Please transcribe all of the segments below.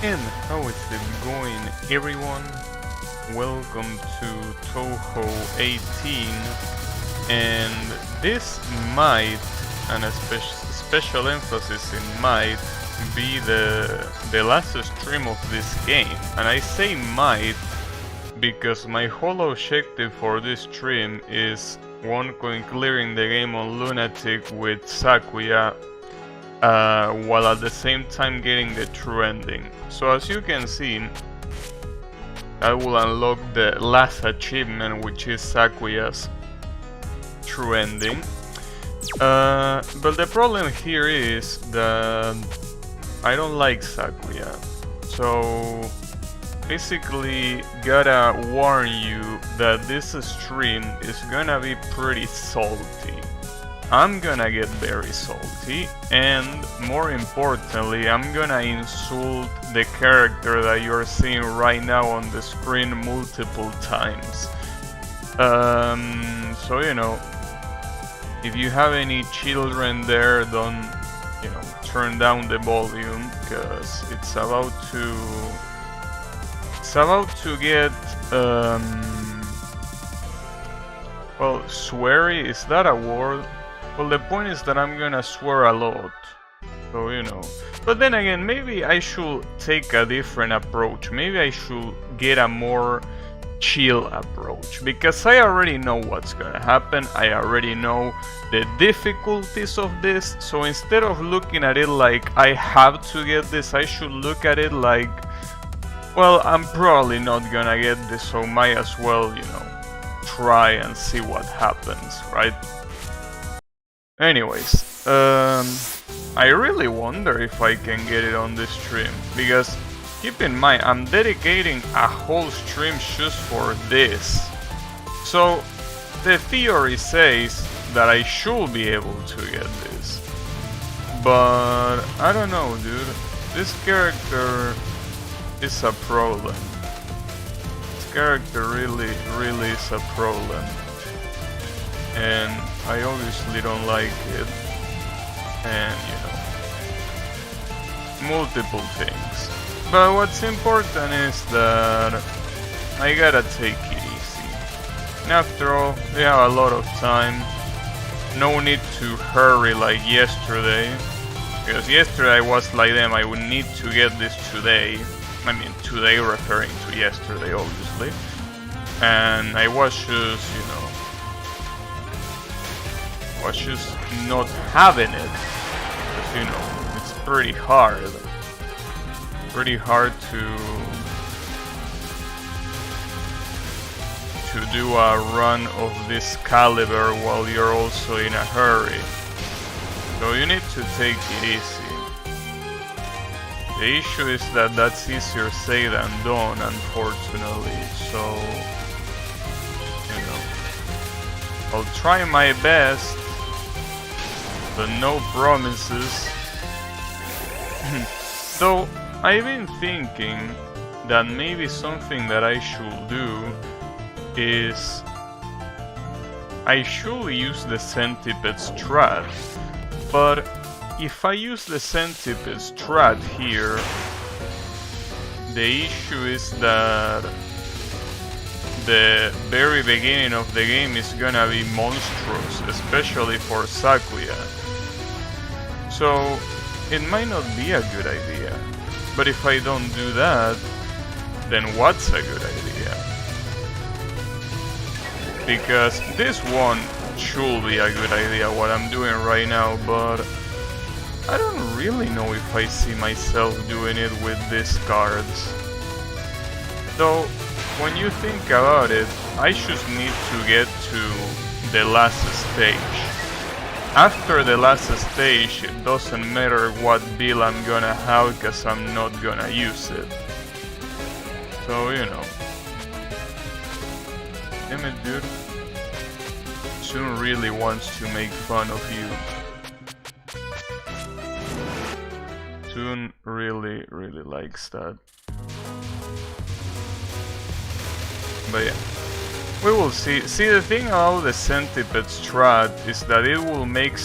And how is it going, everyone? Welcome to Touhou 18, and this might, and a special emphasis in might, be the last stream of this game. And I say might because my whole objective for this stream is clearing the game on Lunatic with Sakuya, while at the same time getting the true ending. So as you can see, I will unlock the last achievement, which is Sakuya's true ending. But the problem here is that I don't like Sakuya. So basically gotta warn you that this stream is gonna be pretty salty. I'm gonna get very salty, and more importantly, I'm gonna insult the character that you're seeing right now on the screen multiple times. So you know, if you have any children there, don't, you know, turn down the volume, because it's about to get well, sweary, is that a word? Well, the point is that I'm gonna swear a lot, so you know. But then again, maybe I should take a different approach. Maybe I should get a more chill approach, because I already know what's gonna happen. I already know the difficulties of this, so instead of looking at it like I have to get this, I should look at it like, well, I'm probably not gonna get this, so might as well, you know, try and see what happens, right? Anyways, I really wonder if I can get it on this stream, because keep in mind, I'm dedicating a whole stream just for this. So the theory says that I should be able to get this, but I don't know, dude. This character is a problem. This character really is a problem, and I obviously don't like it, and you know, multiple things. But what's important is that I gotta take it easy. And after all, we have a lot of time. No need to hurry like yesterday, because yesterday I was like them, I would need to get this today. I mean today referring to yesterday, obviously. And I was just, you know, not having it, because, you know, it's pretty hard to do a run of this caliber while you're also in a hurry. So you need to take it easy. The issue is that that's easier said than done, unfortunately, so, you know, I'll try my best, but no promises. Though I've been thinking that maybe something that I should do is I should use the centipede strat, but if I use the centipede strat here, the issue is that the very beginning of the game is gonna be monstrous, especially for Sakuya. So it might not be a good idea. But if I don't do that, then what's a good idea? Because this one should be a good idea, what I'm doing right now, but I don't really know if I see myself doing it with these cards. Though, when you think about it, I just need to get to the last stage. After the last stage, it doesn't matter what build I'm gonna have, because I'm not gonna use it. So, you know. Damn it, dude. Soon really wants to make fun of you. Soon really likes that. But yeah. We will see. See, the thing about the centipede strat is that it will make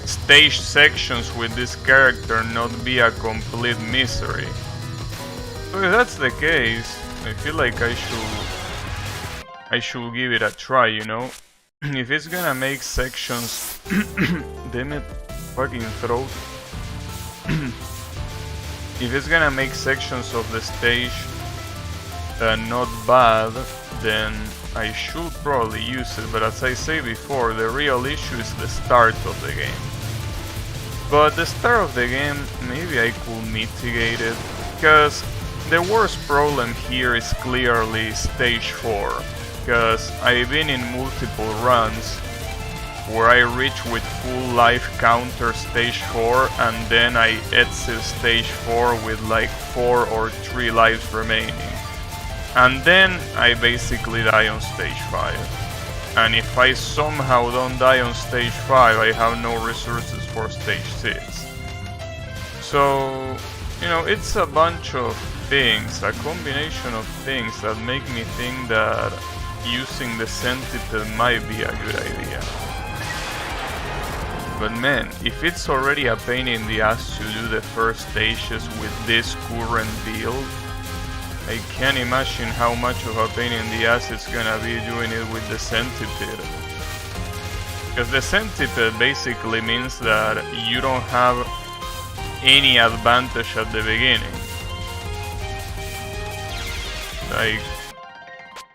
stage sections with this character not be a complete misery. So if that's the case, I feel like I should give it a try, you know? If it's gonna make sections damn it, fucking throat. If it's gonna make sections of the stage not bad, then I should probably use it, but as I say before, the real issue is the start of the game. But the start of the game, maybe I could mitigate it, because the worst problem here is clearly stage 4, because I've been in multiple runs where I reach with full life counter stage 4 and then I exit stage 4 with like 4 or 3 lives remaining. And then I basically die on stage 5. And if I somehow don't die on stage 5, I have no resources for stage 6. So, you know, it's a bunch of things, a combination of things that make me think that using the centipede might be a good idea. But man, if it's already a pain in the ass to do the first stages with this current build, I can't imagine how much of a pain in the ass it's gonna be doing it with the centipede. Because the centipede basically means that you don't have any advantage at the beginning. Like,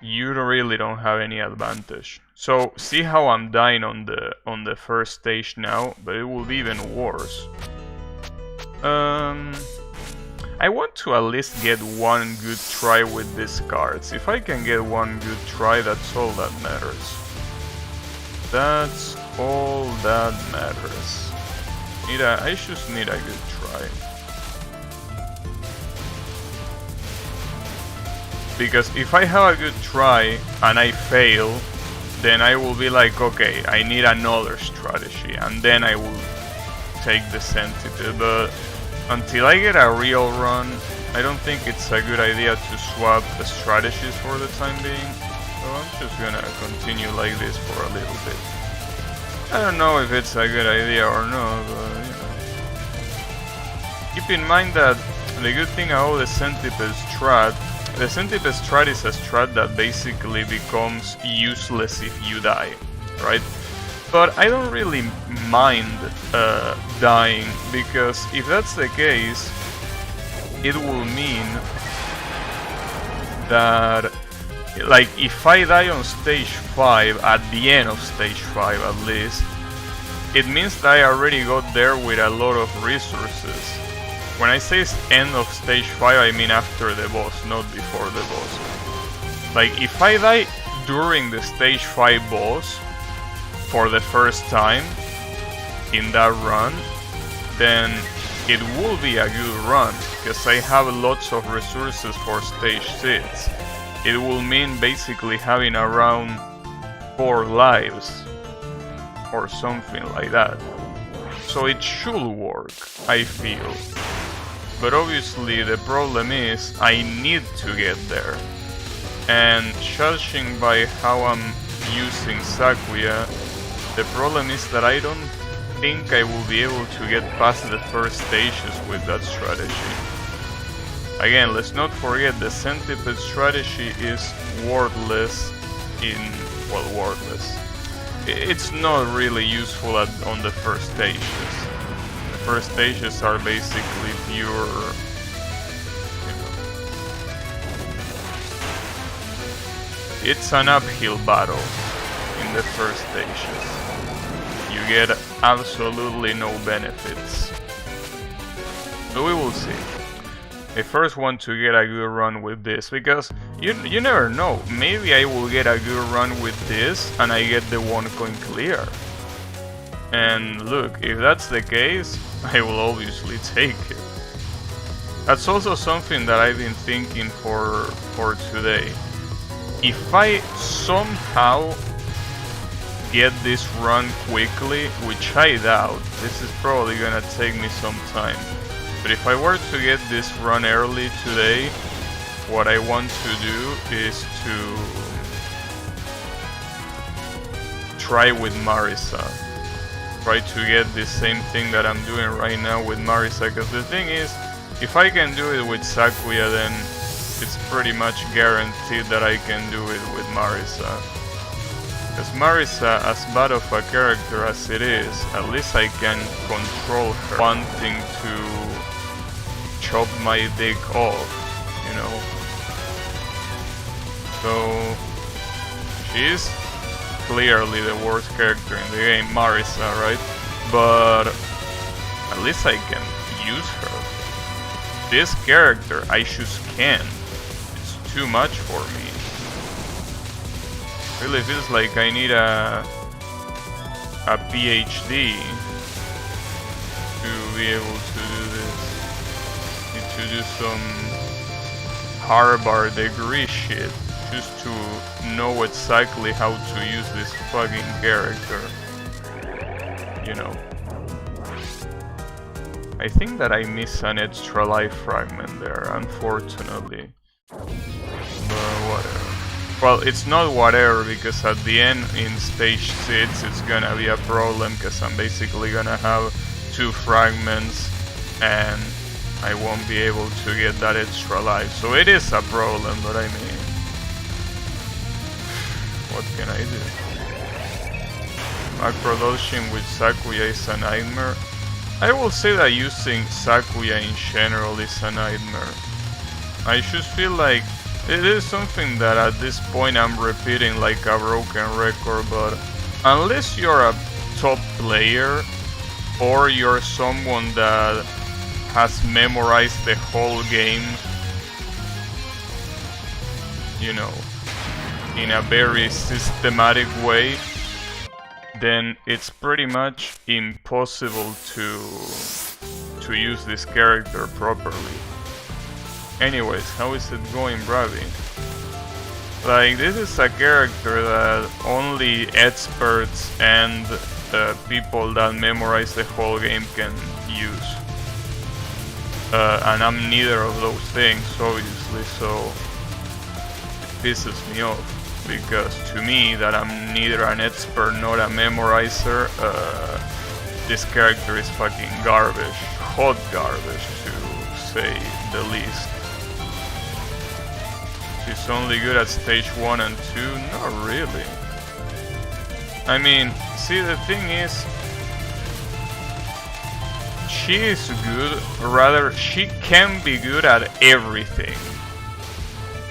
you really don't have any advantage. So see how I'm dying on the first stage now, but it will be even worse. I want to at least get one good try with these cards. If I can get one good try, that's all that matters. That's all that matters. I just need a good try. Because if I have a good try and I fail, then I will be like, okay, I need another strategy, and then I will take the centipede. But until I get a real run, I don't think it's a good idea to swap the strategies for the time being. So I'm just gonna continue like this for a little bit. I don't know if it's a good idea or not, but you know. Keep in mind that the good thing about the centipede strat, the centipede strat is a strat that basically becomes useless if you die, right? But I don't really mind dying, because if that's the case, it will mean that, like, if I die on stage 5, at the end of stage 5 at least, it means that I already got there with a lot of resources. When I say end of stage 5, I mean after the boss, not before the boss. Like, if I die during the stage 5 boss for the first time in that run, then it will be a good run, because I have lots of resources for stage 6. It will mean basically having around 4 lives or something like that. So it should work, I feel. But obviously the problem is I need to get there. And judging by how I'm using Sakuya, the problem is that I don't think I will be able to get past the first stages with that strategy. Again, let's not forget the centipede strategy is worthless worthless. It's not really useful on the first stages. The first stages are basically pure, you know, it's an uphill battle in the first stages. You get absolutely no benefits. So we will see. I first want to get a good run with this, because you never know. Maybe I will get a good run with this and I get the 1 coin clear. And look, if that's the case, I will obviously take it. That's also something that I've been thinking for today. If I somehow get this run quickly, which I doubt, this is probably gonna take me some time. But if I were to get this run early today, what I want to do is to try with Marisa. try to get the same thing that I'm doing right now with Marisa, because the thing is, if I can do it with Sakuya, then it's pretty much guaranteed that I can do it with Marisa. Because Marisa, as bad of a character as it is, at least I can control her wanting to chop my dick off, you know? So, she's clearly the worst character in the game, Marisa, right? But at least I can use her. This character, I just can't. It's too much for me. Really feels like I need a PhD to be able to do this. Need to do some Harvard degree shit just to know exactly how to use this fucking character. You know. I think that I missed an extra life fragment there, unfortunately. But whatever. Well, it's not whatever, because at the end in stage 6 it's gonna be a problem, because I'm basically gonna have 2 fragments and I won't be able to get that extra life. So it is a problem, but I mean, what can I do? Macro dodging with Sakuya is a nightmare. I will say that using Sakuya in general is a nightmare. I just feel like it is something that at this point I'm repeating like a broken record, but unless you're a top player or you're someone that has memorized the whole game, you know, in a very systematic way, then it's pretty much impossible to use this character properly. Anyways, how is it going, Bravi? Like, this is a character that only experts and people that memorize the whole game can use. And I'm neither of those things, obviously, so it pisses me off. Because to me, that I'm neither an expert nor a memorizer, this character is fucking garbage. Hot garbage, to say the least. She's only good at stage 1 and 2? Not really. I mean, see, the thing is, she is good, rather, she can be good at everything.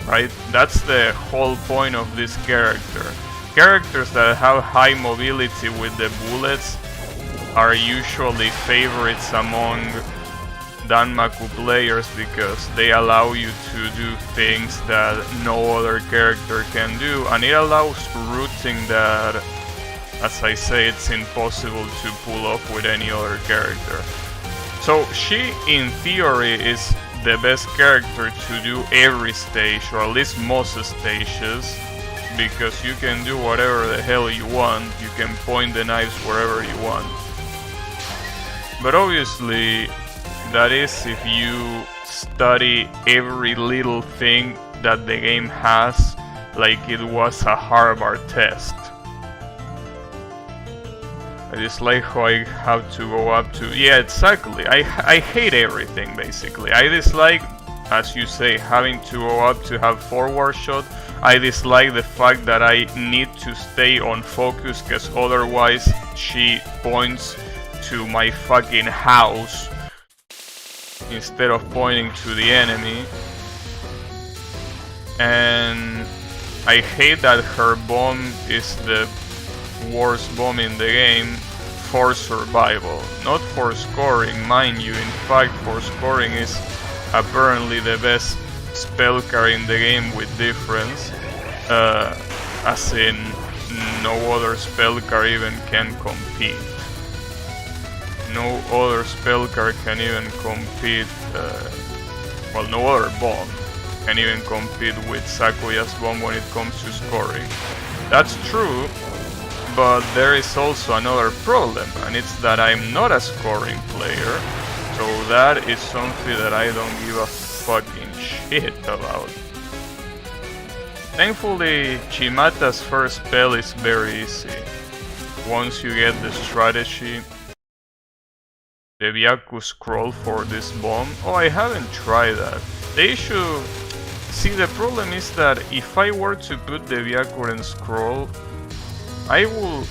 Right? That's the whole point of this character. Characters that have high mobility with the bullets are usually favorites among Danmaku players, because they allow you to do things that no other character can do, and it allows routing that, as I say, it's impossible to pull off with any other character. So she, in theory, is the best character to do every stage, or at least most stages, because you can do whatever the hell you want, you can point the knives wherever you want. But obviously, that is if you study every little thing that the game has, like it was a Harvard test. I dislike how I have to go up to... Yeah, exactly. I hate everything, basically. I dislike, as you say, having to go up to have forward shot. I dislike the fact that I need to stay on focus, because otherwise she points to my fucking house instead of pointing to the enemy. And I hate that her bomb is the worst bomb in the game for survival, not for scoring, mind you. In fact, for scoring is apparently the best spell card in the game with difference, as in no other spell card even can compete. No other spell card can even compete, well, no other bomb can even compete with Sakuya's bomb when it comes to scoring. That's true, but there is also another problem, and it's that I'm not a scoring player, so that is something that I don't give a fucking shit about. Thankfully, Chimata's first spell is very easy. once you get the strategy, the Byaku scroll for this bomb. Oh, I haven't tried that. The issue... See, the problem is that if I were to put the Byakuren scroll, I will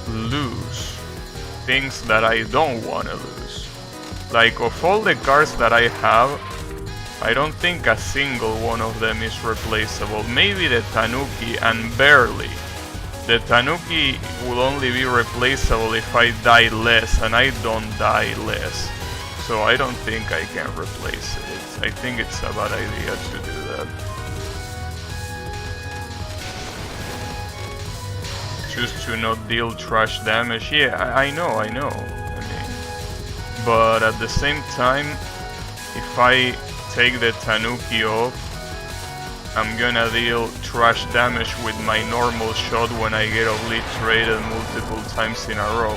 lose things that I don't want to lose. Like, of all the cards that I have, I don't think a single one of them is replaceable. Maybe the Tanuki, and barely. The Tanuki will only be replaceable if I die less, and I don't die less. So I don't think I can replace it. I think it's a bad idea to do that. Choose to not deal trash damage. Yeah, I know. I mean, but at the same time, if I take the Tanuki off, I'm gonna deal trash damage with my normal shot when I get obliterated multiple times in a row.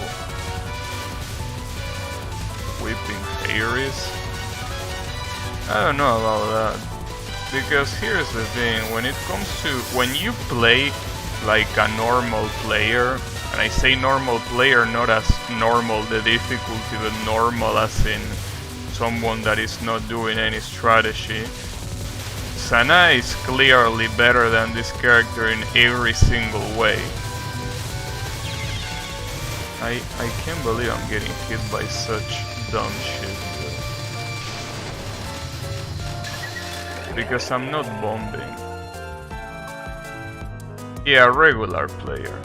Whipping Fairies? I don't know about that. Because here's the thing, when it comes to... when you play like a normal player, and I say normal player not as normal the difficulty, but normal as in someone that is not doing any strategy, Sana is clearly better than this character in every single way. I can't believe I'm getting hit by such dumb shit. Because I'm not bombing. Yeah, regular player.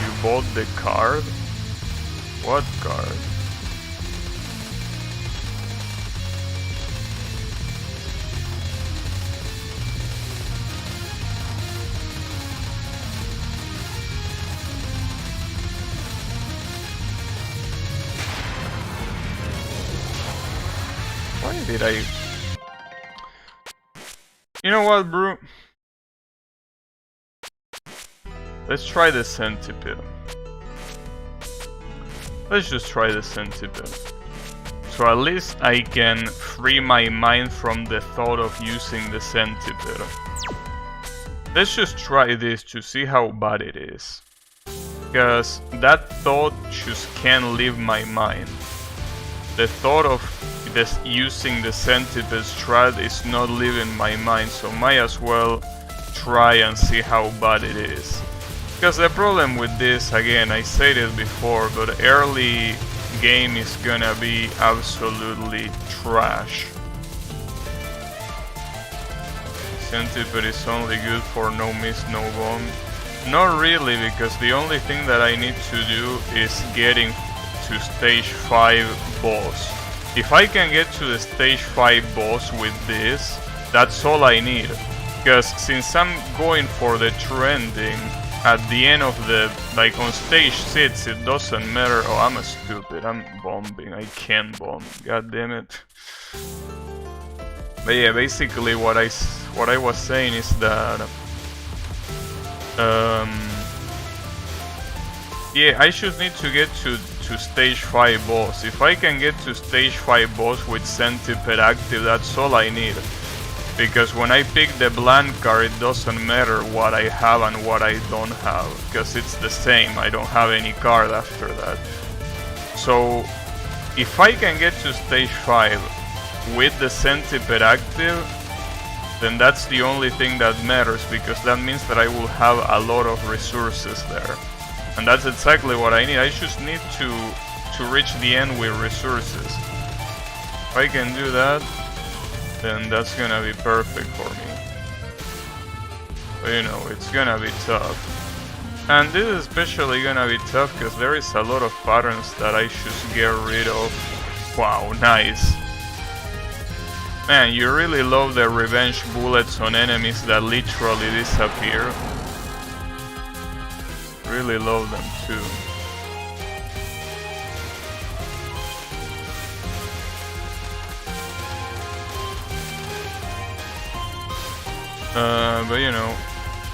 You bought the card? What card? Why did I... You know what, bro? Let's try the Centipede. Let's just try the Centipede. So at least I can free my mind from the thought of using the Centipede. Let's just try this to see how bad it is. Because that thought just can't leave my mind. The thought of this using the Centipede strat is not leaving my mind, so might as well try and see how bad it is. Because the problem with this, again, I said it before, but early game is gonna be absolutely trash. Centipede is only good for no miss, no bomb. Not really, because the only thing that I need to do is getting to stage 5 boss. If I can get to the stage 5 boss with this, that's all I need. Because since I'm going for the true ending, at the end of the, like on stage 6, it doesn't matter. Oh, I'm stupid, I'm bombing, I can't bomb, god damn it. But yeah, basically what I was saying is that yeah, I should need to get to stage 5 boss. If I can get to stage 5 boss with Centipede active, that's all I need. Because when I pick the blank card, it doesn't matter what I have and what I don't have, because it's the same, I don't have any card after that. So if I can get to stage 5 with the Centipede active, then that's the only thing that matters, because that means that I will have a lot of resources there. And that's exactly what I need. I just need to reach the end with resources. If I can do that, then that's gonna be perfect for me. But you know, it's gonna be tough. And this is especially gonna be tough because there is a lot of patterns that I should get rid of. Wow, nice. Man, you really love the revenge bullets on enemies that literally disappear. Really love them too. But you know,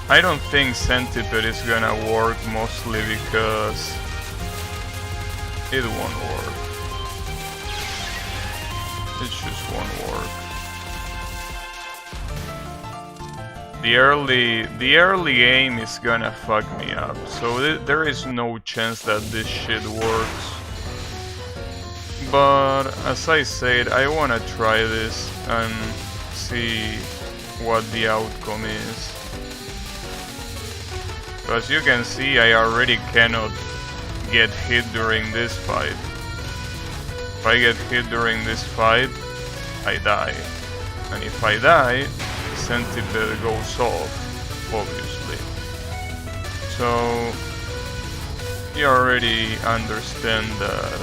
I don't think Centipede is gonna work, mostly because it won't work. It just won't work. The early game is gonna fuck me up, so there is no chance that this shit works. But as I said, I wanna try this and see what the outcome is. As you can see, I already cannot get hit during this fight. If I get hit during this fight, I die. And if I die, the centipede goes off, obviously. So you already understand that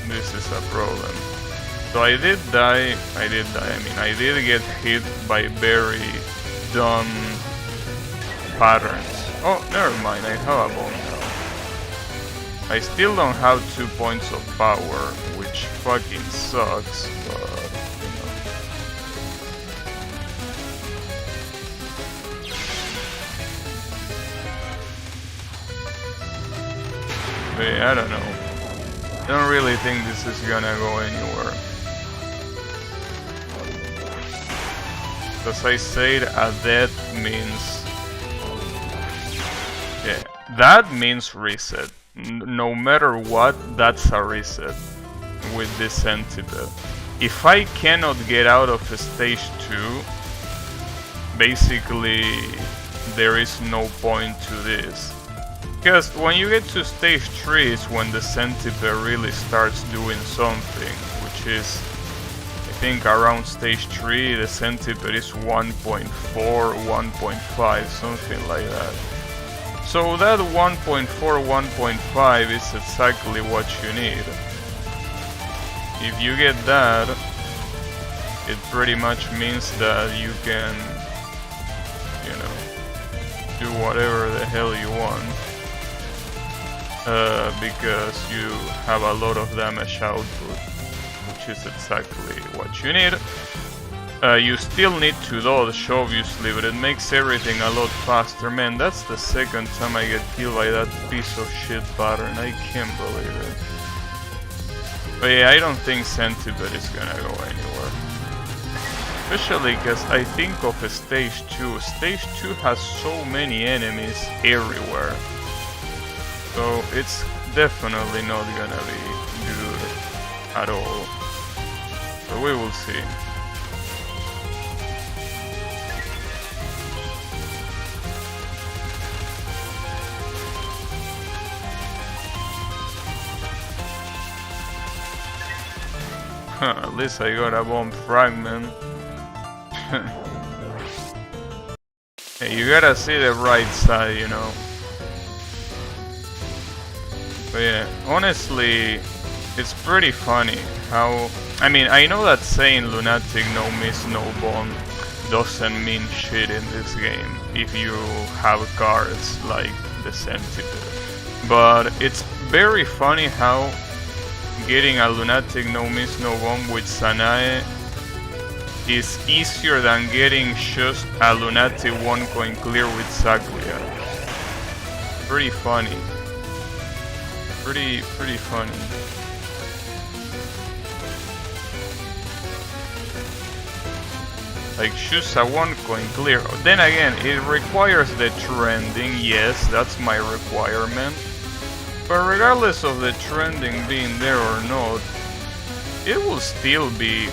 this is a problem. So I did die, I mean I did get hit by very dumb patterns. Oh, never mind, I have a bomb now. I still don't have 2 points of power, which fucking sucks, but you know. But I don't know. I don't really think this is gonna go anywhere. As I said, a death means... yeah, that means reset. No matter what, that's a reset with this centipede. If I cannot get out of stage 2, basically there is no point to this. Because when you get to stage 3 is when the centipede really starts doing something, which is, I think around stage 3 the centipede is 1.4, 1.5, something like that. So that 1.4, 1.5 is exactly what you need. If you get that, it pretty much means that you can, you know, do whatever the hell you want. Because you have a lot of damage output, which is exactly what you need. You still need to dodge, obviously, but it makes everything a lot faster. Man, that's the second time I get killed by that piece of shit pattern. I can't believe it. But yeah, I don't think Centipede is gonna go anywhere. Especially because I think of stage 2. Stage 2 has so many enemies everywhere. So it's definitely not gonna be good at all. So we will see. At least I got a bomb fragment. Hey, you gotta see the right side, you know. But yeah, honestly, it's pretty funny how... I mean, I know that saying Lunatic no miss no bomb doesn't mean shit in this game if you have cards like the Centipede. But it's very funny how getting a Lunatic no miss no bomb with Sanae is easier than getting just a Lunatic 1 coin clear with Sakuya. Pretty funny. Pretty funny. Like, choose a 1 coin clear. Then again, it requires the True Ending. Yes, that's my requirement. But regardless of the trending being there or not, it will still be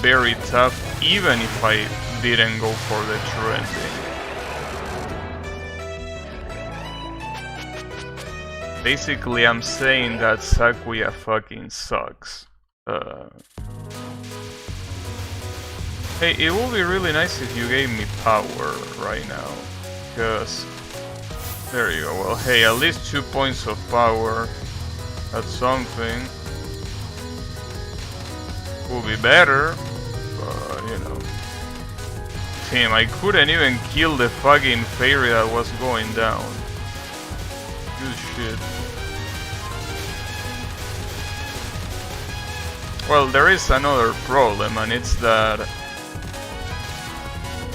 very tough even if I didn't go for the trending. Basically, I'm saying that Sakuya fucking sucks. Hey, it would be really nice if you gave me power right now, because... there you go. Well, hey, at least 2 points of power. That's something. Could be better, but you know. Damn, I couldn't even kill the fucking fairy that was going down. Good shit. Well, there is another problem, and it's that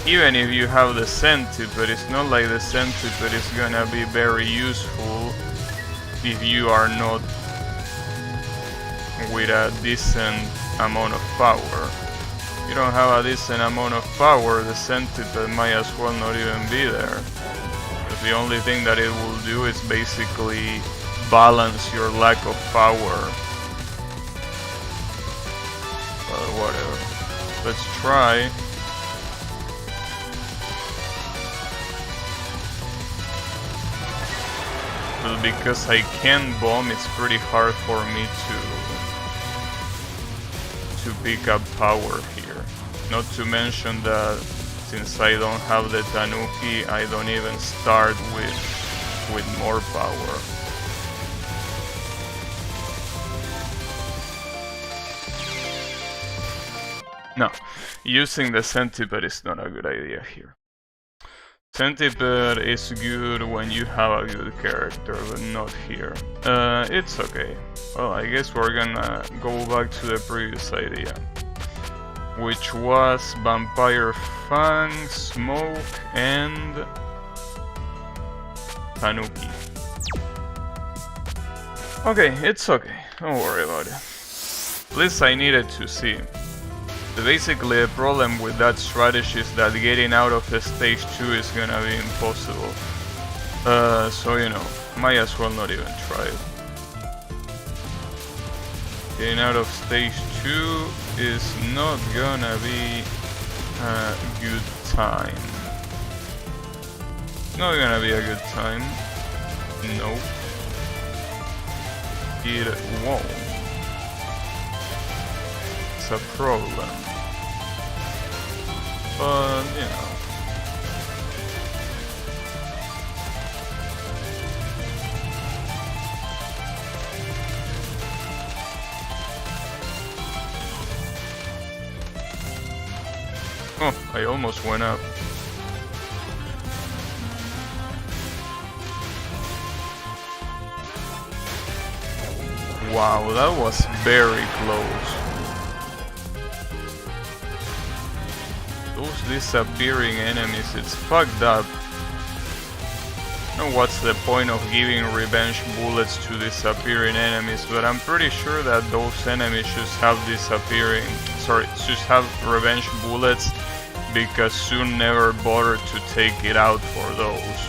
even if you have the Centipede, it's not like the Centipede is gonna be very useful if you are not with a decent amount of power. you don't have a decent amount of power, the centipede might as well not even be there. Because the only thing that it will do is basically balance your lack of power. But whatever. Let's try. But because I can bomb, it's pretty hard for me to pick up power here. Not to mention that since I don't have the Tanuki, I don't even start with more power. No, using the centipede is not a good idea here. Centipede is good when you have a good character, but not here. It's okay. Well, I guess we're gonna go back to the previous idea, which was Vampire Fang, Smoke, and Tanuki. Okay, it's okay. Don't worry about it. At least I needed to see. Basically, the problem with that strategy is that getting out of the stage 2 is gonna be impossible. So you know, might as well not even try it. Getting out of stage 2 is not gonna be a good time. Not gonna be a good time. Nope. It won't. It's a problem. But, you know. Oh, I almost went up. Wow, that was very close. Those disappearing enemies, it's fucked up. I don't know what's the point of giving revenge bullets to disappearing enemies, but I'm pretty sure that those enemies should have should have revenge bullets, because Soon never bothered to take it out for those.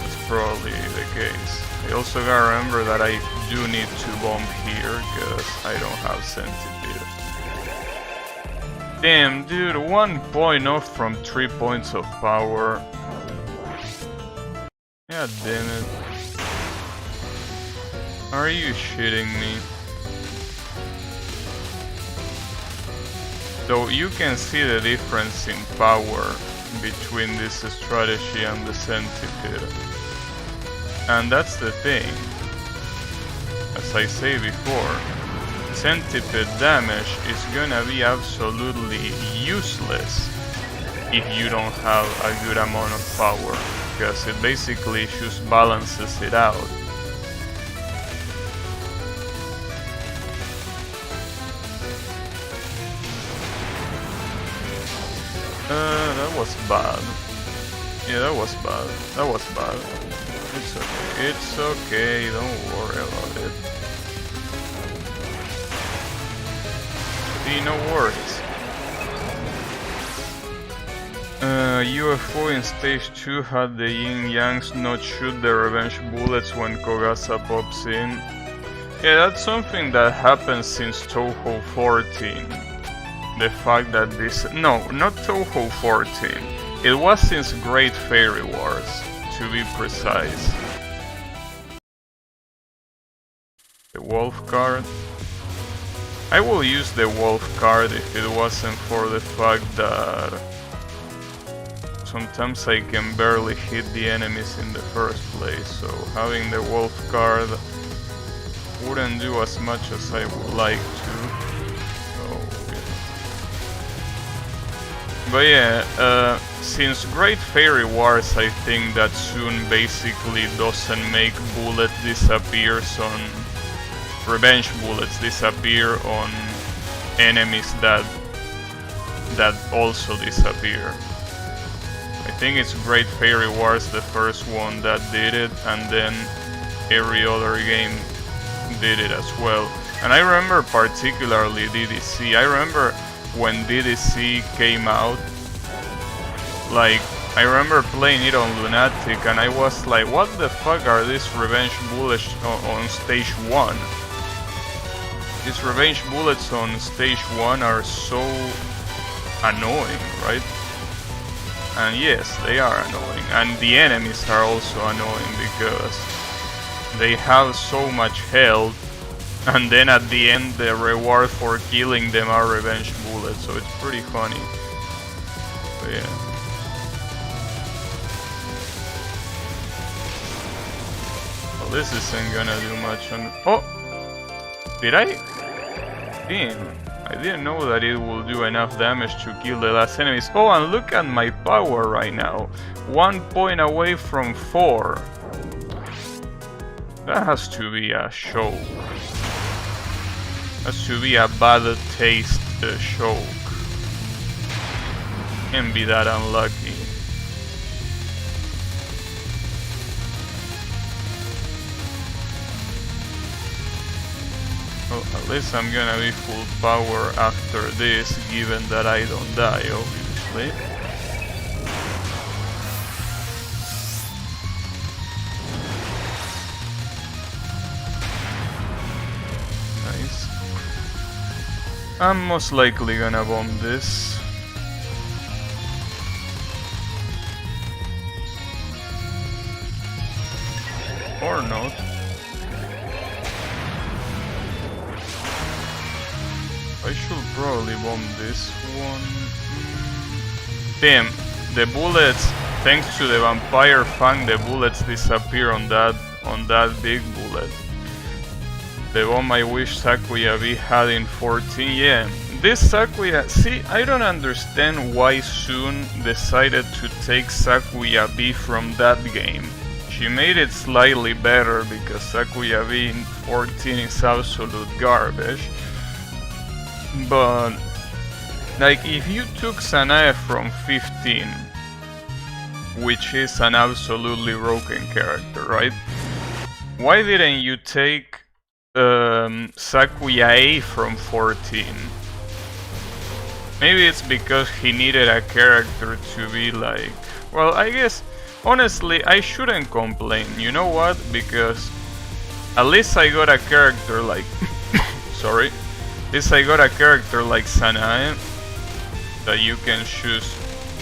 That's probably the case. I also gotta remember that I do need to bomb here, because I don't have Centipede. Damn, dude, 1 point off from 3 points of power. God damn it. Are you shitting me? So you can see the difference in power between this strategy and the Centipede. And that's the thing. As I say before, Centipede damage is gonna be absolutely useless if you don't have a good amount of power, because it basically just balances it out. That was bad. Yeah, that was bad. That was bad. It's okay. It's okay. Don't worry about it. See, no worries. UFO in stage 2 had the yin yangs not shoot the revenge bullets when Kogasa pops in. Yeah, that's something that happens since Touhou 14. The fact that this... No, not Touhou 14. It was since Great Fairy Wars, to be precise. The wolf card. I will use the wolf card if it wasn't for the fact that sometimes I can barely hit the enemies in the first place, so having the wolf card wouldn't do as much as I would like to. But yeah, since Great Fairy Wars, I think that Soon basically doesn't make bullet disappears on... Revenge bullets disappear on enemies that also disappear. I think it's Great Fairy Wars the first one that did it, and then every other game did it as well. And I remember particularly DDC. I remember when DDC came out. Like, I remember playing it on Lunatic and I was like, what the fuck are these revenge bullets on stage 1? These revenge bullets on stage 1 are so annoying, right? And yes, they are annoying. And the enemies are also annoying because they have so much health, and then at the end the reward for killing them are revenge bullets, so it's pretty funny. But yeah. Well, this isn't gonna do much on... Oh! Did I? Damn. I didn't know that it will do enough damage to kill the last enemies. Oh, and look at my power right now. 1 point away from 4. That has to be a show. Has to be a bad taste show. Can't be that unlucky. Well, at least I'm gonna be full power after this, given that I don't die, obviously. Nice. I'm most likely gonna bomb this. Or not. I should probably bomb this one. Damn, the bullets, thanks to the vampire fang, the bullets disappear on that big bullet. The bomb I wish Sakuya V had in 14, yeah. This Sakuya, see, I don't understand why Soon decided to take Sakuya V from that game. She made it slightly better because Sakuya V in 14 is absolute garbage. But, like, if you took Sanae from 15, which is an absolutely broken character, right? Why didn't you take Sakuya A from 14? Maybe it's because he needed a character to be like... Well, I guess, honestly, I shouldn't complain, you know what? Because at least I got a character like... Sorry. At least I got a character like Sanae that you can choose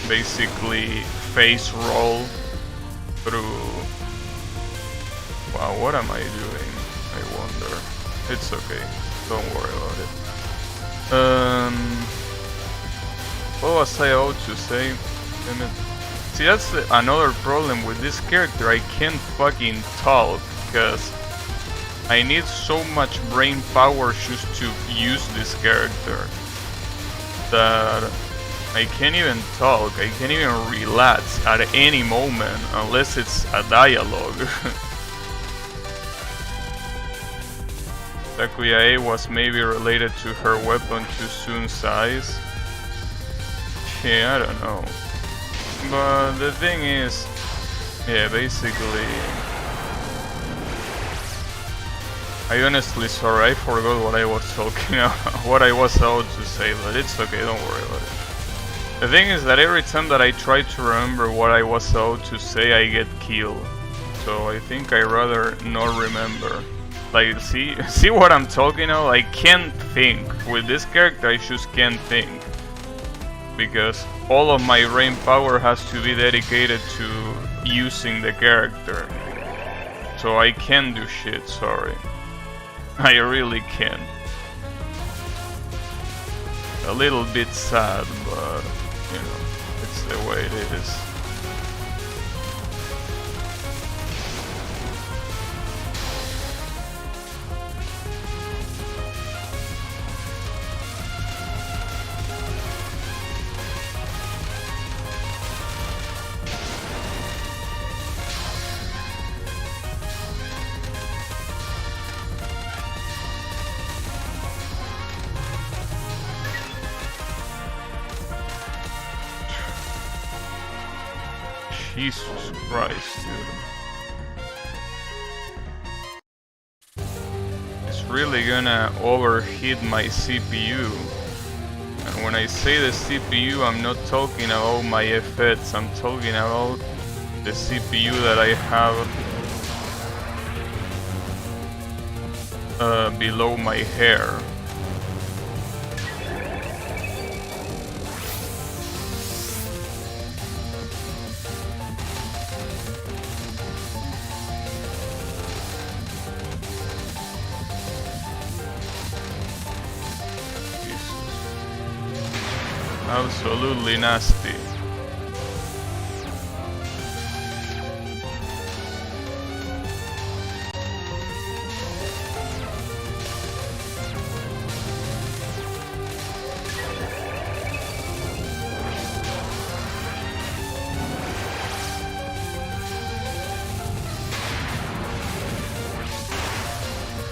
basically face roll through... Wow, what am I doing? I wonder. It's okay, don't worry about it. What was I out to say? Damn it. See, that's another problem with this character. I can't fucking talk because I need so much brain power just to use this character that I can't even talk, I can't even relax at any moment unless it's a dialogue. Sakuya A was maybe related to her weapon to Soon's size. Yeah, I don't know. But the thing is, yeah, basically... I honestly, sorry, I forgot what I was talking about, what I was about to say, but it's okay, don't worry about it. The thing is that every time that I try to remember what I was about to say, I get killed. So I think I rather not remember. Like, see what I'm talking about? I can't think. With this character, I just can't think. Because all of my brain power has to be dedicated to using the character. So I can't do shit, sorry. I really can. A little bit sad, but you know, it's the way it is. Jesus Christ, dude. It's really gonna overheat my CPU. And when I say the CPU, I'm not talking about my FX, I'm talking about the CPU that I have below my hair. Absolutely nasty.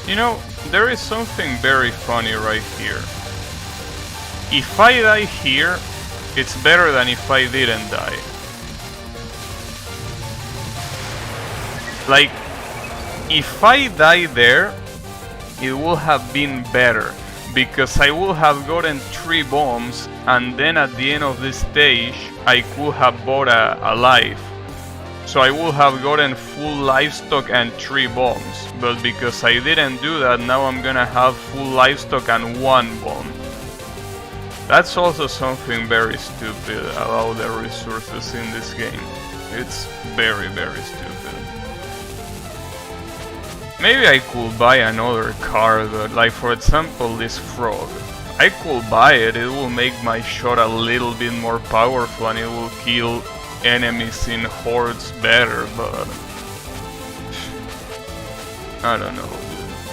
You know, there is something very funny right here. If I die here, it's better than if I didn't die. Like, if I die there, it would have been better, because I would have gotten 3 bombs, and then at the end of this stage, I could have bought a life. So I would have gotten full livestock and 3 bombs, but because I didn't do that, now I'm gonna have full livestock and 1 bomb. That's also something very stupid about the resources in this game. It's very, very stupid. Maybe I could buy another card, like for example this frog. I could buy it, it will make my shot a little bit more powerful and it will kill enemies in hordes better, but I don't know.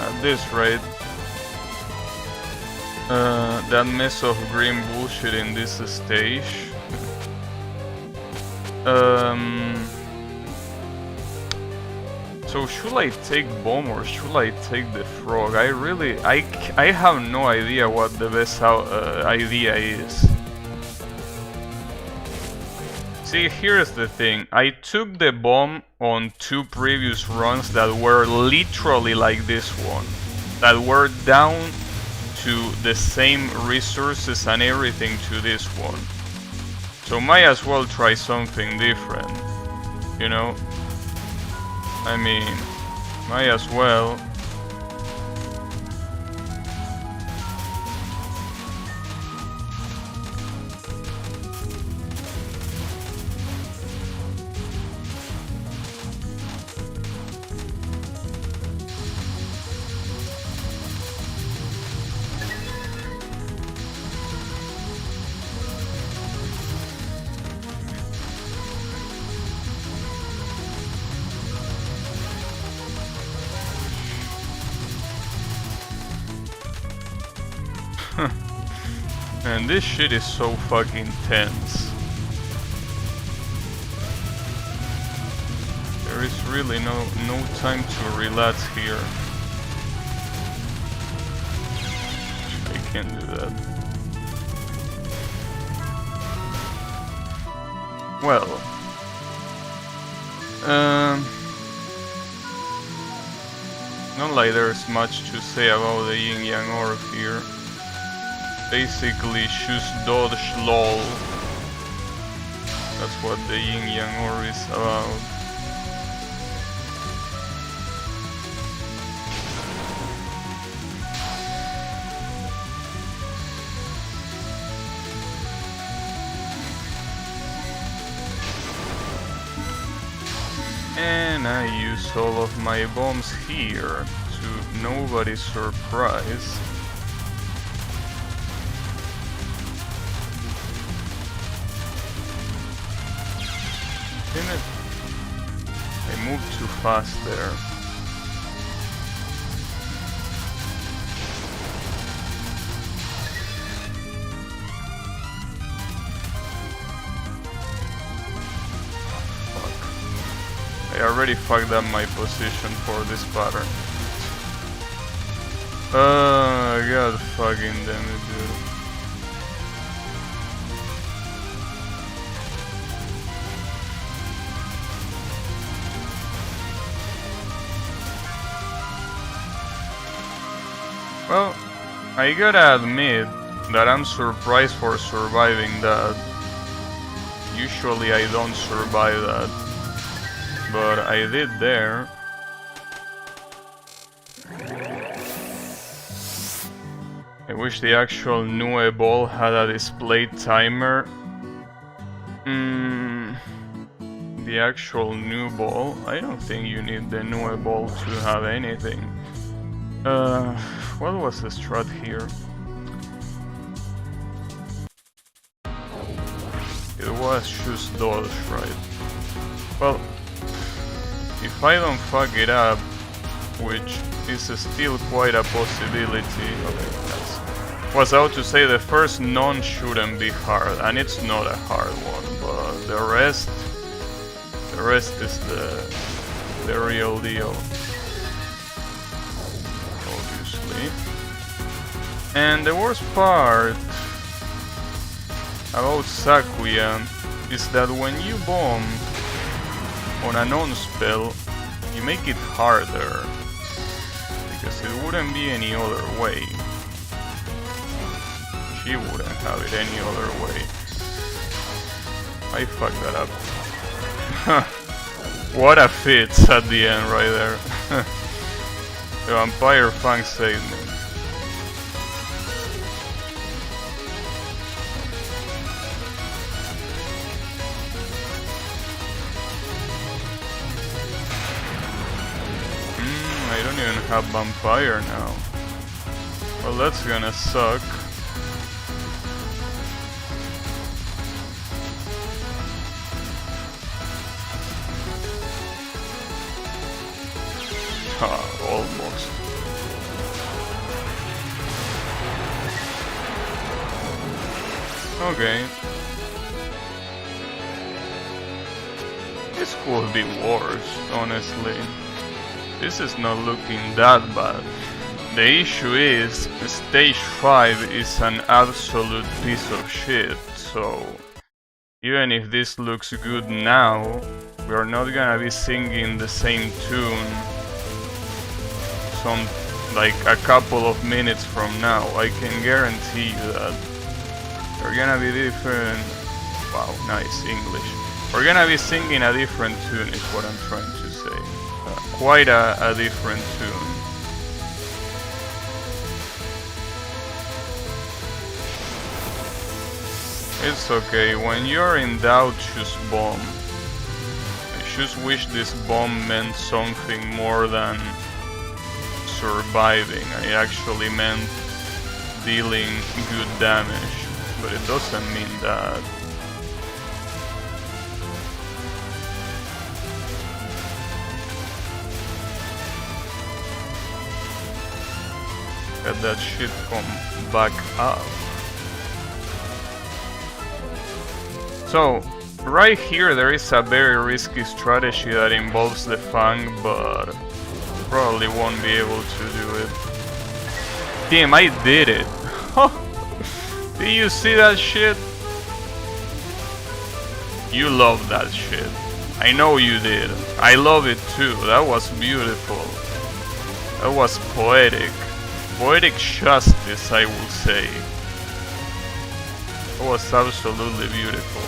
At this rate, that mess of green bullshit in this stage. So should I take bomb or should I take the frog? I have no idea what the best idea is. See, here's the thing. I took the bomb on 2 previous runs that were literally like this one. That were down to the same resources and everything to this one. So might as well try something different, you know? I mean, might as well. And this shit is so fucking tense. There is really no time to relax here. I can't do that. Well, not like there's much to say about the yin yang orb here. Basically, choose dodge lol. That's what the yin yang orb is about. And I use all of my bombs here to nobody's surprise. I moved too fast there. Fuck. I already fucked up my position for this pattern. God fucking damn it, dude. Well, I gotta admit, that I'm surprised for surviving that. Usually I don't survive that, but I did there. I wish the actual Nue ball had a display timer. The actual new ball? I don't think you need the Nue ball to have anything. What was the strat here? It was just dodge, right? Well, if I don't fuck it up, which is still quite a possibility. Okay, was out to say the first non shouldn't be hard, and it's not a hard one, but the rest is the real deal, obviously. And the worst part about Sakuya is that when you bomb on a non-spell, you make it harder, because it wouldn't be any other way. She wouldn't have it any other way. I fucked that up. What a fit at the end right there. The Vampire Fang saved me. I don't even have Vampire now. Well, that's gonna suck. Almost. Okay. This could be worse, honestly. This is not looking that bad. The issue is, stage 5 is an absolute piece of shit, so even if this looks good now, we're not gonna be singing the same tune like a couple of minutes from now. I can guarantee you that. They're gonna be different. Wow, nice English. We're gonna be singing a different tune is what I'm trying to say. Quite a different tune. It's okay, when you're in doubt, just bomb. I just wish this bomb meant something more than surviving. I actually meant dealing good damage, but it doesn't mean that. Let that shit come back up. So, right here there is a very risky strategy that involves the Fang, but probably won't be able to do it. Damn, I did it! Did you see that shit? You love that shit. I know you did. I love it too. That was beautiful. That was poetic. Poetic justice, I will say. It was absolutely beautiful.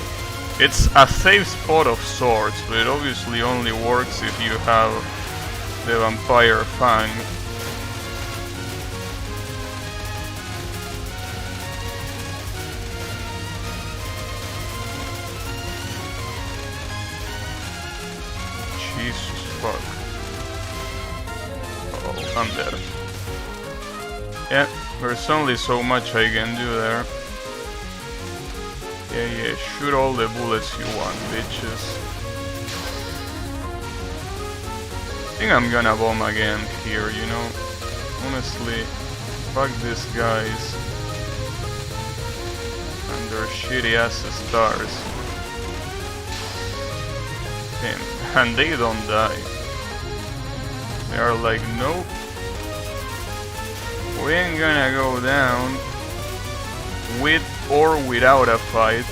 It's a safe spot of sorts, but it obviously only works if you have the Vampire Fang. Jesus fuck. Oh, I'm dead. Yeah, there's only so much I can do there. Yeah, shoot all the bullets you want, bitches. I think I'm gonna bomb again here, you know? Honestly, fuck these guys and their shitty ass stars. Damn, and they don't die. They are like, nope. We ain't gonna go down with or without a fight.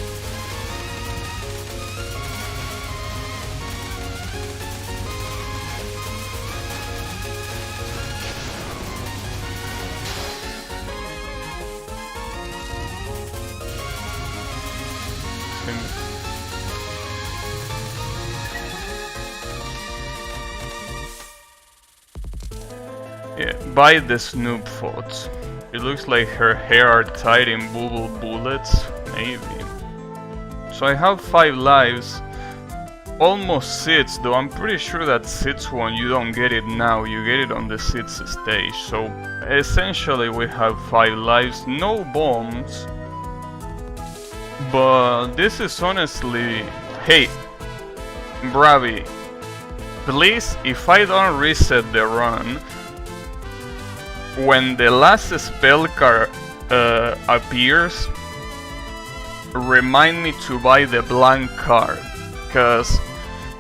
Yeah, by the Snoop thoughts. It looks like her hair are tied in bubble bullets, maybe. So I have 5 lives. Almost 6, though I'm pretty sure that 6th one you don't get it now, you get it on the 6th stage. So essentially we have 5 lives, no bombs. But this is honestly... Hey, Bravi, please, if I don't reset the run, when the last spell card appears, remind me to buy the blank card, cause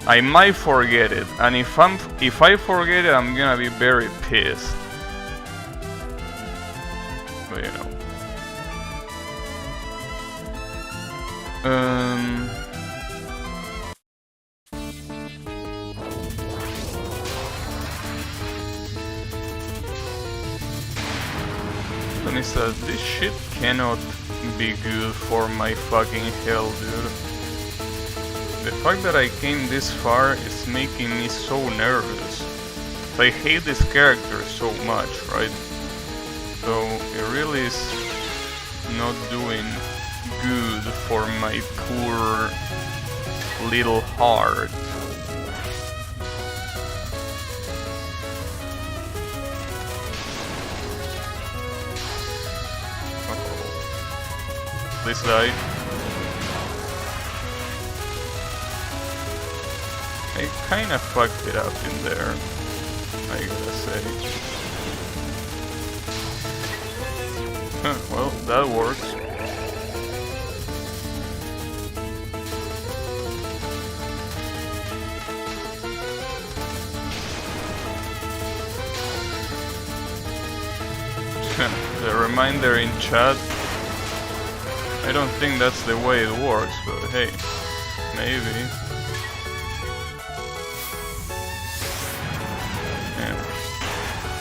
I might forget it, and if I forget it, I'm gonna be very pissed. But you know. Marisa, this shit cannot be good for my fucking hell, dude. The fact that I came this far is making me so nervous. I hate this character so much, right? So it really is not doing good for my poor little heart. Please die. I kinda fucked it up in there, I gotta say. Well, that works. The reminder in chat, I don't think that's the way it works, but hey, maybe. Yeah.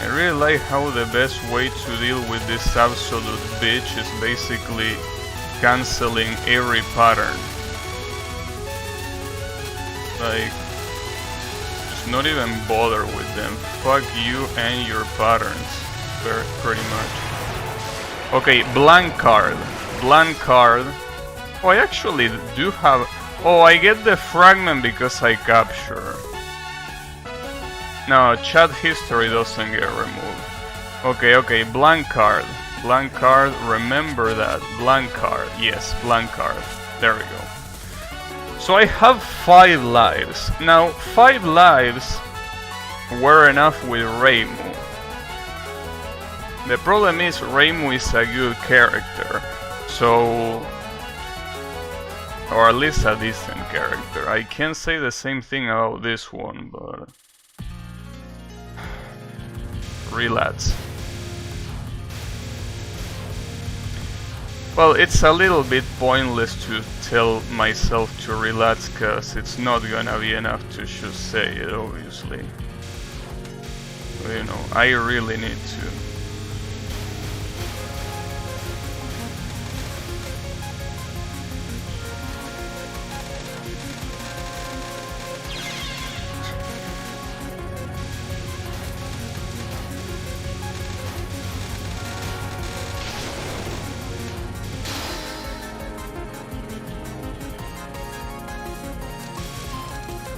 I really like how the best way to deal with this absolute bitch is basically canceling every pattern. Like, just not even bother with them. Fuck you and your patterns, pretty much. Okay, blank card. Blank card. Oh, I actually do have... Oh, I get the fragment because I capture. No, chat history doesn't get removed. Okay, blank card. Blank card, remember that. Blank card. Yes, blank card. There we go. So I have 5 lives. Now, 5 lives were enough with Reimu. The problem is Reimu is a good character. So, or at least a decent character. I can't say the same thing about this one, but relax. Well, it's a little bit pointless to tell myself to relax, cause it's not gonna be enough to just say it, obviously. But, you know, I really need to.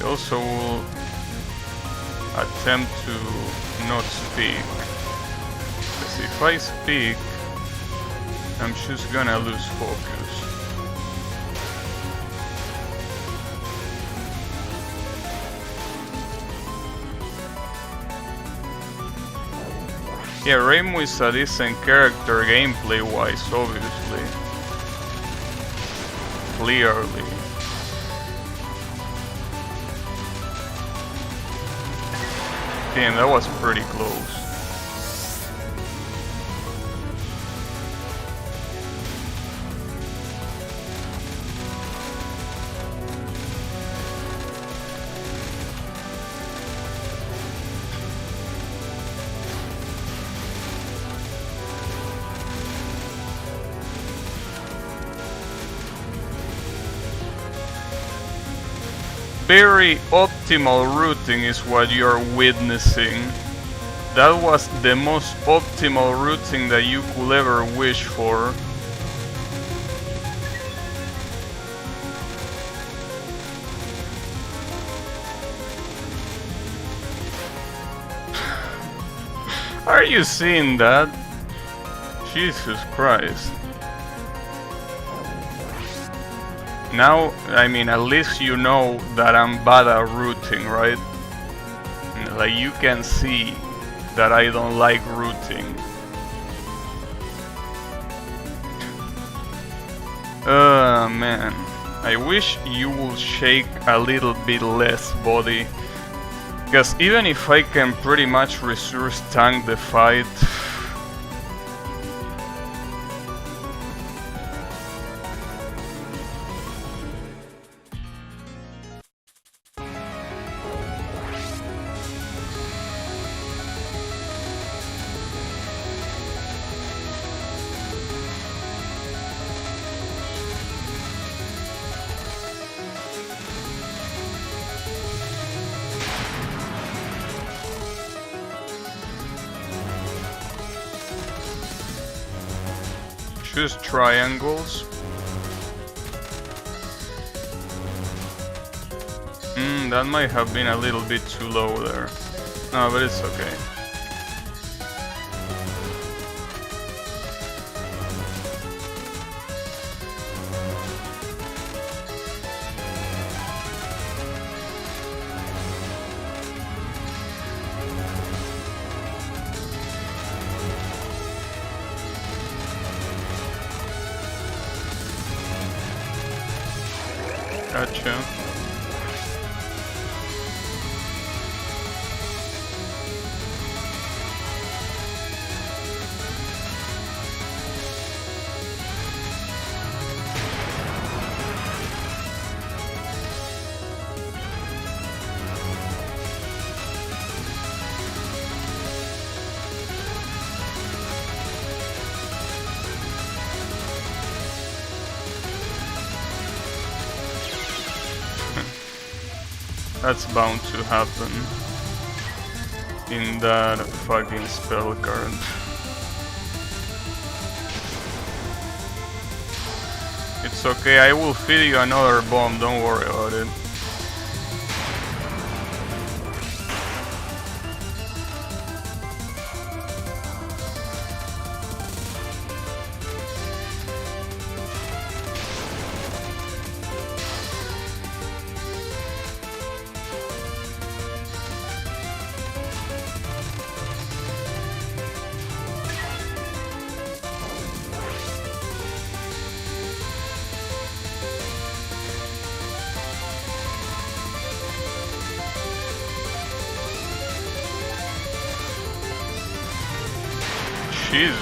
Also will attempt to not speak, because if I speak, I'm just gonna lose focus. Yeah, Reimu is a decent character gameplay wise, obviously. Clearly. Damn, that was pretty close. Very optimal routing is what you're witnessing. That was the most optimal routing that you could ever wish for. Are you seeing that? Jesus Christ. Now, I mean, at least you know that I'm bad at routing, right? Like, you can see that I don't like routing. Man. I wish you would shake a little bit less, buddy. Because even if I can pretty much resource tank the fight... Choose triangles. That might have been a little bit too low there. No, but it's okay. Gotcha. That's bound to happen in that fucking spell card. It's okay, I will feed you another bomb, don't worry about it. Jesus.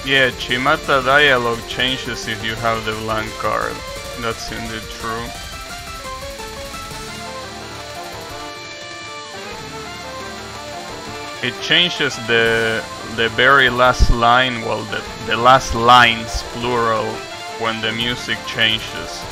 Yeah, Chimata dialogue changes if you have the blank card. That's indeed true. It changes the very last line, well, the last lines, plural, when the music changes.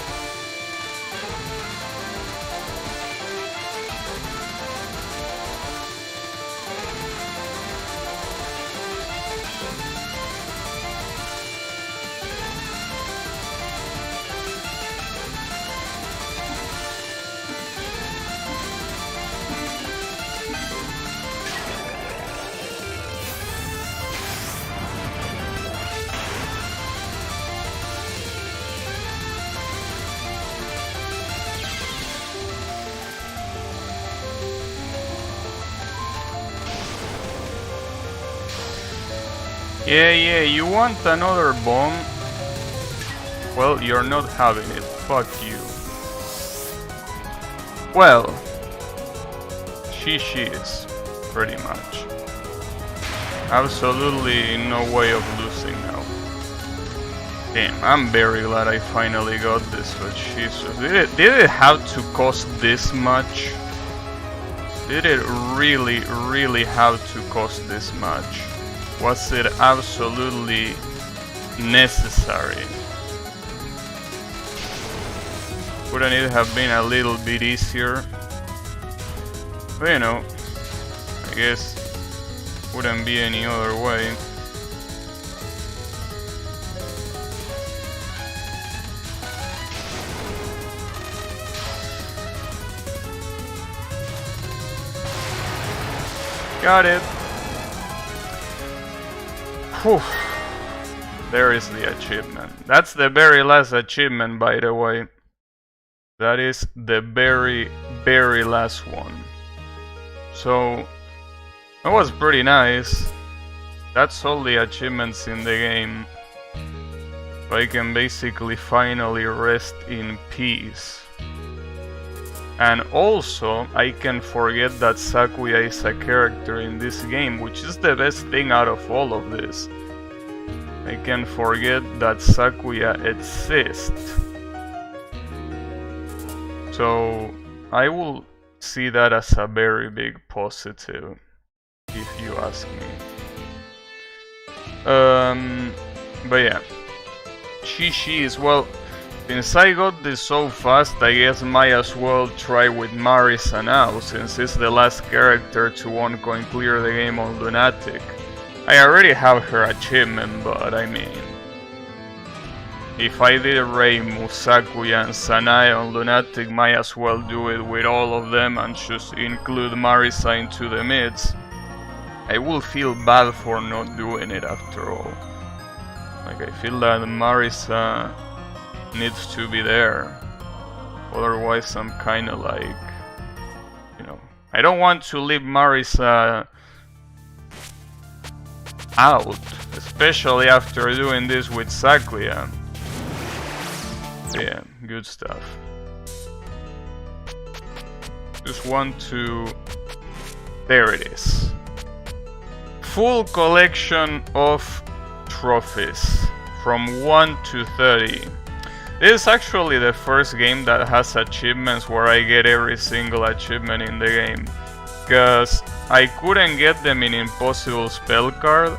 Yeah, you want another bomb? Well, you're not having it, fuck you. Well, she is, pretty much. Absolutely no way of losing now. Damn, I'm very glad I finally got this, but Jesus. Did it have to cost this much? Did it really have to cost this much? Was it absolutely necessary? Wouldn't it have been a little bit easier? But you know, I guess wouldn't be any other way. Got it. Whew. There is the achievement. That's the very last achievement, by the way. That is the very, very last one. So, that was pretty nice. That's all the achievements in the game. So I can basically finally rest in peace. And also, I can forget that Sakuya is a character in this game, which is the best thing out of all of this. I can forget that Sakuya exists. So, I will see that as a very big positive, if you ask me. But yeah. Shishis, well, since I got this so fast, I guess might as well try with Marisa now, since it's the last character to 1 coin clear the game on Lunatic. I already have her achievement, but I mean... if I did Reimu, Sakuya and Sanae on Lunatic, might as well do it with all of them and just include Marisa into the mids. I will feel bad for not doing it after all. Like, I feel that Marisa needs to be there. Otherwise, I'm kinda like... you know... I don't want to leave Marisa out. Especially after doing this with Sakuya. Yeah, good stuff. Just want to... there it is. Full collection of trophies. From 1 to 30. This is actually the first game that has achievements where I get every single achievement in the game. Because I couldn't get them in Impossible Spell Card,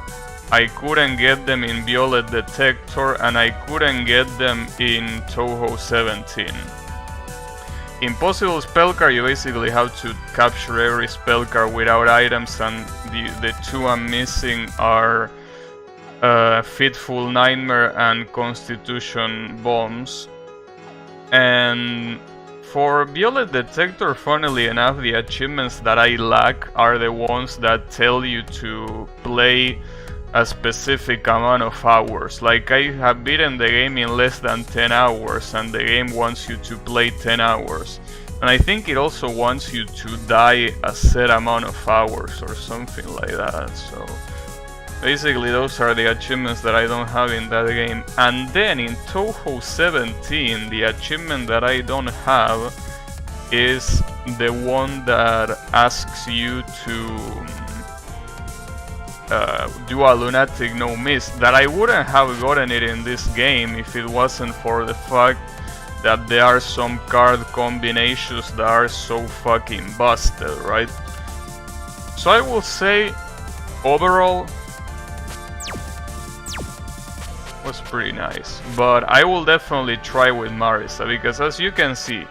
I couldn't get them in Violet Detector, and I couldn't get them in Touhou 17. Impossible Spell Card, you basically have to capture every spell card without items, and the 2 I'm missing are Fitful Nightmare and Constitution Bombs. And for Violet Detector, funnily enough, the achievements that I lack are the ones that tell you to play a specific amount of hours. Like, I have beaten the game in less than 10 hours, and the game wants you to play 10 hours. And I think it also wants you to die a set amount of hours or something like that, so... basically those are the achievements that I don't have in that game. And then in Touhou 17, the achievement that I don't have is the one that asks you to do a Lunatic no miss. That I wouldn't have gotten it in this game if it wasn't for the fact that there are some card combinations that are so fucking busted, right? So I will say, overall, was pretty nice, but I will definitely try with Marisa, because as you can see,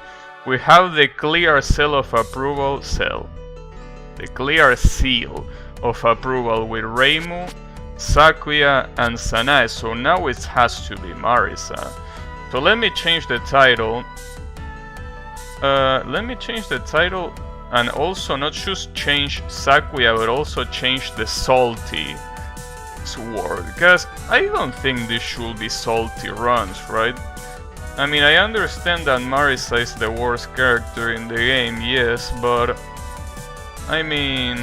we have the clear seal of approval the clear seal of approval with Reimu, Sakuya and Sanae, so now it has to be Marisa. So let me change the title. And also not just change Sakuya, but also change the salty sword, because I don't think this should be salty runs, right? I mean, I understand that Marisa is the worst character in the game, yes, but I mean,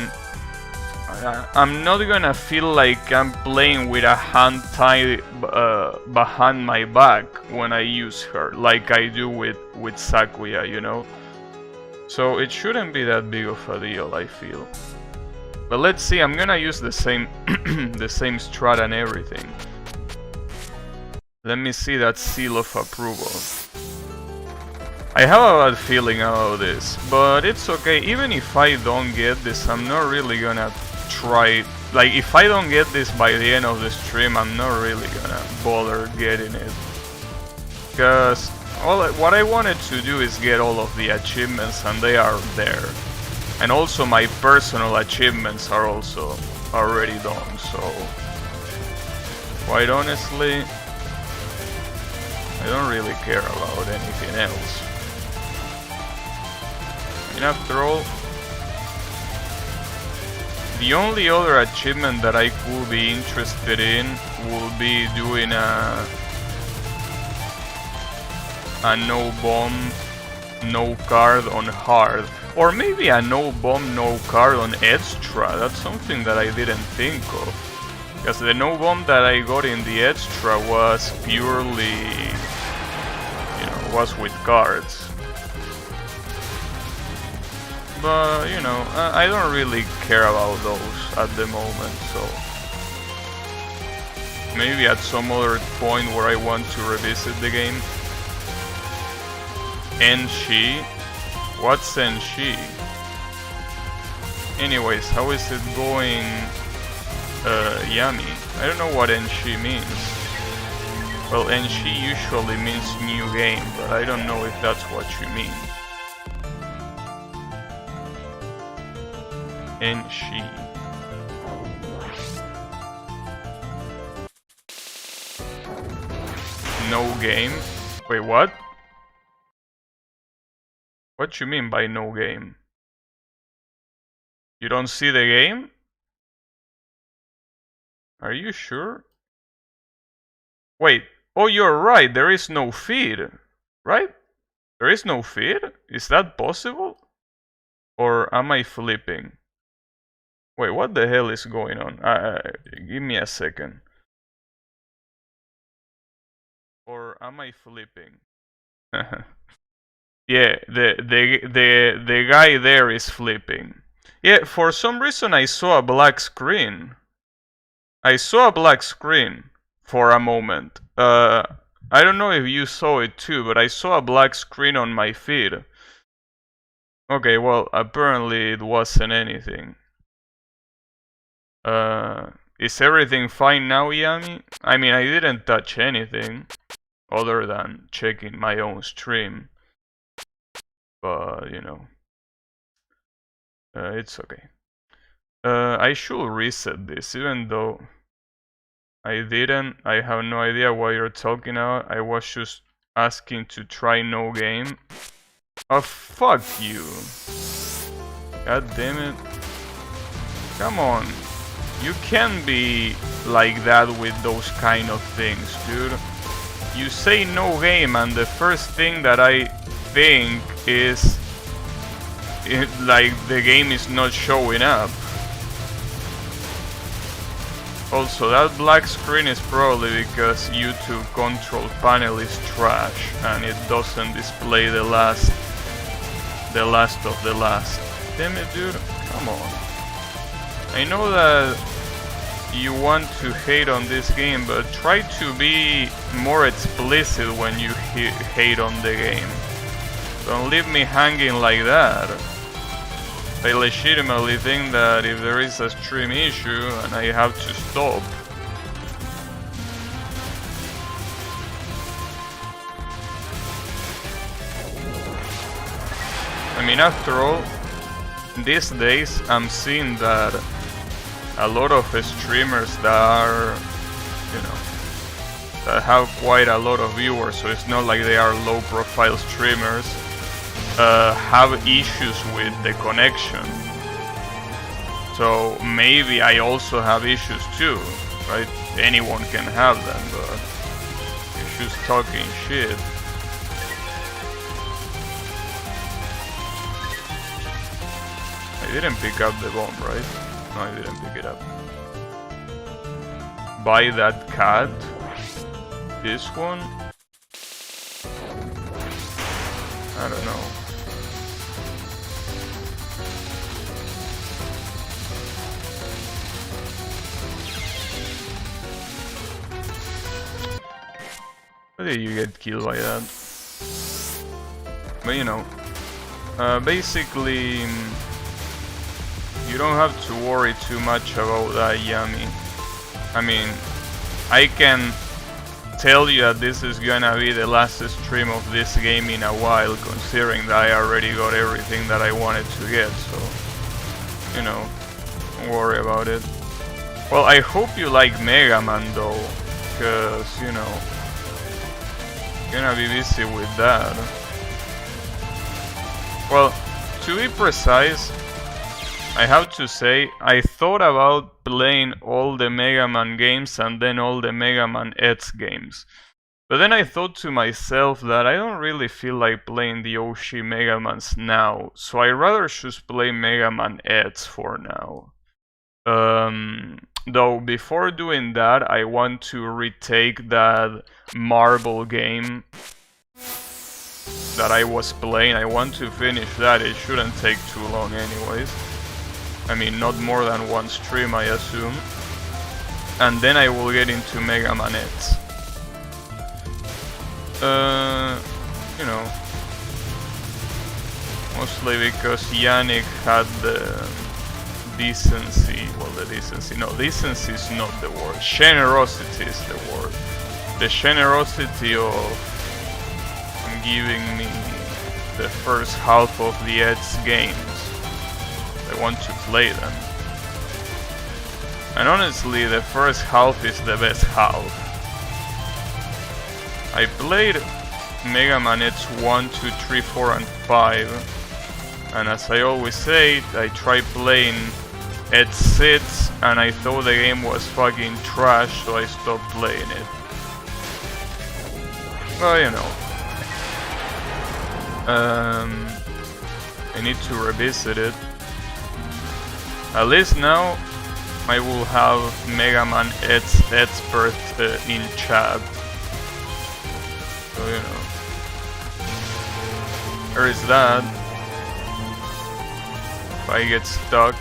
I'm not gonna feel like I'm playing with a hand tied behind my back when I use her, like I do with Sakuya, you know? So it shouldn't be that big of a deal, I feel. But let's see, I'm gonna use the same the same strat and everything. Let me see that seal of approval. I have a bad feeling about this, but it's okay. Even if I don't get this, I'm not really gonna try. Like, if I don't get this by the end of the stream, I'm not really gonna bother getting it. Because what I wanted to do is get all of the achievements, and they are there. And also my personal achievements are also already done, so quite honestly, I don't really care about anything else. And after all, the only other achievement that I could be interested in will be doing a no bomb, no card on hard. Or maybe a no bomb, no card on extra. That's something that I didn't think of. Because the no bomb that I got in the extra was purely, you know, was with cards. But, you know, I don't really care about those at the moment, so maybe at some other point where I want to revisit the game. Enshi? What's Enshi? Anyways, how is it going, Yami? I don't know what Enshi means. Well, Enshi usually means new game, but I don't know if that's what you mean. Enshi. No game? Wait, what? What you mean by no game? You don't see the game? Are you sure? Wait, oh, you're right, there is no feed, right? There is no feed? Is that possible? Or am I flipping? Wait, what the hell is going on? Give me a second. Or am I flipping? Yeah, the guy there is flipping. Yeah, for some reason I saw a black screen. I saw a black screen for a moment. I don't know if you saw it too, but I saw a black screen on my feed. Okay, well, apparently it wasn't anything. Is everything fine now, Yami? I mean, I didn't touch anything other than checking my own stream. But, you know, it's okay. I should reset this, even though I didn't. I have no idea what you're talking about. I was just asking to try no game. Oh, fuck you. God damn it. Come on. You can't be like that with those kind of things, dude. You say no game, and the first thing that I think is like the game is not showing up. Also, that black screen is probably because YouTube control panel is trash and it doesn't display the last of the last. Damn it, dude, come on. I know that you want to hate on this game, but try to be more explicit when you hate on the game. Don't leave me hanging like that. I legitimately think that if there is a stream issue and I have to stop, I mean, after all, these days I'm seeing that a lot of streamers that are, you know, that have quite a lot of viewers, so it's not like they are low profile streamers, have issues with the connection. So maybe I also have issues too, right? Anyone can have them, but it's just talking shit. I didn't pick up the bomb, right? No, I didn't pick it up. Buy that cat. This one? I don't know. How did you get killed by that? But you know, basically, you don't have to worry too much about that, Yami. I mean, I can tell you that this is gonna be the last stream of this game in a while, considering that I already got everything that I wanted to get, so, you know, don't worry about it. Well, I hope you like Mega Man though, cause, you know, gonna be busy with that. Well, to be precise, I have to say, I thought about playing all the Mega Man games and then all the Mega Man X games. But then I thought to myself that I don't really feel like playing the OG Mega Mans now, so I rather just play Mega Man X for now. Though before doing that, I want to retake that Marble game that I was playing. I want to finish that. It shouldn't take too long anyways. I mean, not more than one stream, I assume. And then I will get into Mega Man X. You know, mostly because Yannick had the decency, no, decency is not the word, generosity is the word. The generosity of giving me the first half of the X games. I want to play them. And honestly, the first half is the best half. I played Mega Man X 1, 2, 3, 4 and 5. And as I always say, I tried playing X6 and I thought the game was fucking trash, so I stopped playing it. Well, you know. I need to revisit it. At least now I will have Mega Man X expert in chat. So, you know. There is that. If I get stuck.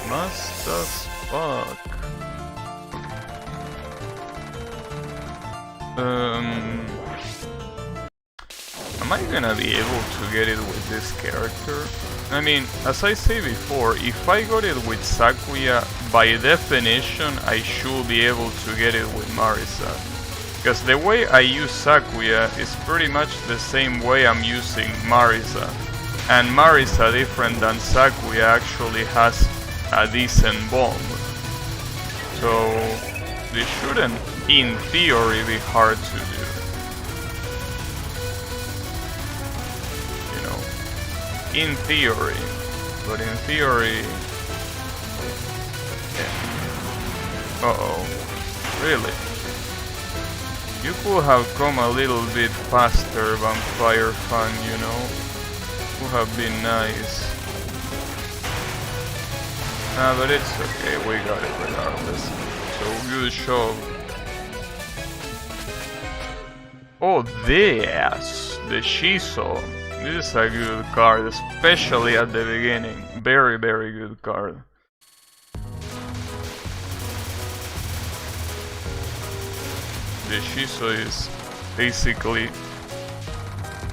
Must as fuck. Am I gonna be able to get it with this character? I mean, as I say before, if I got it with Sakuya, by definition I should be able to get it with Marisa. Because the way I use Sakuya is pretty much the same way I'm using Marisa. And Marisa, different than Sakuya, actually has a decent bomb. So this shouldn't, in theory, be hard to do. You know, in theory. But in theory... Yeah. Uh-oh. Really? You could have come a little bit faster, Vampire Fan, you know? Would have been nice. Ah, but it's okay, we got it regardless. So, good job. Oh, this! The Shiso. This is a good card, especially at the beginning. Very, very good card. The Shiso is basically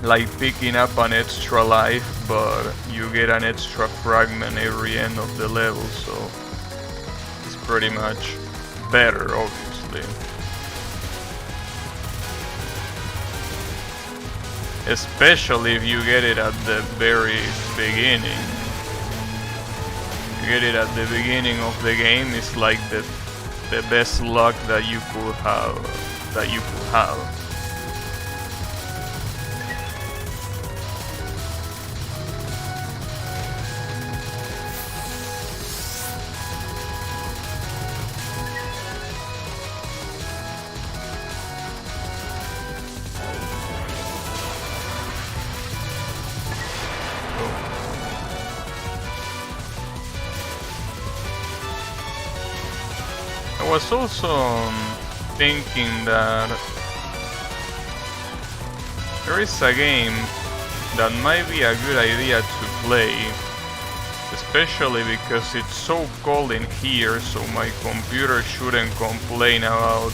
like picking up an extra life, but you get an extra fragment every end of the level, so it's pretty much better, obviously. Especially if you get it at the very beginning. You get it at the beginning of the game, it's like the best luck that you could have. I was also thinking that there is a game that might be a good idea to play, especially because it's so cold in here, so my computer shouldn't complain about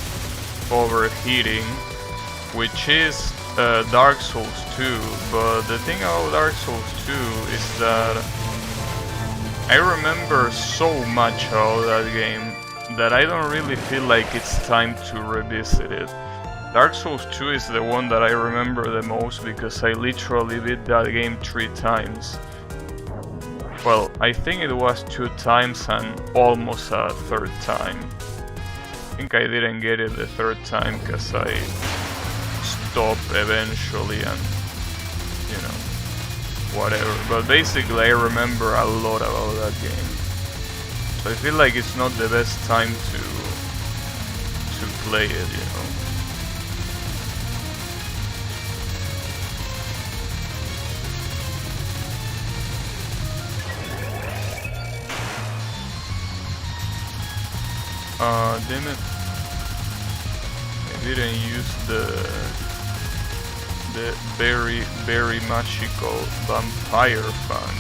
overheating, which is Dark Souls 2, but the thing about Dark Souls 2 is that I remember so much about that game that I don't really feel like it's time to revisit it. Dark Souls 2 is the one that I remember the most because I literally beat that game 3 times. Well, I think it was 2 times and almost a 3rd time. I think I didn't get it the 3rd time because I stopped eventually and, you know, whatever. But basically I remember a lot about that game. So I feel like it's not the best time to play it, you know. Damn it. I didn't use the very magical vampire fund.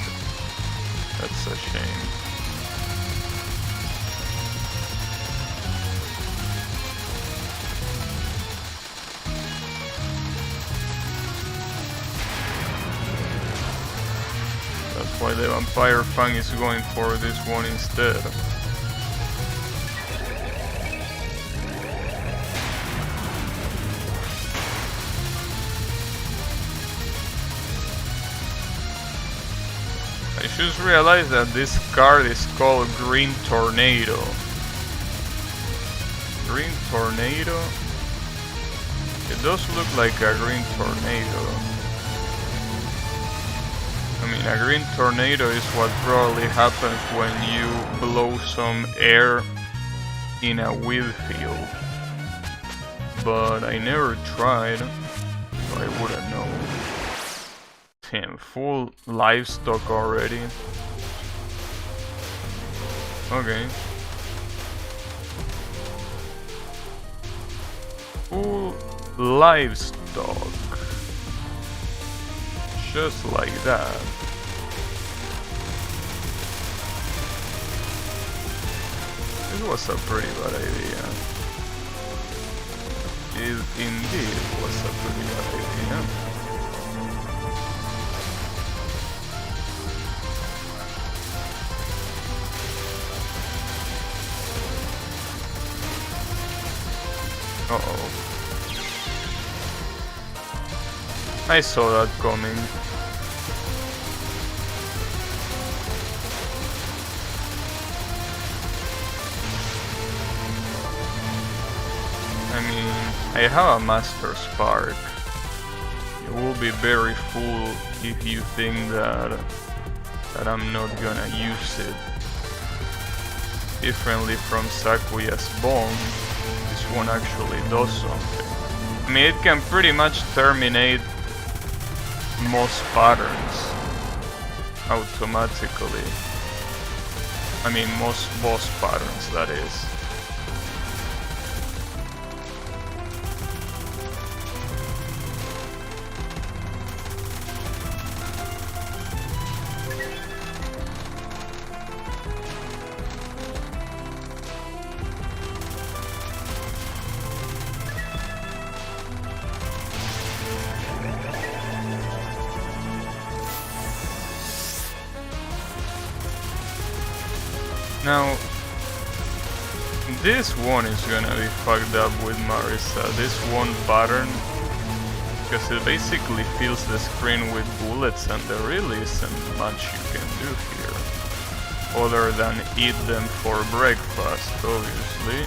That's a shame. That's why the vampire fang is going for this one instead. I just realized that this card is called Green Tornado. Green Tornado? It does look like a green tornado. I mean, a green tornado is what probably happens when you blow some air in a wheat field. But I never tried, so I wouldn't know. Damn, full livestock already. Okay. Full livestock. Just like that. This was a pretty bad idea. It indeed was a pretty bad idea. Uh-oh. I saw that coming. I mean, I have a Master Spark. It will be very full if you think that I'm not gonna use it. Differently from Sakuya's Bomb, this one actually does something. I mean, it can pretty much terminate most patterns automatically. I mean, most boss patterns, that is. Now, this one is gonna be fucked up with Marisa, this one pattern, because it basically fills the screen with bullets and there really isn't much you can do here, other than eat them for breakfast, obviously.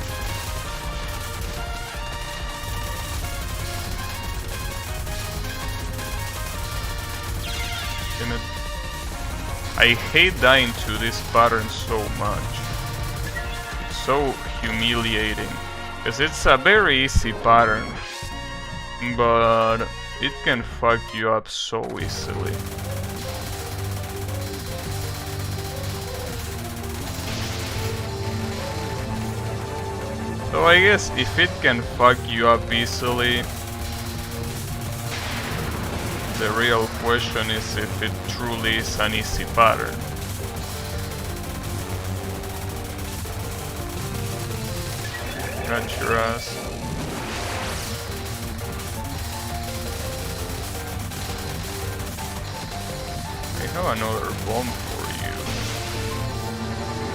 Damn it. I hate dying to this pattern so much. It's so humiliating. Because it's a very easy pattern. But it can fuck you up so easily. So I guess if it can fuck you up easily, the real question is if it truly is an easy pattern. Got your ass. have another bomb for you.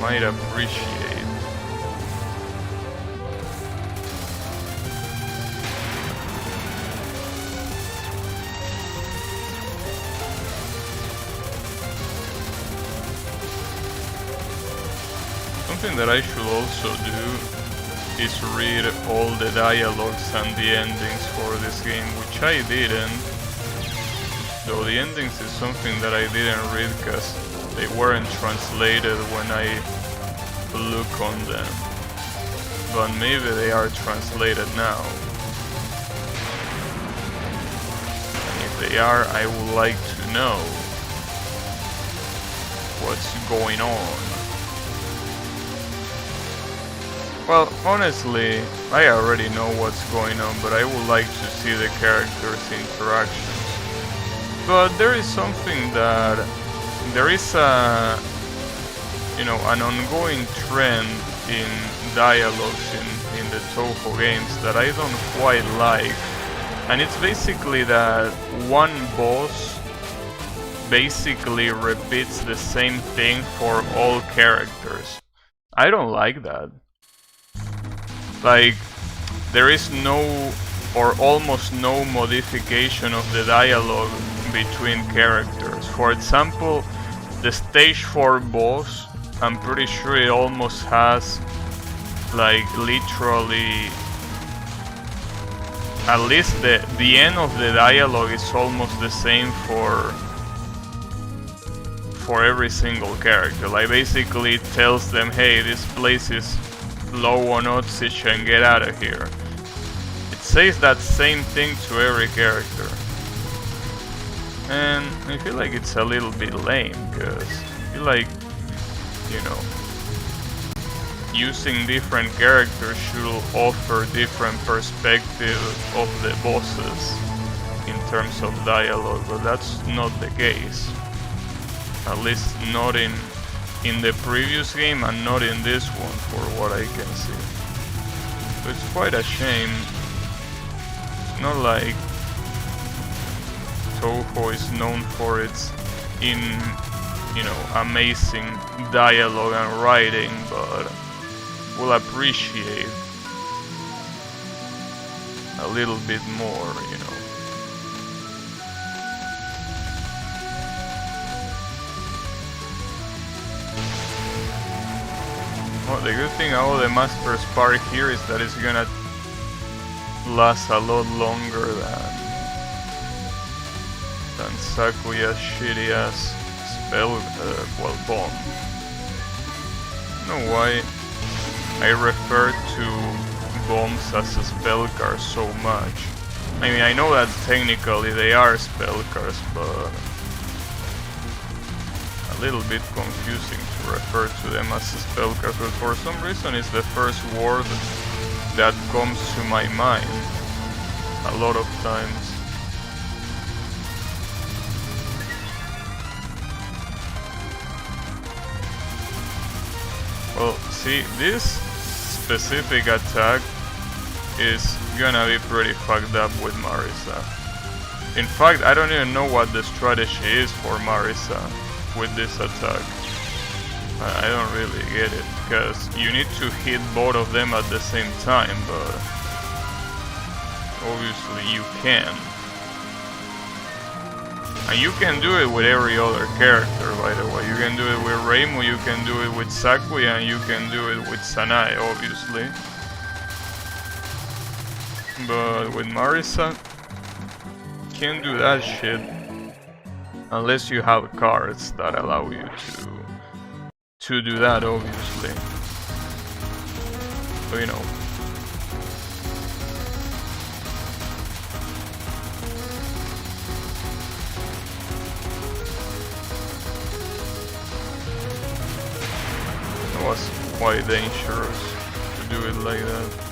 Might appreciate. Something that I should also do is read all the dialogues and the endings for this game, which I didn't. Though the endings is something that I didn't read because they weren't translated when I look on them. But maybe they are translated now. And if they are, I would like to know what's going on. Well, honestly, I already know what's going on, but I would like to see the characters' interactions. But there is something that there is a, an ongoing trend in dialogues in the Touhou games that I don't quite like, and it's basically that one boss basically repeats the same thing for all characters. I don't like that. Like, there is no or almost no modification of the dialogue between characters. For example, the stage 4 boss, I'm pretty sure it almost has like literally at least the end of the dialogue is almost the same for every single character. Like basically it tells them, hey, this place is low on oxygen, get out of here. It says that same thing to every character. And I feel like it's a little bit lame, because I feel like, using different characters should offer different perspective of the bosses in terms of dialogue, but that's not the case. At least not in the previous game and not in this one, for what I can see. So it's quite a shame. It's not like Touhou is known for its amazing dialogue and writing, but will appreciate a little bit more, Well, the good thing about the Master's Part here is that it's gonna last a lot longer than Sakuya's shitty ass spell, bomb. I don't know why I refer to bombs as a spell card so much. I mean, I know that technically they are spell cards, but a little bit confusing to refer to them as a spell card, but for some reason it's the first word that comes to my mind a lot of times. Well, see, this specific attack is gonna be pretty fucked up with Marisa. In fact, I don't even know what the strategy is for Marisa with this attack. I don't really get it, because you need to hit both of them at the same time, but obviously you can. And you can do it with every other character, by the way. You can do it with Reimu, you can do it with Sakuya, and you can do it with Sanai, obviously. But with Marisa, you can't do that shit unless you have cards that allow you to do that, obviously. So, it was quite dangerous to do it like that.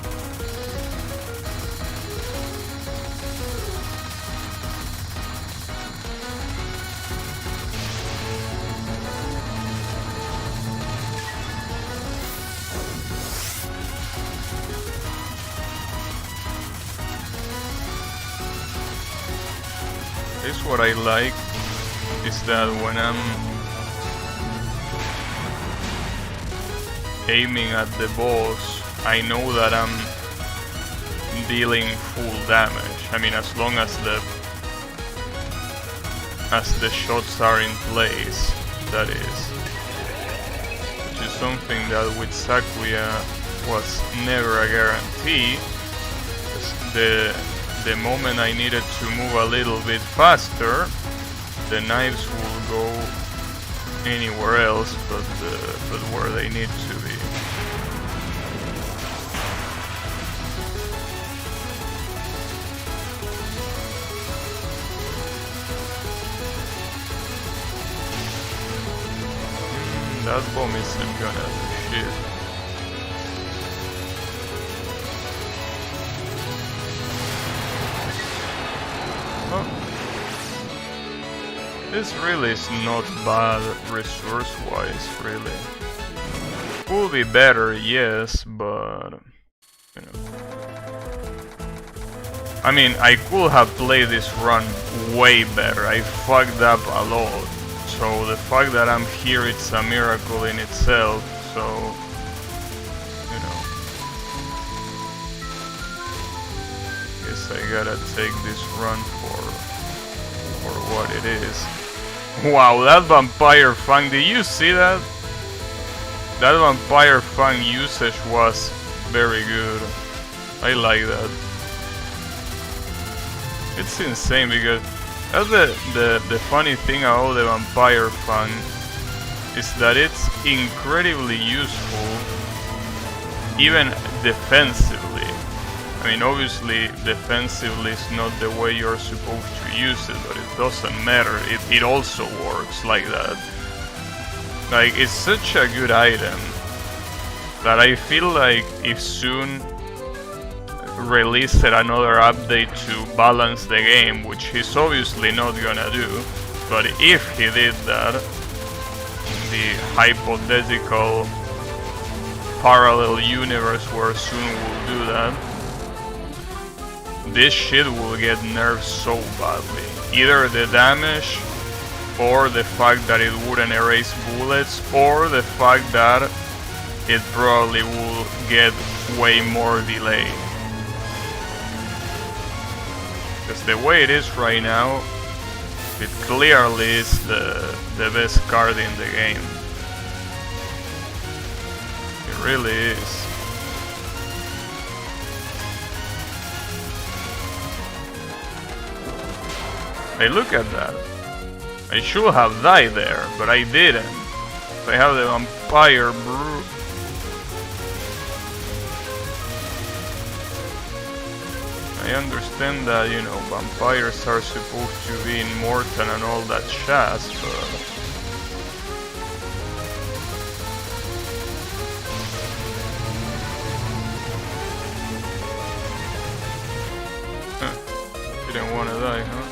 Here's what I like is that when I'm aiming at the boss, I know that I'm dealing full damage. I mean, as long as the shots are in place, that is. Which is something that with Sakuya was never a guarantee. The moment I needed to move a little bit faster, the knives will go anywhere else but where they need to be. That bomb isn't gonna do shit. Oh. This really is not bad resource-wise, really. Could be better, yes, but... you know. I mean, I could have played this run way better. I fucked up a lot. So the fact that I'm here, it's a miracle in itself, so, you know. Guess I gotta take this run for what it is. Wow, that Vampire Fang, did you see that? That Vampire Fang usage was very good. I like that. It's insane because that's the funny thing about the Vampire Fang is that it's incredibly useful even defensively. I mean, obviously defensively is not the way you're supposed to use it, but it doesn't matter, it also works like that. Like, it's such a good item that I feel like if soon released another update to balance the game, which he's obviously not gonna do, but if he did that, the hypothetical parallel universe where soon will do that, this shit will get nerfed so badly. Either the damage, or the fact that it wouldn't erase bullets, or the fact that it probably will get way more delay. Because the way it is right now, it clearly is the best card in the game. It really is. Hey, look at that. I should have died there, but I didn't. So I have the Vampire Brew. I understand that, you know, vampires are supposed to be immortal and all that jazz, but... didn't want to die, huh?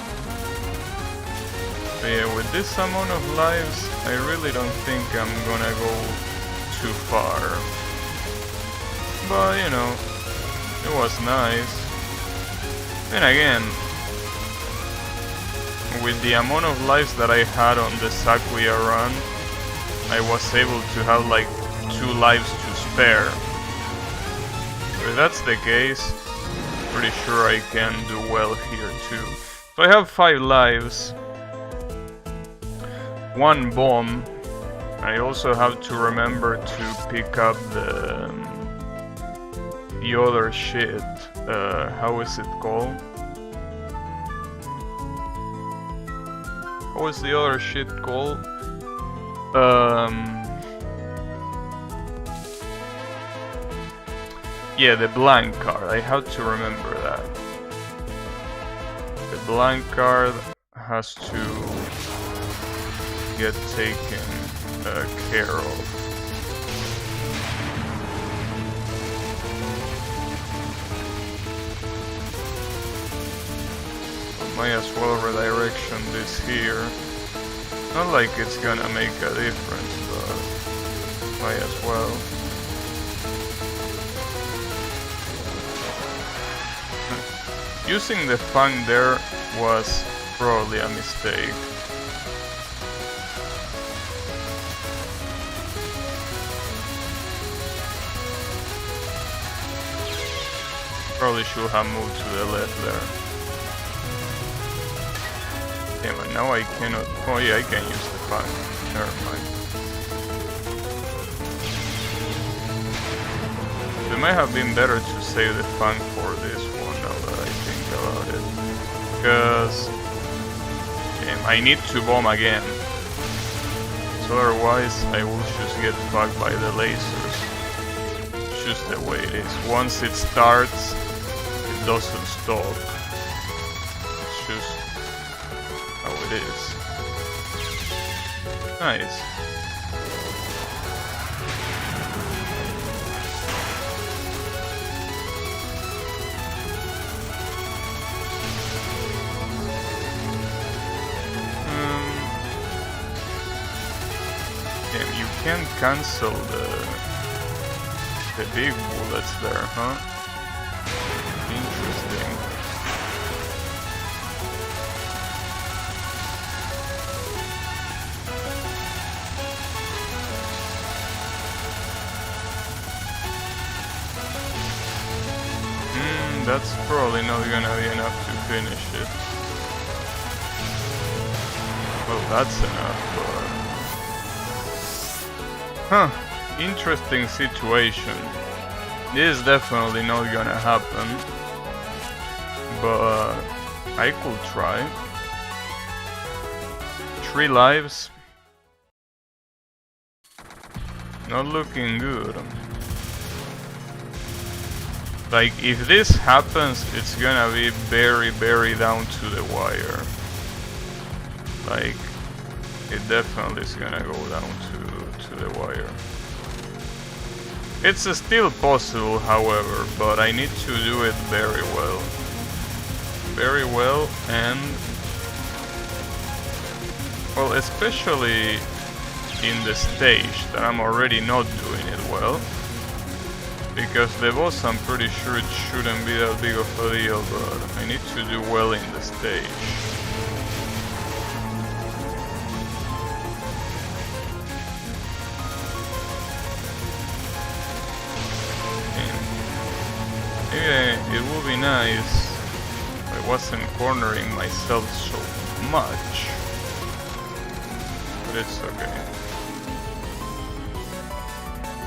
But yeah, with this amount of lives, I really don't think I'm gonna go too far. But, you know, it was nice. Then again, with the amount of lives that I had on the Sakuya run, I was able to have like 2 lives to spare. So if that's the case, pretty sure I can do well here too. So I have 5 lives, 1 bomb. I also have to remember to pick up the other shit. How is it called? What was the other shit called? Yeah, the blank card. I have to remember that. The blank card has to get taken care of. Might as well redirection this here. Not like it's gonna make a difference, but might as well. Using the Fang there was probably a mistake. Probably should have moved to the left there. Damn it, now I cannot... Oh yeah, I can use the fang. Never mind. It might have been better to save the fang for this one now that I think about it. Because... Damn, I need to bomb again. So otherwise I will just get fucked by the lasers. It's just the way it is. Once it starts, it doesn't stop. It's just how it is. Nice. Damn, you can cancel the big bullets there, huh? Interesting. That's probably not gonna be enough to finish it. Well, that's enough, but... Huh, interesting situation. This is definitely not gonna happen, but I could try. 3 lives. Not looking good. Like, if this happens, it's gonna be very, very down to the wire. Like, it definitely is gonna go down to the wire. It's still possible, however, but I need to do it very well. Very well, and... well, especially in the stage that I'm already not doing it well. Because the boss, I'm pretty sure it shouldn't be that big of a deal, but I need to do well in the stage. Maybe it would be nice if I wasn't cornering myself so much, but it's okay.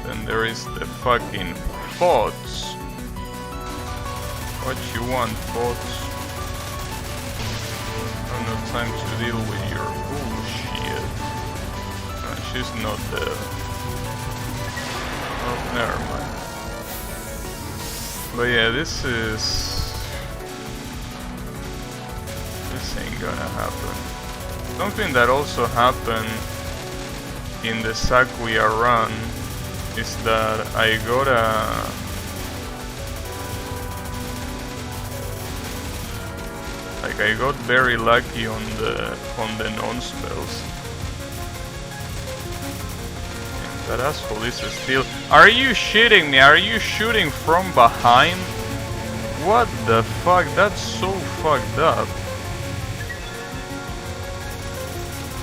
Then there is the fucking bots. What you want, bots? I have no time to deal with your bullshit. She's not there. Oh, never mind. But yeah, this ain't gonna happen. Something that also happened in the Sakuya run is that I got I got very lucky on the non-spells. And that asshole is still... Are you shitting me? Are you shooting from behind? What the fuck? That's so fucked up.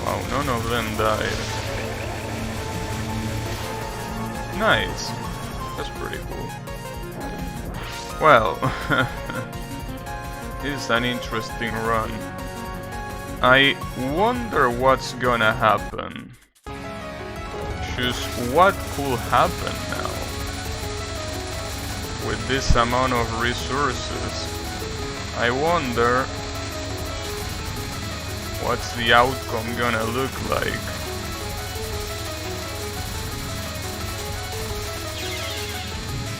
Wow, none of them died. Nice. That's pretty cool. Well, this is an interesting run. I wonder what's gonna happen. Just what could happen now with this amount of resources. I wonder what's the outcome gonna look like.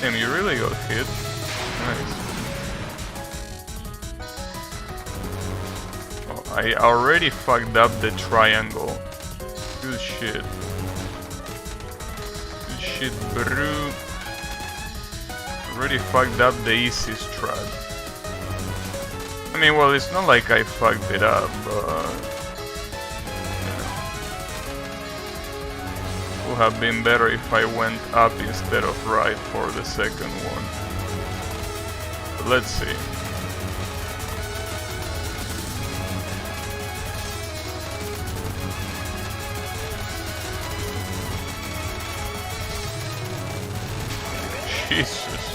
Damn, you really got hit. Nice. Oh, I already fucked up the triangle. Good shit. Good shit, bro. Already fucked up the easy strat. I mean, well, it's not like I fucked it up, but... would have been better if I went up instead of right for the second one. But let's see. Jesus.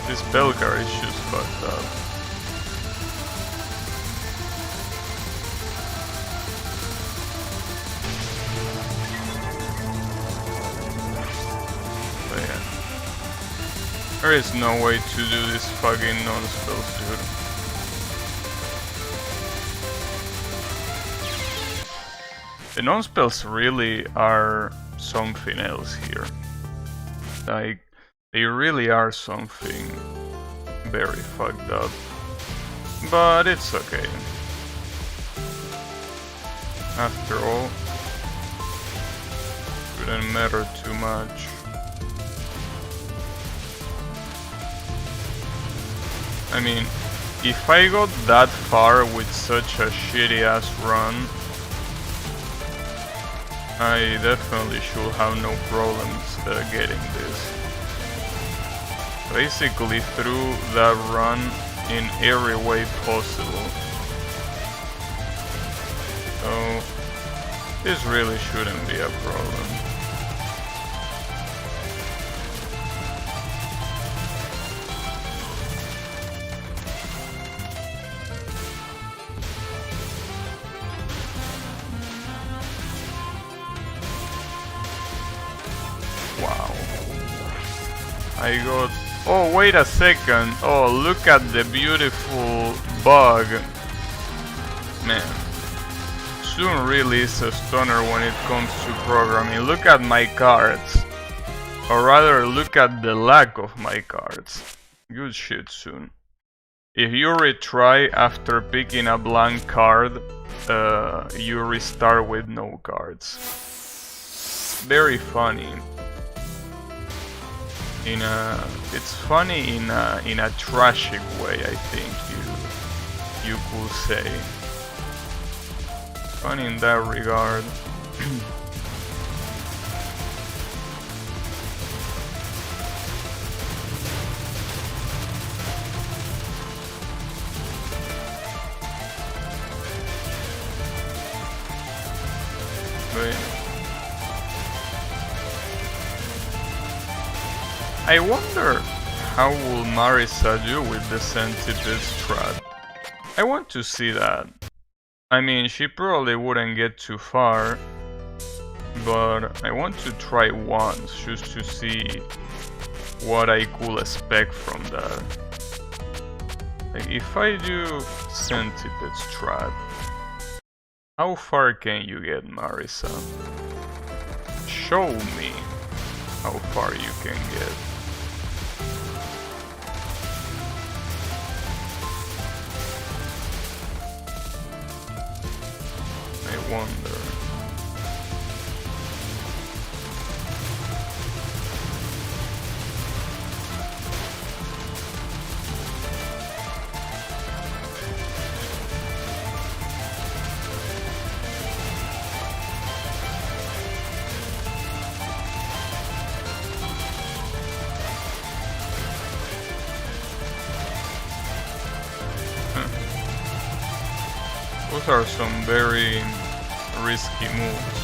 This Belgar is just fucked up. But yeah. There is no way to do this fucking non-spells, dude. The non-spells really are something else here. Like, they really are something very fucked up. But it's okay. After all, shouldn't matter too much. I mean, if I got that far with such a shitty ass run, I definitely should have no problems getting this. Basically through that run in every way possible. So this really shouldn't be a problem. Wow. I got... Oh, wait a second. Oh, look at the beautiful bug. Man. Soon really is a stunner when it comes to programming. Look at my cards. Or rather, look at the lack of my cards. Good shit, Soon. If you retry after picking a blank card, you restart with no cards. Very funny. It's funny in a tragic way, I think you could say. Funny in that regard. But I wonder how will Marisa do with the Centipede strat. I want to see that. I mean, she probably wouldn't get too far, but I want to try once just to see what I could expect from that. Like, if I do Centipede strat, how far can you get, Marisa? Show me how far you can get. I wonder. Those are some very risky moves.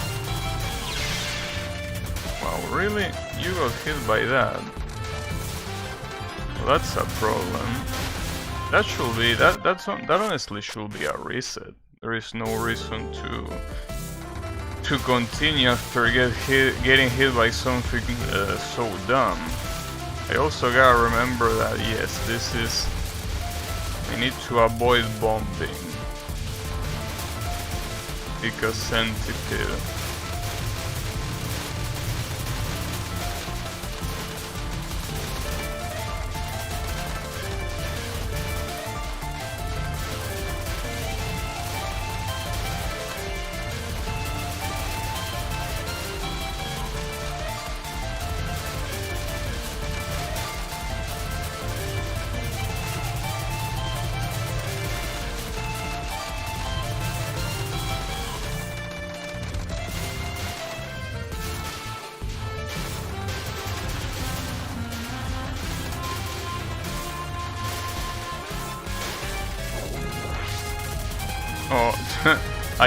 Wow, really? You got hit by that? Well, that's a problem. That should be that honestly should be a reset. There is no reason to continue after getting hit by something so dumb. I also gotta remember that yes, this is, we need to avoid bombing. Because Centipede.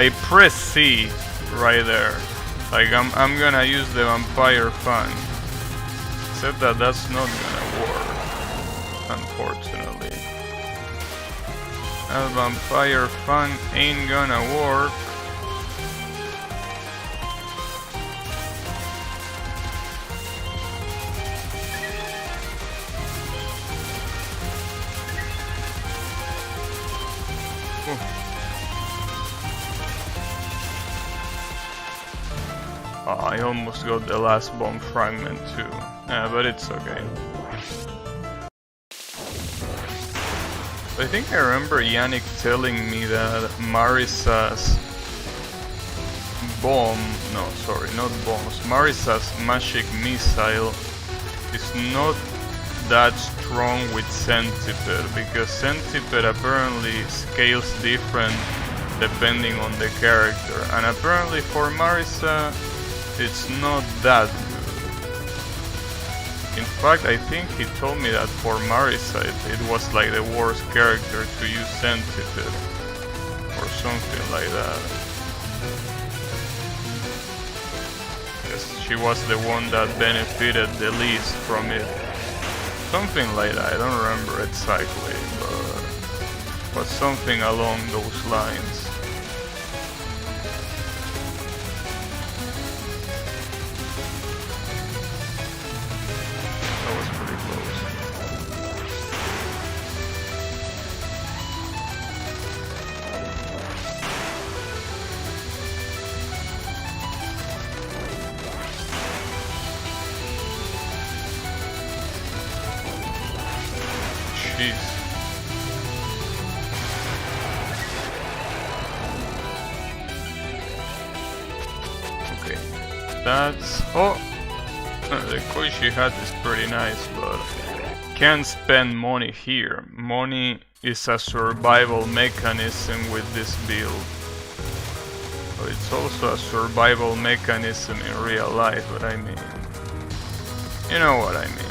I press C right there. Like I'm gonna use the vampire fang. Except that that's not gonna work, unfortunately. That vampire fang ain't gonna work. Oh, I almost got the last bomb fragment too. But it's okay. I think I remember Yannick telling me that Marisa's bomb, no sorry, not bombs, Marisa's magic missile is not that strong with Centipede, because Centipede apparently scales different depending on the character, and apparently for Marisa it's not that good. In fact, I think he told me that for Marisa it was like the worst character to use Centipede or something like that. Yes, she was the one that benefited the least from it. Something like that, I don't remember exactly, but something along those lines. That was pretty close. Jeez. Okay. That's... oh! The Koichi hat is pretty nice, but... can't spend money here. Money is a survival mechanism with this build. So it's also a survival mechanism in real life, but I mean... you know what I mean.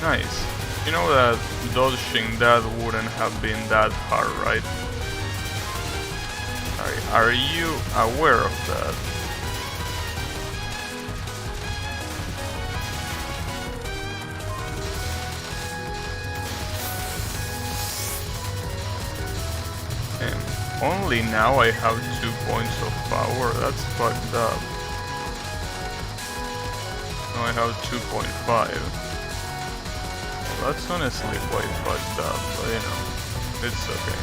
Nice. You know that dodging that wouldn't have been that hard, right? Are you aware of that? And only now I have 2 points of power. That's fucked up. Now I have 2.5. That's honestly quite fucked up, but you know, it's okay.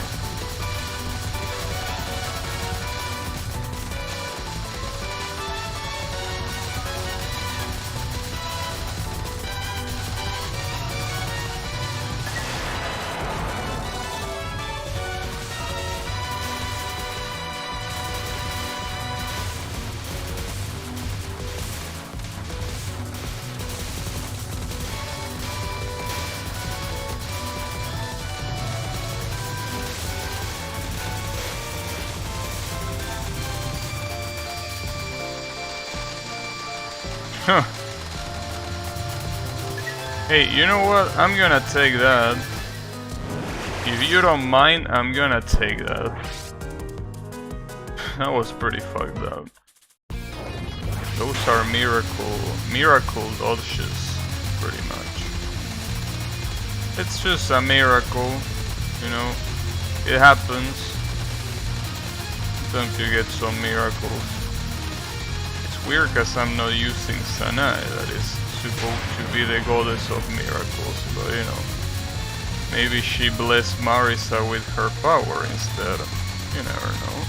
Huh. Hey, you know what? I'm gonna take that. If you don't mind, I'm gonna take that. That was pretty fucked up. Those are miracle dodges, pretty much. It's just a miracle, you know. It happens. Sometimes you get some miracles. Weird because I'm not using Sanae, that is supposed to be the goddess of miracles, but you know, maybe she blessed Marisa with her power instead. You never know.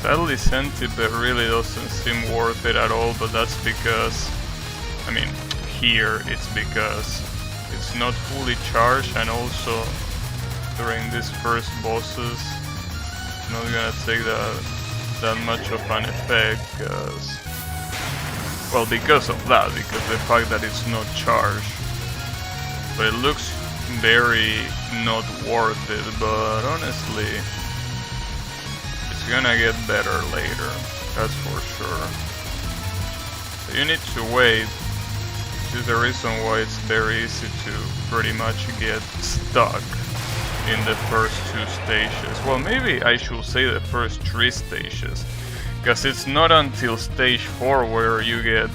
Sadly, Centipede really doesn't seem worth it at all, but that's because, I mean, here it's because it's not fully charged, and also during these first bosses it's not gonna take that much of an effect, because of that, because the fact that it's not charged. But it looks very not worth it, but honestly it's gonna get better later, that's for sure. So you need to wait. This is the reason why it's very easy to pretty much get stuck in the first 2 stages. Well, maybe I should say the first 3 stages, because it's not until stage 4 where you get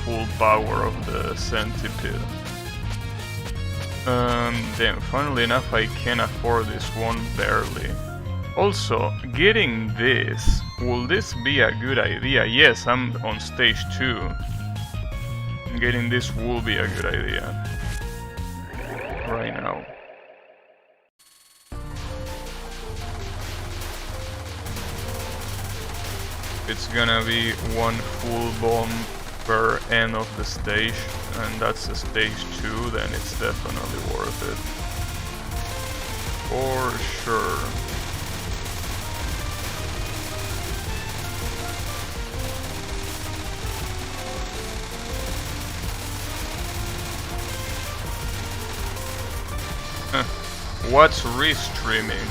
full power of the Centipede. Then, funnily enough, I can afford this one barely. Also, getting this, will this be a good idea? Yes, I'm on stage 2. Getting this will be a good idea. Right now. It's gonna be 1 full bomb per end of the stage, and that's a stage 2, then it's definitely worth it. For sure. What's restreaming?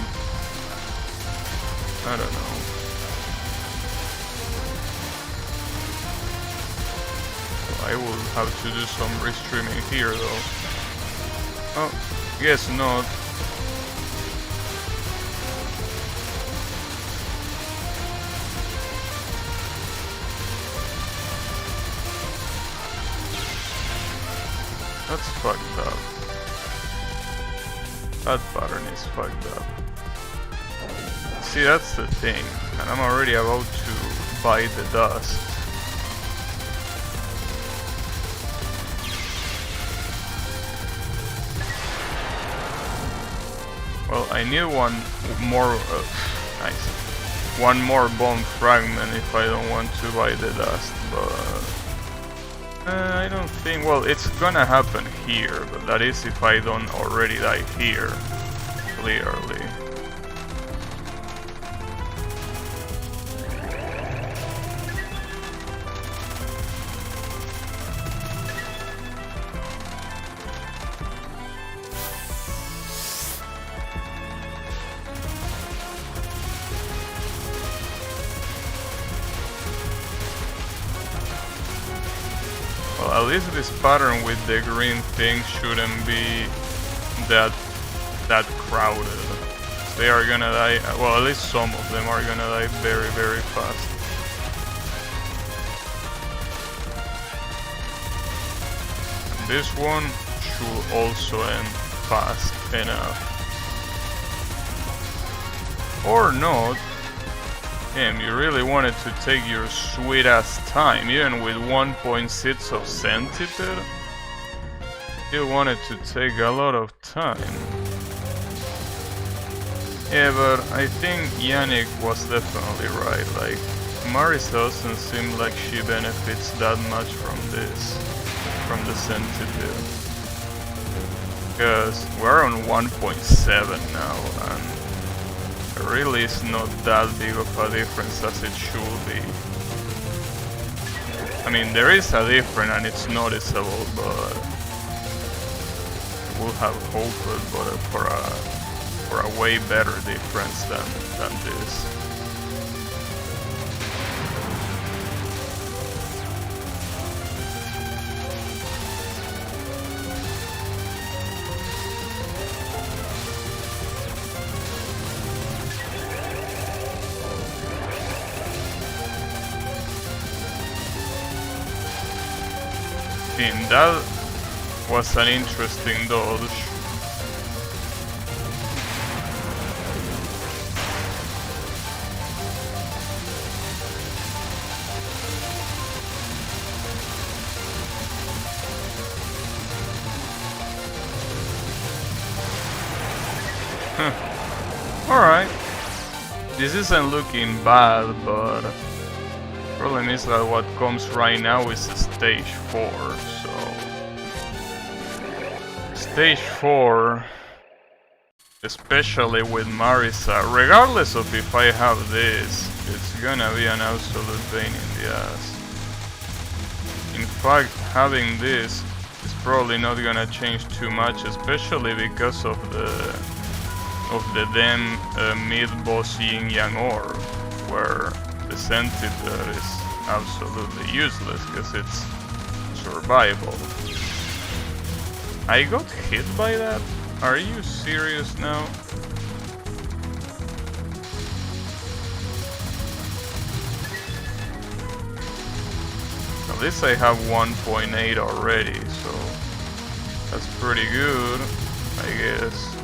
I don't know. I will have to do some restreaming here though. Oh, guess not. That's fucked up. That button is fucked up. See, that's the thing, and I'm already about to buy the dust. Well, I need one more, nice. One more bomb fragment if I don't want to buy the dust, but I don't think, well, it's gonna happen here, but that is if I don't already die here, clearly. Well, at least this pattern with the green thing shouldn't be that crowded. They are gonna die, well, at least some of them are gonna die very, very fast. And this one should also end fast enough. Or not. Damn, you really wanted to take your sweet ass time, even with 1.6 of Centipede? You wanted to take a lot of time. Yeah, but I think Yannick was definitely right, like, Marisa doesn't seem like she benefits that much from this, from the Centipede. Because we're on 1.7 now, and really is not that big of a difference as it should be. I mean, there is a difference and it's noticeable, but we'll have hoped for a way better difference than this. That was an interesting dodge. Alright. This isn't looking bad, but problem is that what comes right now is stage 4, so stage 4, especially with Marisa, regardless of if I have this, it's gonna be an absolute pain in the ass. In fact, having this is probably not gonna change too much, especially because of the damn mid-boss Yin Yang Orb, where the Centipede is absolutely useless because it's survival. I got hit by that? Are you serious now? At least I have 1.8 already, so that's pretty good, I guess.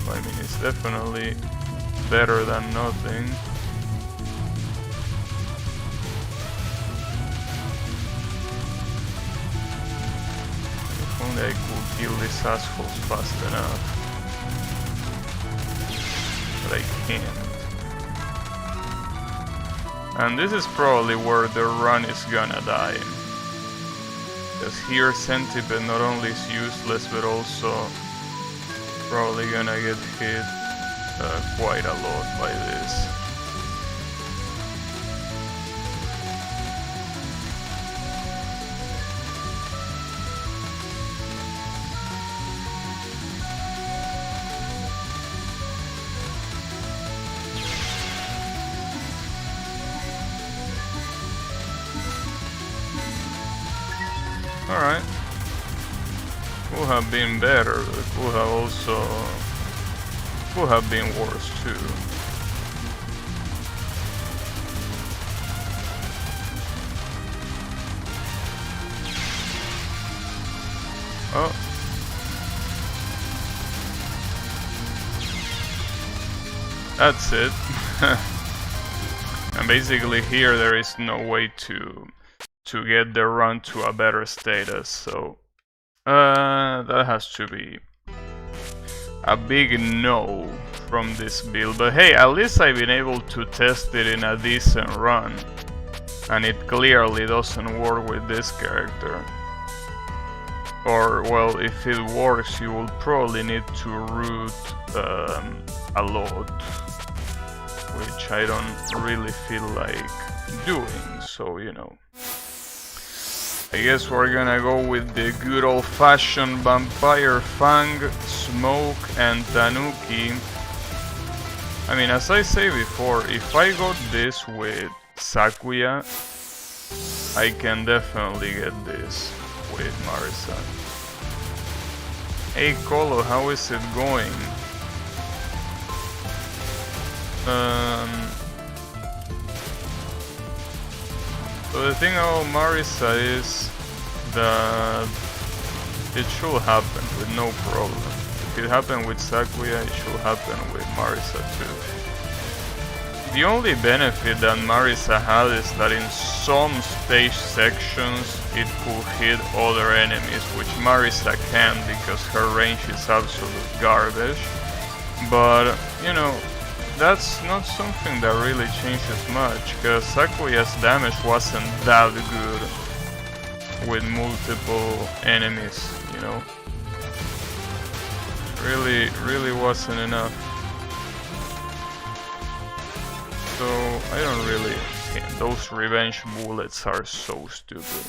I mean, it's definitely better than nothing. If only I could kill these assholes fast enough. But I can't. And this is probably where the run is gonna die. Because here Centipede not only is useless, but also probably gonna get hit quite a lot by this. Alright. Could have been better, but could have also could have been worse too. Oh. That's it. And basically here there is no way to get the run to a better status, so that has to be a big no from this build. But hey, at least I've been able to test it in a decent run, and it clearly doesn't work with this character. Or, well, if it works, you will probably need to root a lot, which I don't really feel like doing, so you know. I guess we're gonna go with the good old-fashioned Vampire Fang, Smoke, and Tanuki. I mean, as I say before, if I got this with Sakuya, I can definitely get this with Marisa. Hey Colo, how is it going? So the thing about Marisa is that it should happen with no problem. If it happened with Sakuya, it should happen with Marisa too. The only benefit that Marisa had is that in some stage sections it could hit other enemies, which Marisa can because her range is absolute garbage. But, you know, that's not something that really changes much, because Sakuya's damage wasn't that good with multiple enemies, you know. Really wasn't enough. So I don't really think those revenge bullets are so stupid.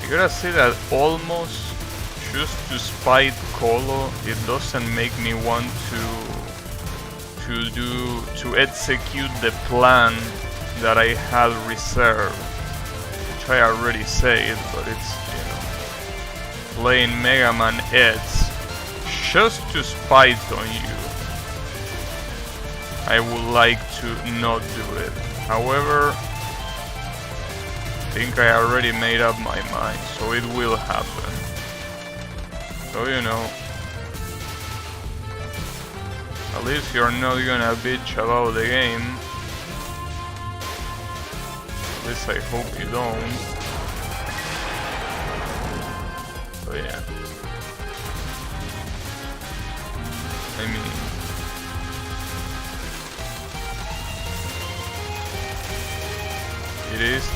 You gotta say that almost just to spite Colo, it doesn't make me want to execute the plan that I had reserved, which I already said, but it's, you know, playing Mega Man X just to spite on you. I would like to not do it. However, I think I already made up my mind, so it will happen. So you know, at least you're not gonna bitch about the game. At least I hope you don't. So yeah. I mean,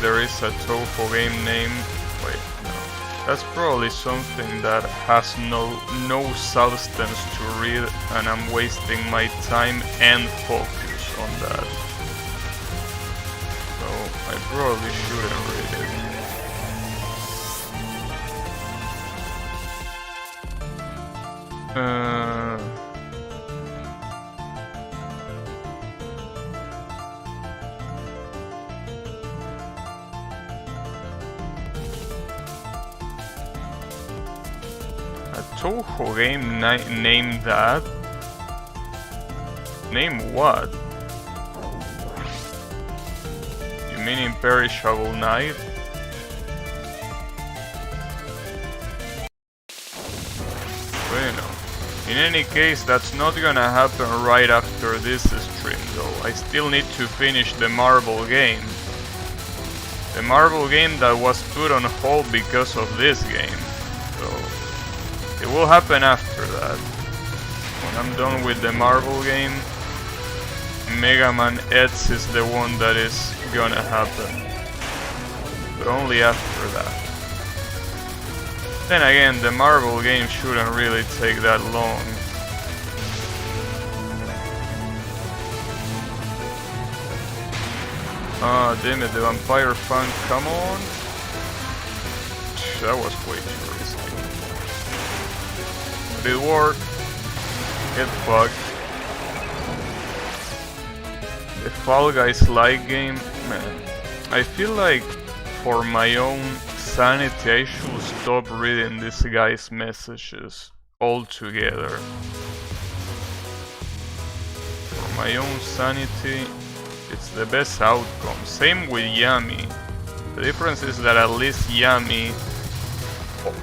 there is a Touhou game name. Wait, no. That's probably something that has no substance to read, and I'm wasting my time and focus on that. So I probably shouldn't read it. Touhou game name that? Name what? You mean Imperishable Night? Bueno. In any case, that's not gonna happen right after this stream though. I still need to finish the Marble game. The Marble game that was put on hold because of this game. It will happen after that. When I'm done with the Marble game, Mega Man X is the one that is gonna happen. But only after that. Then again, the Marble game shouldn't really take that long. Ah, damn it, the Vampire Funk, come on! That was way too risky. But it worked. Get fucked. The Fall Guys like game, man. I feel like for my own sanity I should stop reading this guy's messages altogether. For my own sanity, it's the best outcome. Same with Yami. The difference is that at least Yami,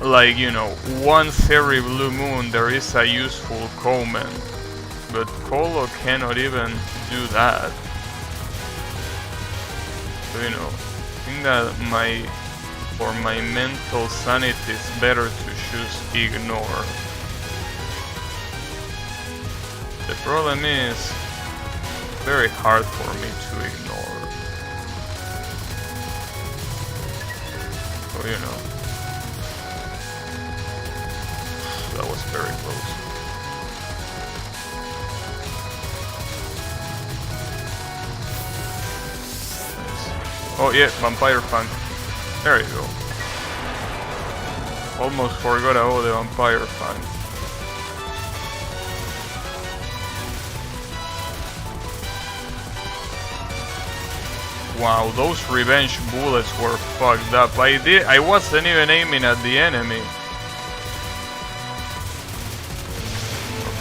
like, you know, once every blue moon there is a useful comment. But Colo cannot even do that. So, you know, I think that for my mental sanity it's better to just ignore. The problem is, very hard for me to ignore. So, you know, that was very close. Nice. Oh yeah, Vampire Funk. There you go. Almost forgot about the Vampire Funk. Wow, those revenge bullets were fucked up. I wasn't even aiming at the enemy.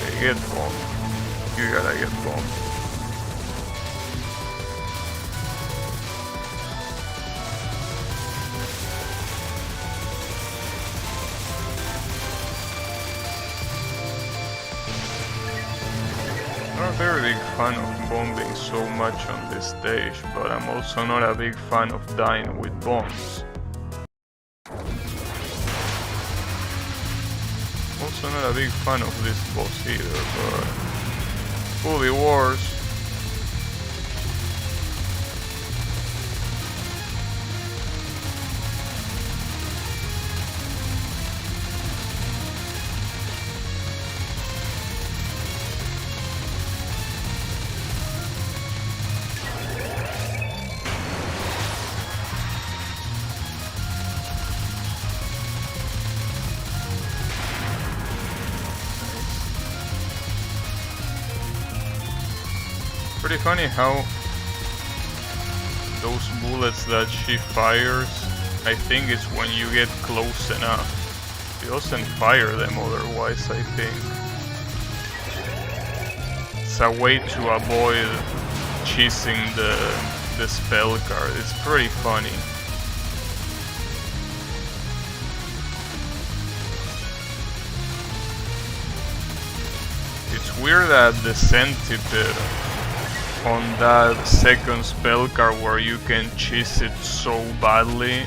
Okay, get bombed. You gotta get bombed. I'm not a very big fan of bombing so much on this stage, but I'm also not a big fan of dying with bombs. Also not a big fan of this boss either, but could be worse. Pretty funny how those bullets that she fires, I think it's when you get close enough. She doesn't fire them otherwise, I think. It's a way to avoid cheesing the spell card. It's pretty funny. It's weird that the centipede on that second spell card where you can cheese it so badly,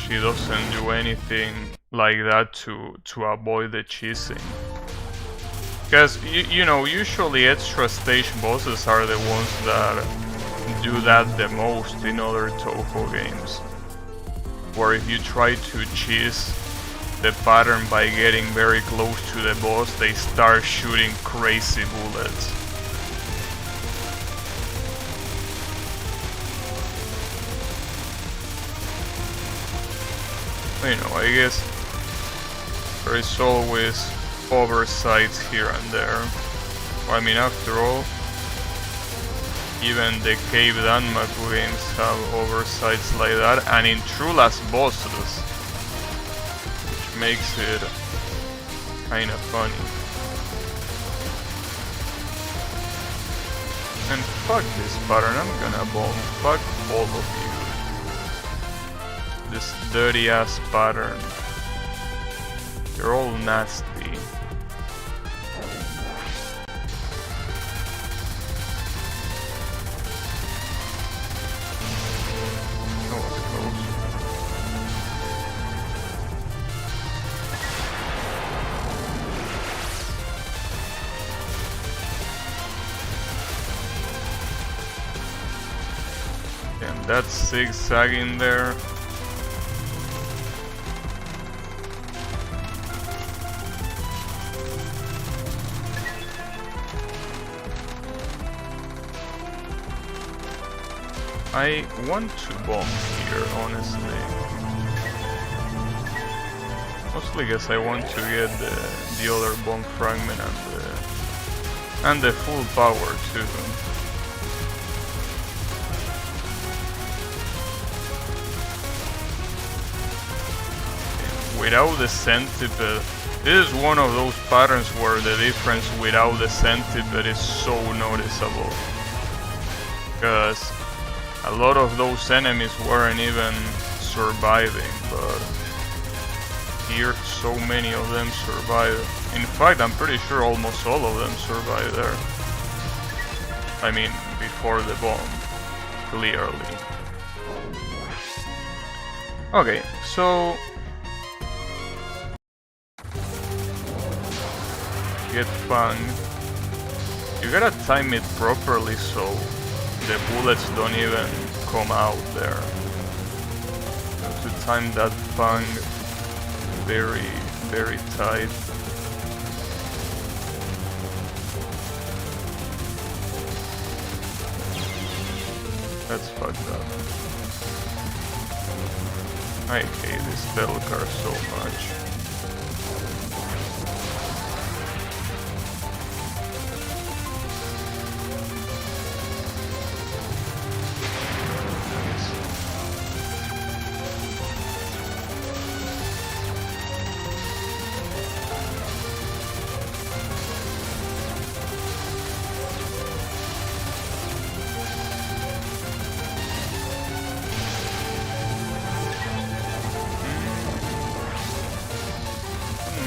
she doesn't do anything like that to avoid the cheesing. Because, you know, usually extra stage bosses are the ones that do that the most in other Touhou games. Where if you try to cheese the pattern by getting very close to the boss, they start shooting crazy bullets. You know, I guess there is always oversights here and there. I mean, after all, even the Cave Danmaku games have oversights like that, and in true last bosses, which makes it kinda funny. And fuck this pattern, I'm gonna bomb. Fuck all of you. This dirty ass pattern. You're all nasty. That was close. And that's zigzagging there. I want to bomb here, honestly. Mostly because I want to get the other bomb fragment and the full power too. And without the centipede, this is one of those patterns where the difference without the centipede is so noticeable. Because a lot of those enemies weren't even surviving, but here so many of them survive. In fact, I'm pretty sure almost all of them survive there. I mean, before the bomb, clearly. Okay, so get fanged. You gotta time it properly so the bullets don't even come out there. You have to time that fang very, very tight. That's fucked up. I hate this battle card so much.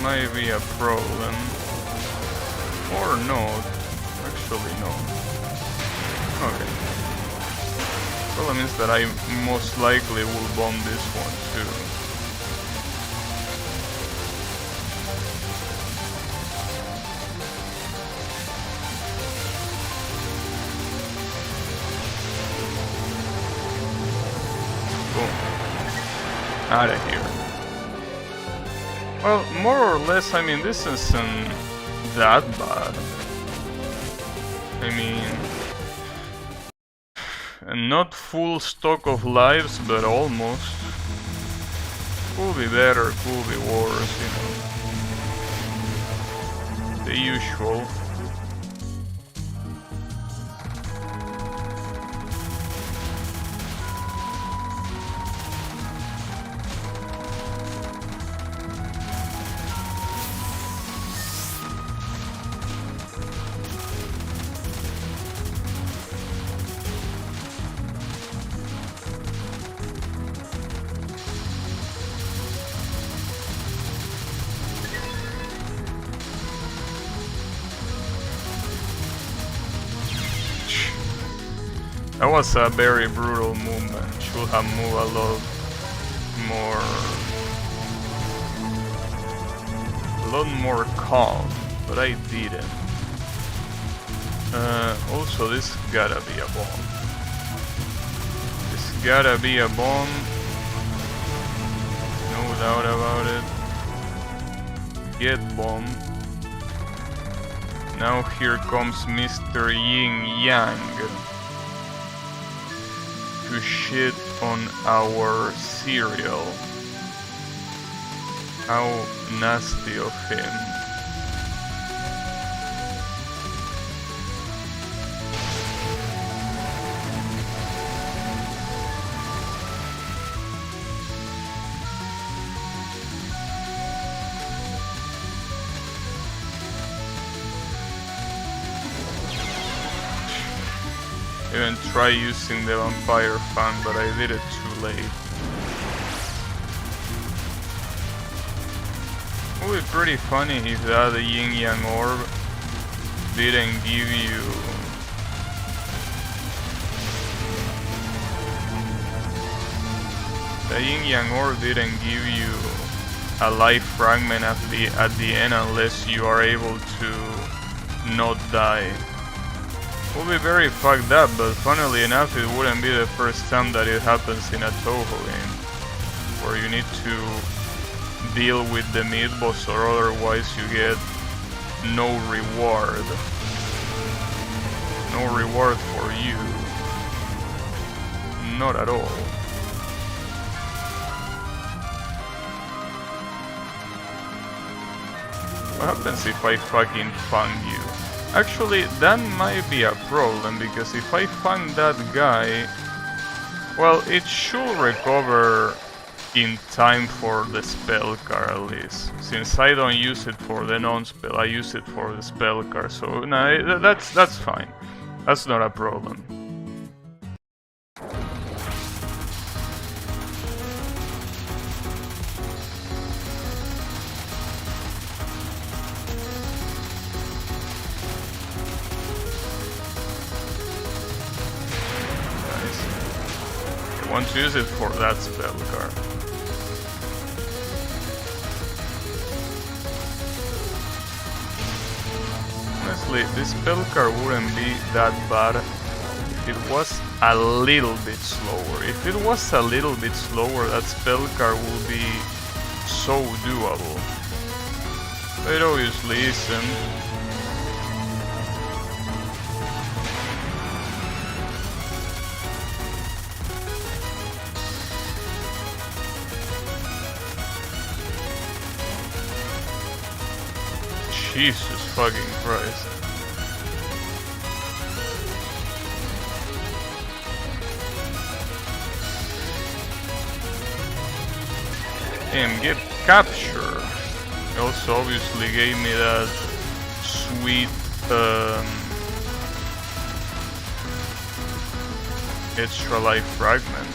Might be a problem. Or not. Actually, no. Okay. Problem is that I most likely will bomb this one too. Boom. Out of here. Well, more or less, I mean, this isn't that bad. I mean, not full stock of lives, but almost. Could be better, could be worse, you know. The usual. That was a very brutal movement. Should have moved a lot more calm, but I didn't. Also, this gotta be a bomb. This gotta be a bomb. No doubt about it. Get bomb. Now here comes Mr. Yin Yang to shit on our cereal. How nasty of him. Even try using the vampire fang, but I did it too late. It would be pretty funny if that yin yang orb didn't give you the yin yang orb didn't give you a life fragment at the end unless you are able to not die. It would be very fucked up, but funnily enough it wouldn't be the first time that it happens in a Touhou game, where you need to deal with the mid-boss or otherwise you get no reward. No reward for you. Not at all. What happens if I fucking fang you? Actually, that might be a problem, because if I fang that guy, well, it should recover in time for the spell card at least. Since I don't use it for the non-spell, I use it for the spell card, so no, that's fine. That's not a problem. I want to use it for that spell card. Honestly, this spell card wouldn't be that bad if it was a little bit slower. If it was a little bit slower, that spell card would be so doable. But it obviously isn't. Jesus fucking Christ. Damn, get capture. It also obviously gave me that sweet extra life fragment.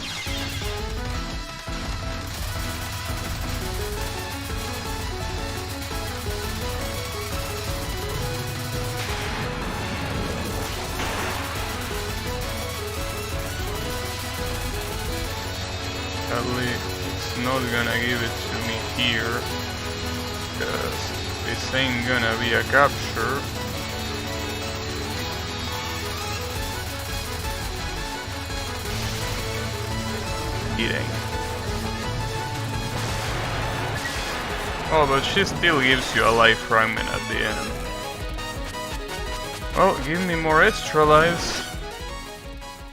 It's not gonna give it to me here, because this ain't gonna be a capture. It ain't. Oh, but she still gives you a life fragment at the end. Well, give me more extra lives.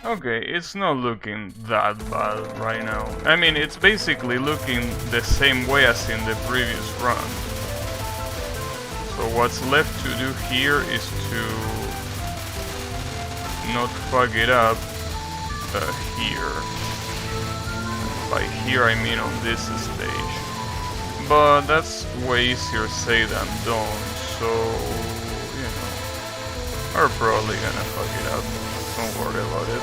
Okay, it's not looking that bad right now. I mean, it's basically looking the same way as in the previous run. So what's left to do here is to not fuck it up here. By here I mean on this stage. But that's way easier said than done, so, you know, we're probably gonna fuck it up. Don't worry about it.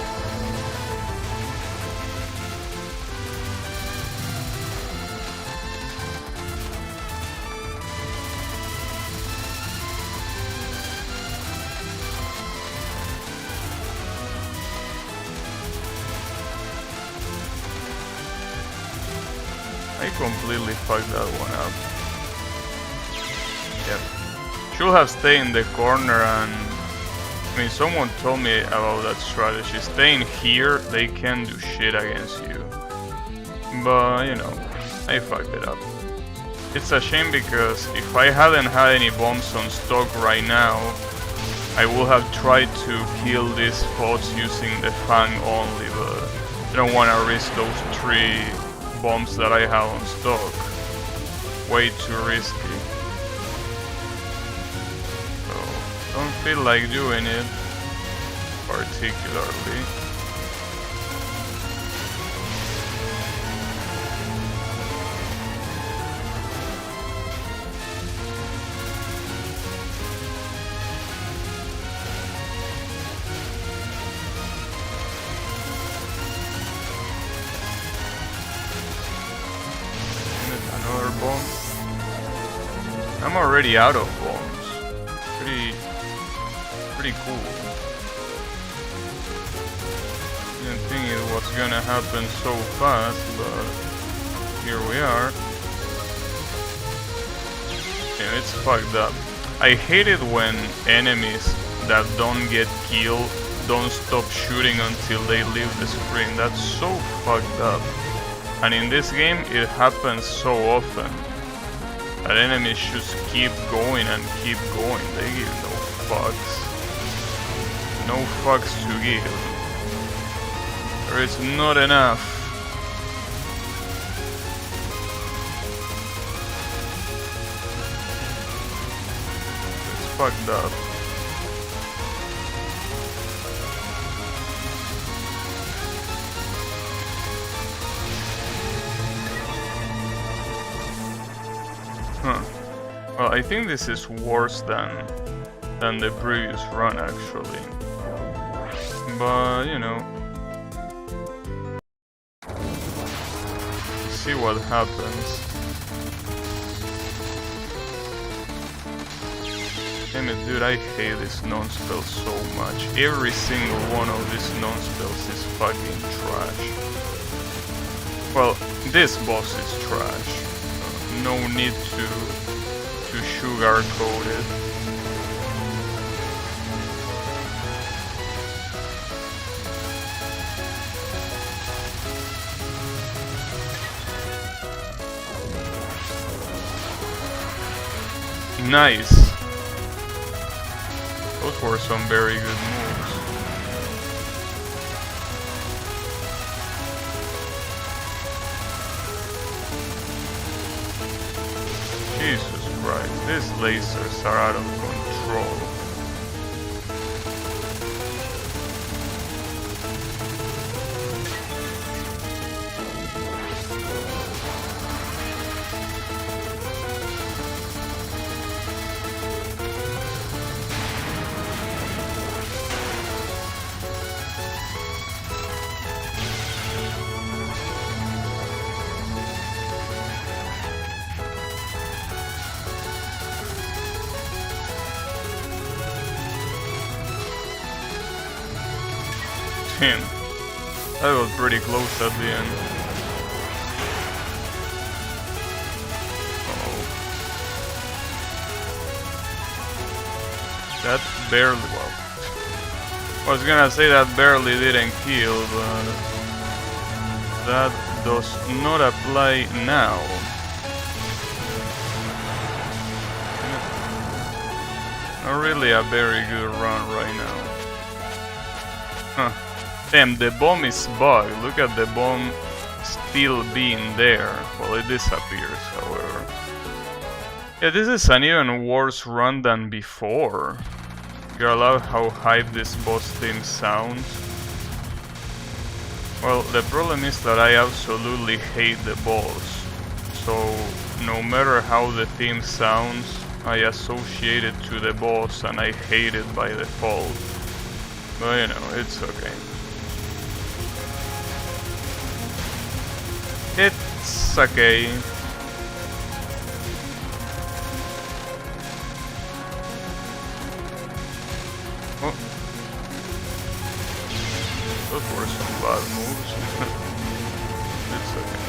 completely fucked that one up. Yep. Should have stayed in the corner and... I mean, someone told me about that strategy. Staying here, they can't do shit against you. But, you know, I fucked it up. It's a shame because if I hadn't had any bombs on stock right now, I would have tried to kill these bots using the Fang only, but I don't want to risk those 3 bombs that I have on stock. Way too risky. So, don't feel like doing it, particularly. Another bomb. I'm already out of bombs. Pretty cool. Didn't think it was gonna happen so fast, but here we are. Yeah, it's fucked up. I hate it when enemies that don't get killed don't stop shooting until they leave the screen. That's so fucked up. And in this game it happens so often that enemies just keep going and keep going. They give no fucks. No fucks to give. There is not enough. It's fucked up. Huh. Well, I think this is worse than the previous run, actually. But, you know. See what happens. Damn it, dude, I hate these non-spells so much. Every single one of these non-spells is fucking trash. Well, this boss is trash. No need to sugarcoat it. Nice. Those were some very good moves. Jesus Christ, these lasers are out of control. Damn, that was pretty close at the end. Uh-oh. That barely, well, I was gonna say that barely didn't kill, but that does not apply now. Not really a very good run right now. Huh. Damn, the bomb is bugged. Look at the bomb still being there. Well, it disappears, however. Yeah, this is an even worse run than before. You're allowed how hype this boss theme sounds. Well, the problem is that I absolutely hate the boss. So, no matter how the theme sounds, I associate it to the boss and I hate it by default. But you know, it's okay. It's okay. Oh. Those were some bad moves. It's okay.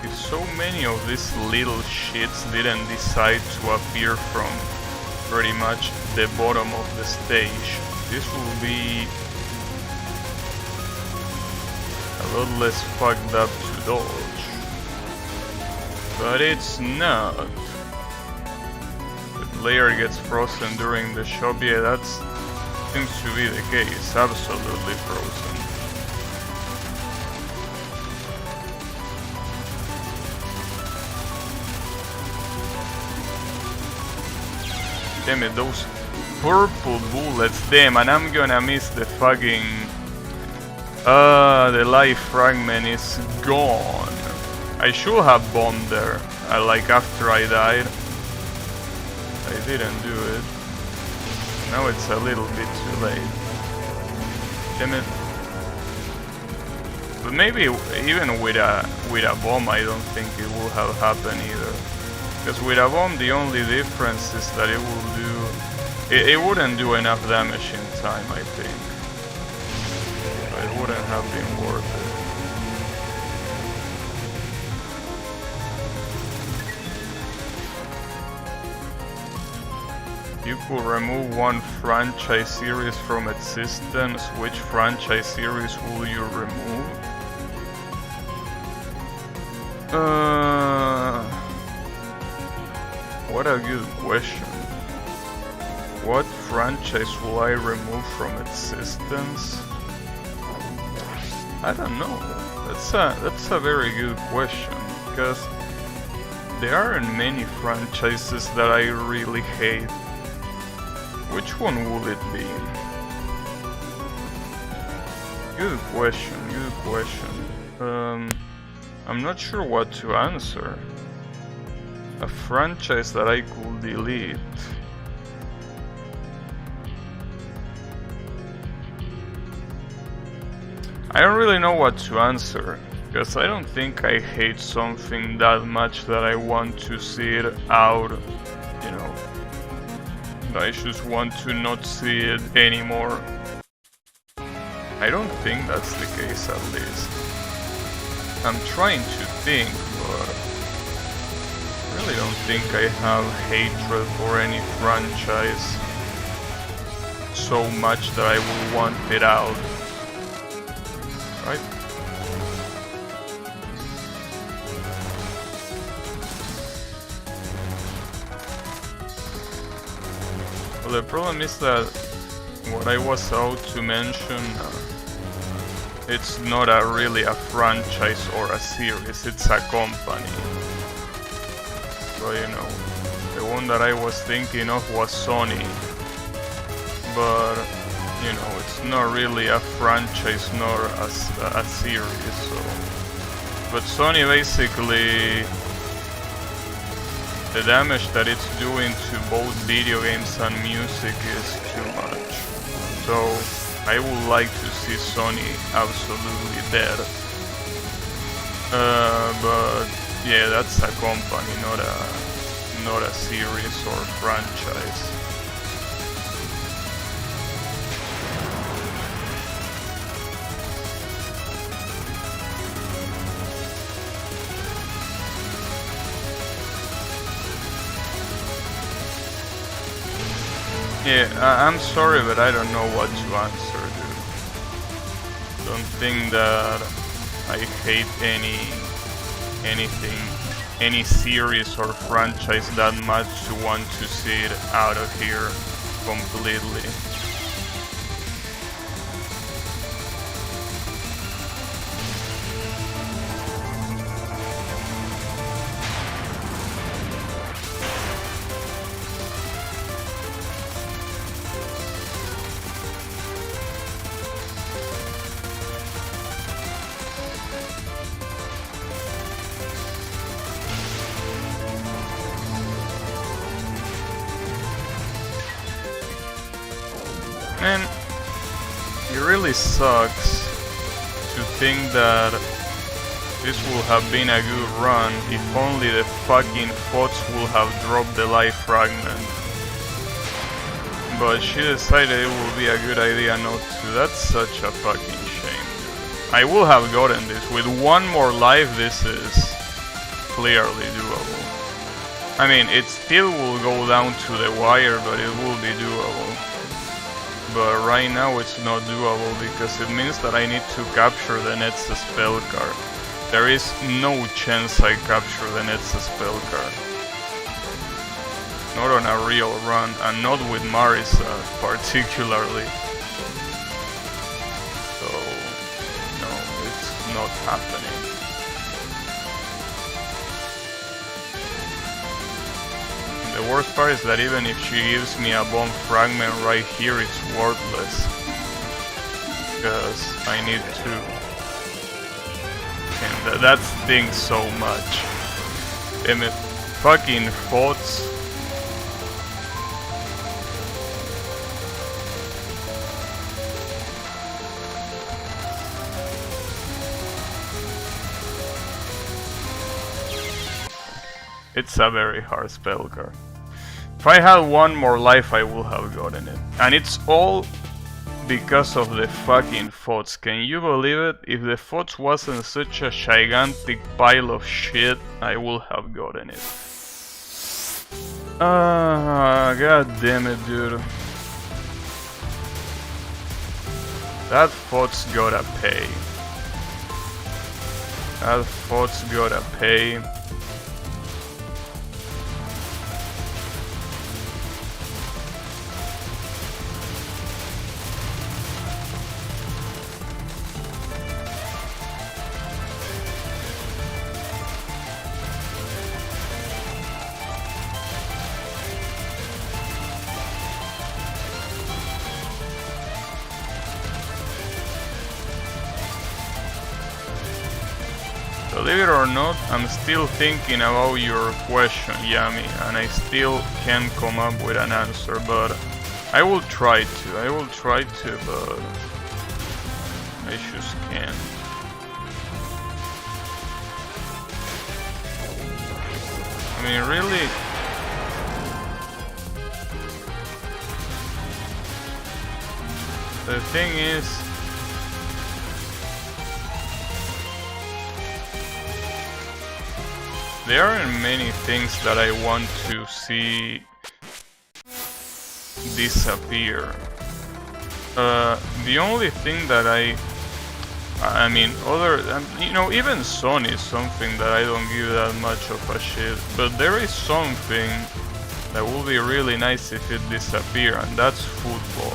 if so many of these little shits didn't decide to appear from pretty much the bottom of the stage, this will be a lot less fucked up to dodge. But it's not. The player gets frozen during the shop, yeah, that seems to be the case, absolutely frozen. Damn it, those purple bullets, damn, and I'm gonna miss the fucking... the life fragment is gone. I should have bombed there, like after I died. I didn't do it. Now it's a little bit too late. Damn it. But maybe even with a bomb I don't think it will have happened either. Because with a bomb the only difference is that it will do... It wouldn't do enough damage in time, I think. It wouldn't have been worth it. You could remove one franchise series from existence. Which franchise series will you remove? What a good question. What franchise will I remove from existence? I don't know. That's a very good question, because there aren't many franchises that I really hate. Which one will it be? Good question, good question. I'm not sure what to answer. A franchise that I could delete. I don't really know what to answer, because I don't think I hate something that much that I want to see it out, you know. I just want to not see it anymore. I don't think that's the case, at least. I'm trying to think, but I really don't think I have hatred for any franchise so much that I would want it out. Right? Well, the problem is that what I was out to mention, it's not really a franchise or a series, it's a company. So, you know, the one that I was thinking of was Sony, but, you know, it's not really a franchise nor a series, so... But Sony basically... The damage that it's doing to both video games and music is too much. So I would like to see Sony absolutely dead. But yeah, that's a company, not a series or franchise. Yeah, I'm sorry, but I don't know what to answer, dude. Don't think that I hate any series or franchise that much to want to see it out of here completely. Man, it really sucks to think that this will have been a good run if only the fucking FOTS will have dropped the life fragment. But she decided it would be a good idea not to. That's such a fucking shame, dude. I will have gotten this. With one more life, this is clearly doable. I mean, it still will go down to the wire, but it will be doable. But right now it's not doable because it means that I need to capture the next spell card. There is no chance I capture the next spell card. Not on a real run, and not with Marisa particularly. So, no, it's not happening. And the worst part is that even if she gives me a bomb fragment right here, it's worthless. Because I need to. And that stings so much. Damn it. Fucking thoughts. It's a very hard spell card. If I had one more life, I would have gotten it. And it's all because of the fucking thoughts. Can you believe it? If the thoughts wasn't such a gigantic pile of shit, I would have gotten it. God damn it, dude. That thought's gotta pay. That thought's gotta pay. Believe it or not, I'm still thinking about your question, Yami, and I still can't come up with an answer, but I will try to, but I just can't. I mean, really? The thing is, there aren't many things that I want to see disappear. The only thing that I mean, you know, even Sun is something that I don't give that much of a shit. But there is something that will be really nice if it disappear, and that's football.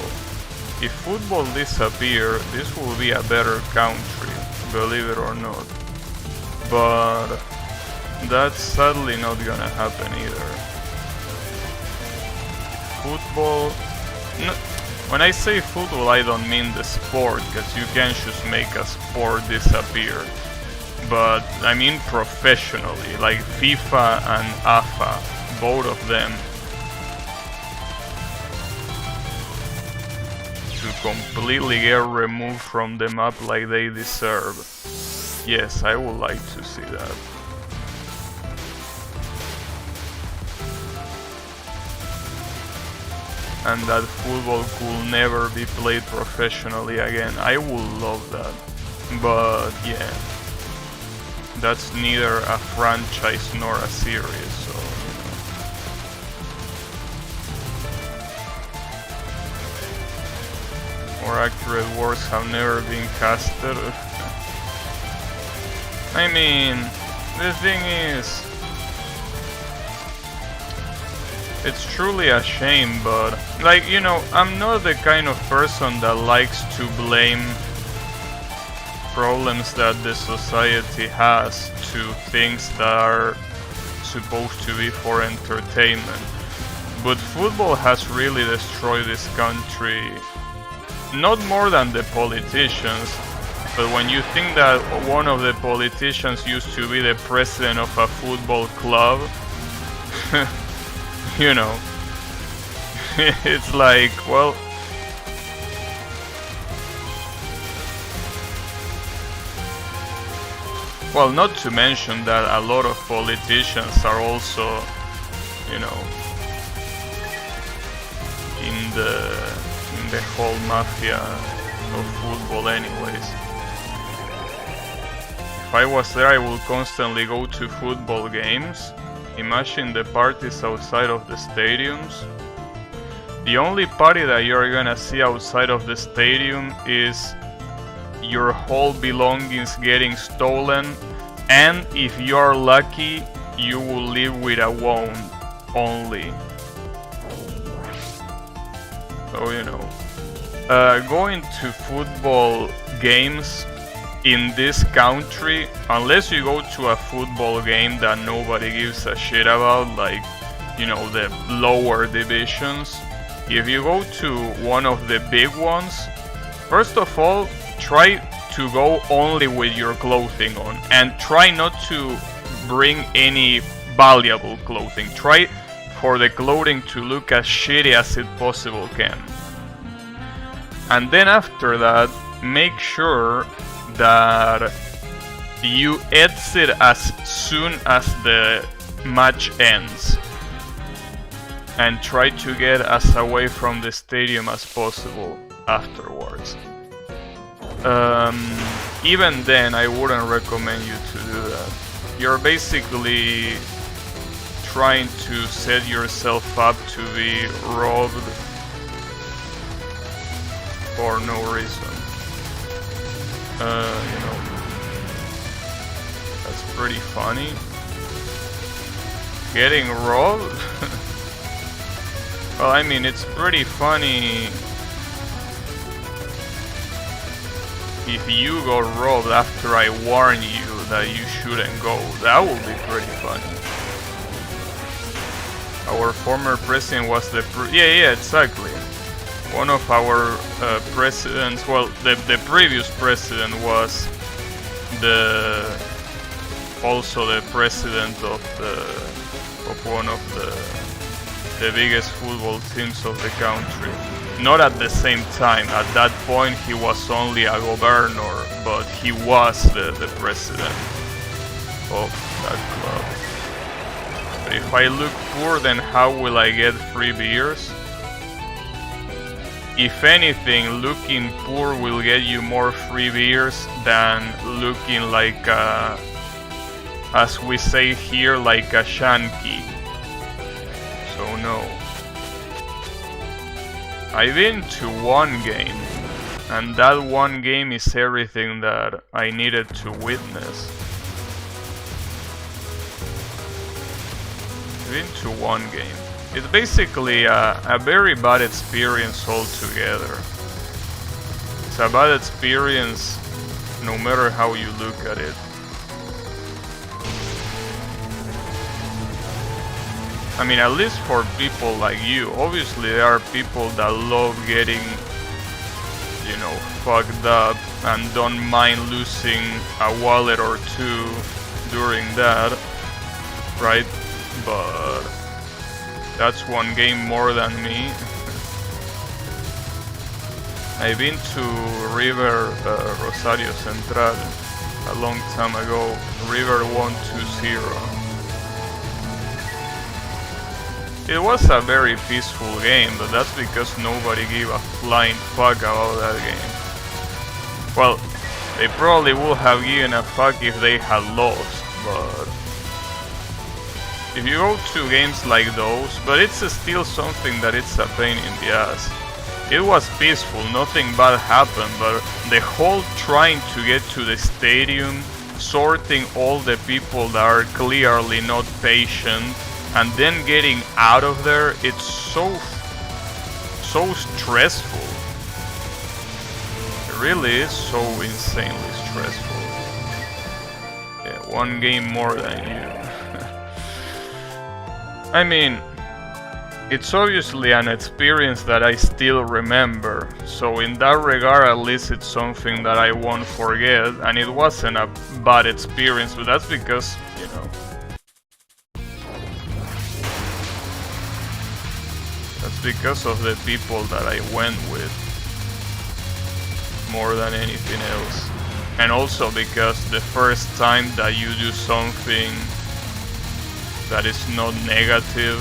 If football disappear, this will be a better country, believe it or not. But that's sadly not gonna happen either. Football... No, when I say football, I don't mean the sport, because you can't just make a sport disappear. But I mean professionally, like FIFA and AFA, both of them. To completely get removed from the map like they deserve. Yes, I would like to see that. And that football could never be played professionally again. I would love that. But yeah, that's neither a franchise nor a series, so you know. More accurate words have never been casted. I mean, the thing is, it's truly a shame, but, like, you know, I'm not the kind of person that likes to blame problems that the society has to things that are supposed to be for entertainment. But football has really destroyed this country, not more than the politicians, but when you think that one of the politicians used to be the president of a football club, you know, it's like, well, not to mention that a lot of politicians are also, you know, in the whole mafia of football anyways. If if I was there, I would constantly go to football games. Imagine the parties outside of the stadiums. The only party that you're gonna see outside of the stadium is your whole belongings getting stolen, and if you're lucky, you will live with a wound only. So, you know. Going to football games in this country, unless you go to a football game that nobody gives a shit about, like, you know, the lower divisions, if you go to one of the big ones, first of all, try to go only with your clothing on, and try not to bring any valuable clothing. Try for the clothing to look as shitty as it possible can. And then after that, make sure that you exit as soon as the match ends. And try to get as away from the stadium as possible afterwards. Even then, I wouldn't recommend you to do that. You're basically trying to set yourself up to be robbed for no reason. You know, that's pretty funny. Getting robbed? Well, I mean, it's pretty funny if you got robbed after I warn you that you shouldn't go. That would be pretty funny. Our former president was the yeah, exactly. One of our presidents, well, the previous president was also the president of one of the biggest football teams of the country. Not at the same time. At that point, he was only a governor, but he was the president of that club. But if I look poor, then how will I get free beers? If anything, looking poor will get you more free beers than looking like a, as we say here, like a shanky. So no. I've been to one game, and that one game is everything that I needed to witness. I've been to one game. It's basically a very bad experience altogether. It's a bad experience no matter how you look at it. I mean, at least for people like you. Obviously there are people that love getting, you know, fucked up and don't mind losing a wallet or two during that, right? But that's one game more than me. I've been to River Rosario Central a long time ago. River won 2-0. It was a very peaceful game, but that's because nobody gave a flying fuck about that game. Well, they probably would have given a fuck if they had lost, but if you go to games like those, but it's still something that it's a pain in the ass. It was peaceful, nothing bad happened, but the whole trying to get to the stadium, sorting all the people that are clearly not patient, and then getting out of there, it's so stressful. It really is so insanely stressful. Yeah, one game more than you. I mean, it's obviously an experience that I still remember, so in that regard at least it's something that I won't forget, and it wasn't a bad experience, but that's because, you know, that's because of the people that I went with, more than anything else. And also because the first time that you do something that is not negative,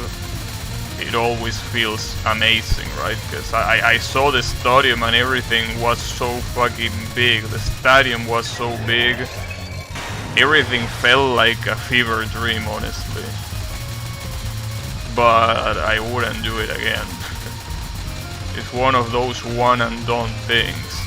it always feels amazing, right? Because I saw the stadium and everything was so fucking big. The stadium was so big. everything felt like a fever dream, honestly. But I wouldn't do it again. It's one of those one and done things.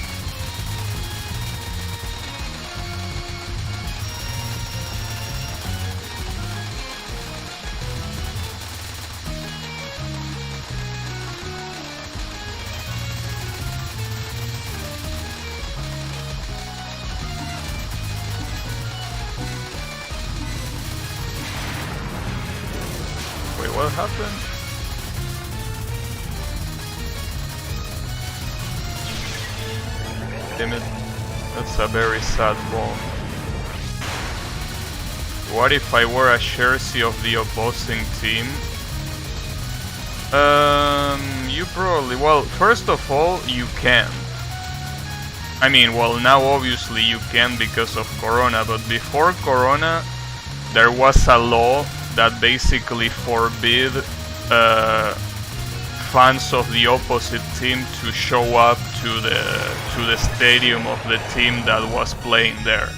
Wait, what happened? Damn it. That's a very sad bomb. What if I were a jersey of the opposing team? You probably... Well, first of all, you can. I mean, well, now obviously you can because of Corona, but before Corona, there was a law that basically forbid fans of the opposite team to show up to the stadium of the team that was playing there.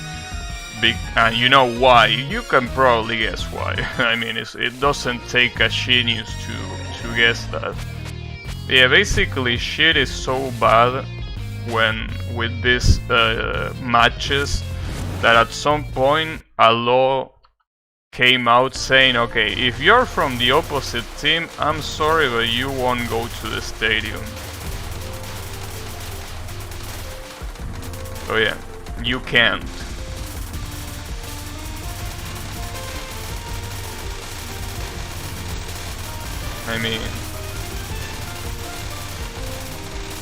And you know why? You can probably guess why. I mean, it doesn't take a genius to guess that. Yeah, basically shit is so bad with these matches that at some point a law came out saying, okay, if you're from the opposite team, I'm sorry, but you won't go to the stadium. So yeah, you can't. I mean,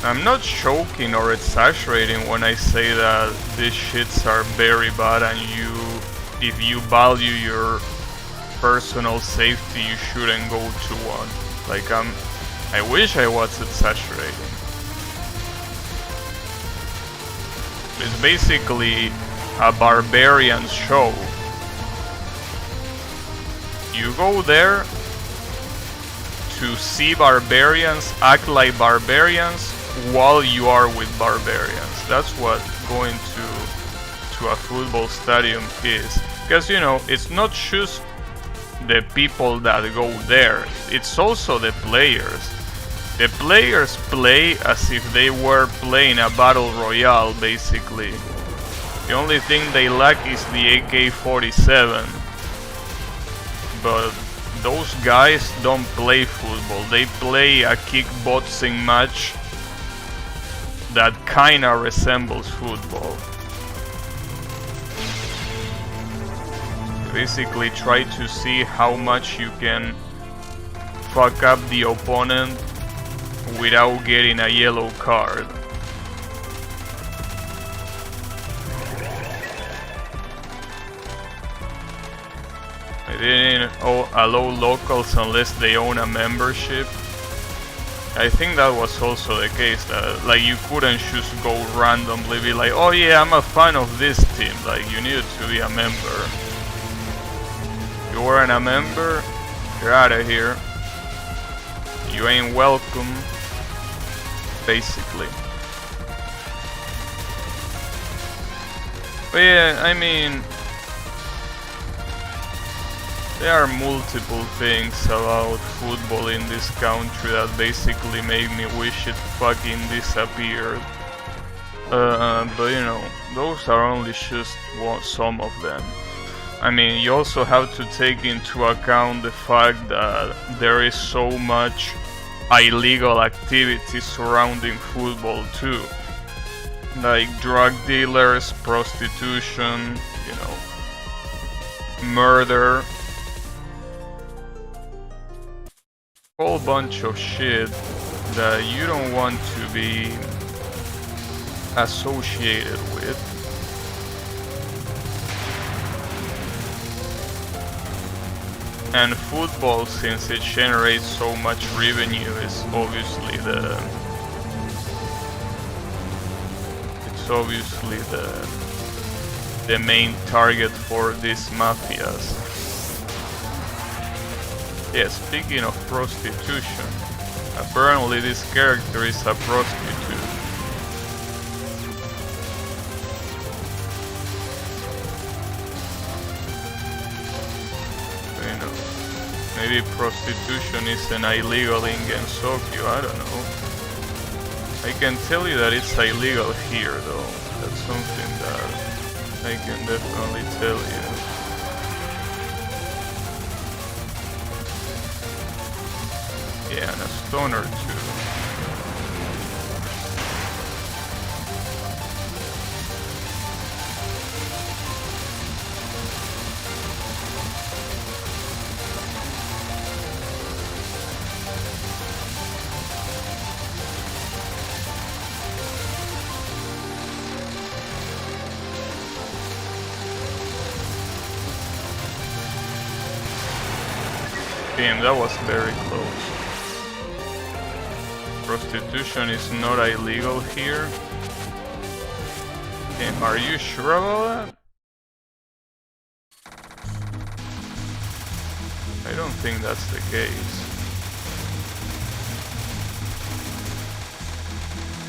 I'm not joking or exaggerating when I say that these shits are very bad and if you value your personal safety, you shouldn't go to one. Like, I wish I was exaggerating. It's basically a barbarian show. You go there to see barbarians act like barbarians while you are with barbarians. That's what going to a football stadium is. Because, you know, it's not just the people that go there, it's also the players. The players play as if they were playing a battle royale, basically. The only thing they lack is the AK-47. But those guys don't play football, they play a kickboxing match that kinda resembles football. Basically try to see how much you can fuck up the opponent without getting a yellow card. They didn't allow locals unless they own a membership. I think that was also the case, that like you couldn't just go randomly be like, oh yeah, I'm a fan of this team. Like, you needed to be a member. You weren't a member, you're out of here. You ain't welcome, basically. But yeah, I mean, there are multiple things about football in this country that basically make me wish it fucking disappeared. But you know, those are only just some of them. I mean, you also have to take into account the fact that there is so much illegal activity surrounding football too. Like drug dealers, prostitution, you know, murder. Whole bunch of shit that you don't want to be associated with. And football, since it generates so much revenue, is obviously the main target for these mafias. Yeah, speaking of prostitution, apparently this character is a prostitute. Maybe prostitution isn't illegal in Gensokyo, I don't know. I can tell you that it's illegal here though. That's something that I can definitely tell you. Yeah, and a stone or two. Damn, that was very close. Prostitution is not illegal here. Damn, are you sure about that? I don't think that's the case.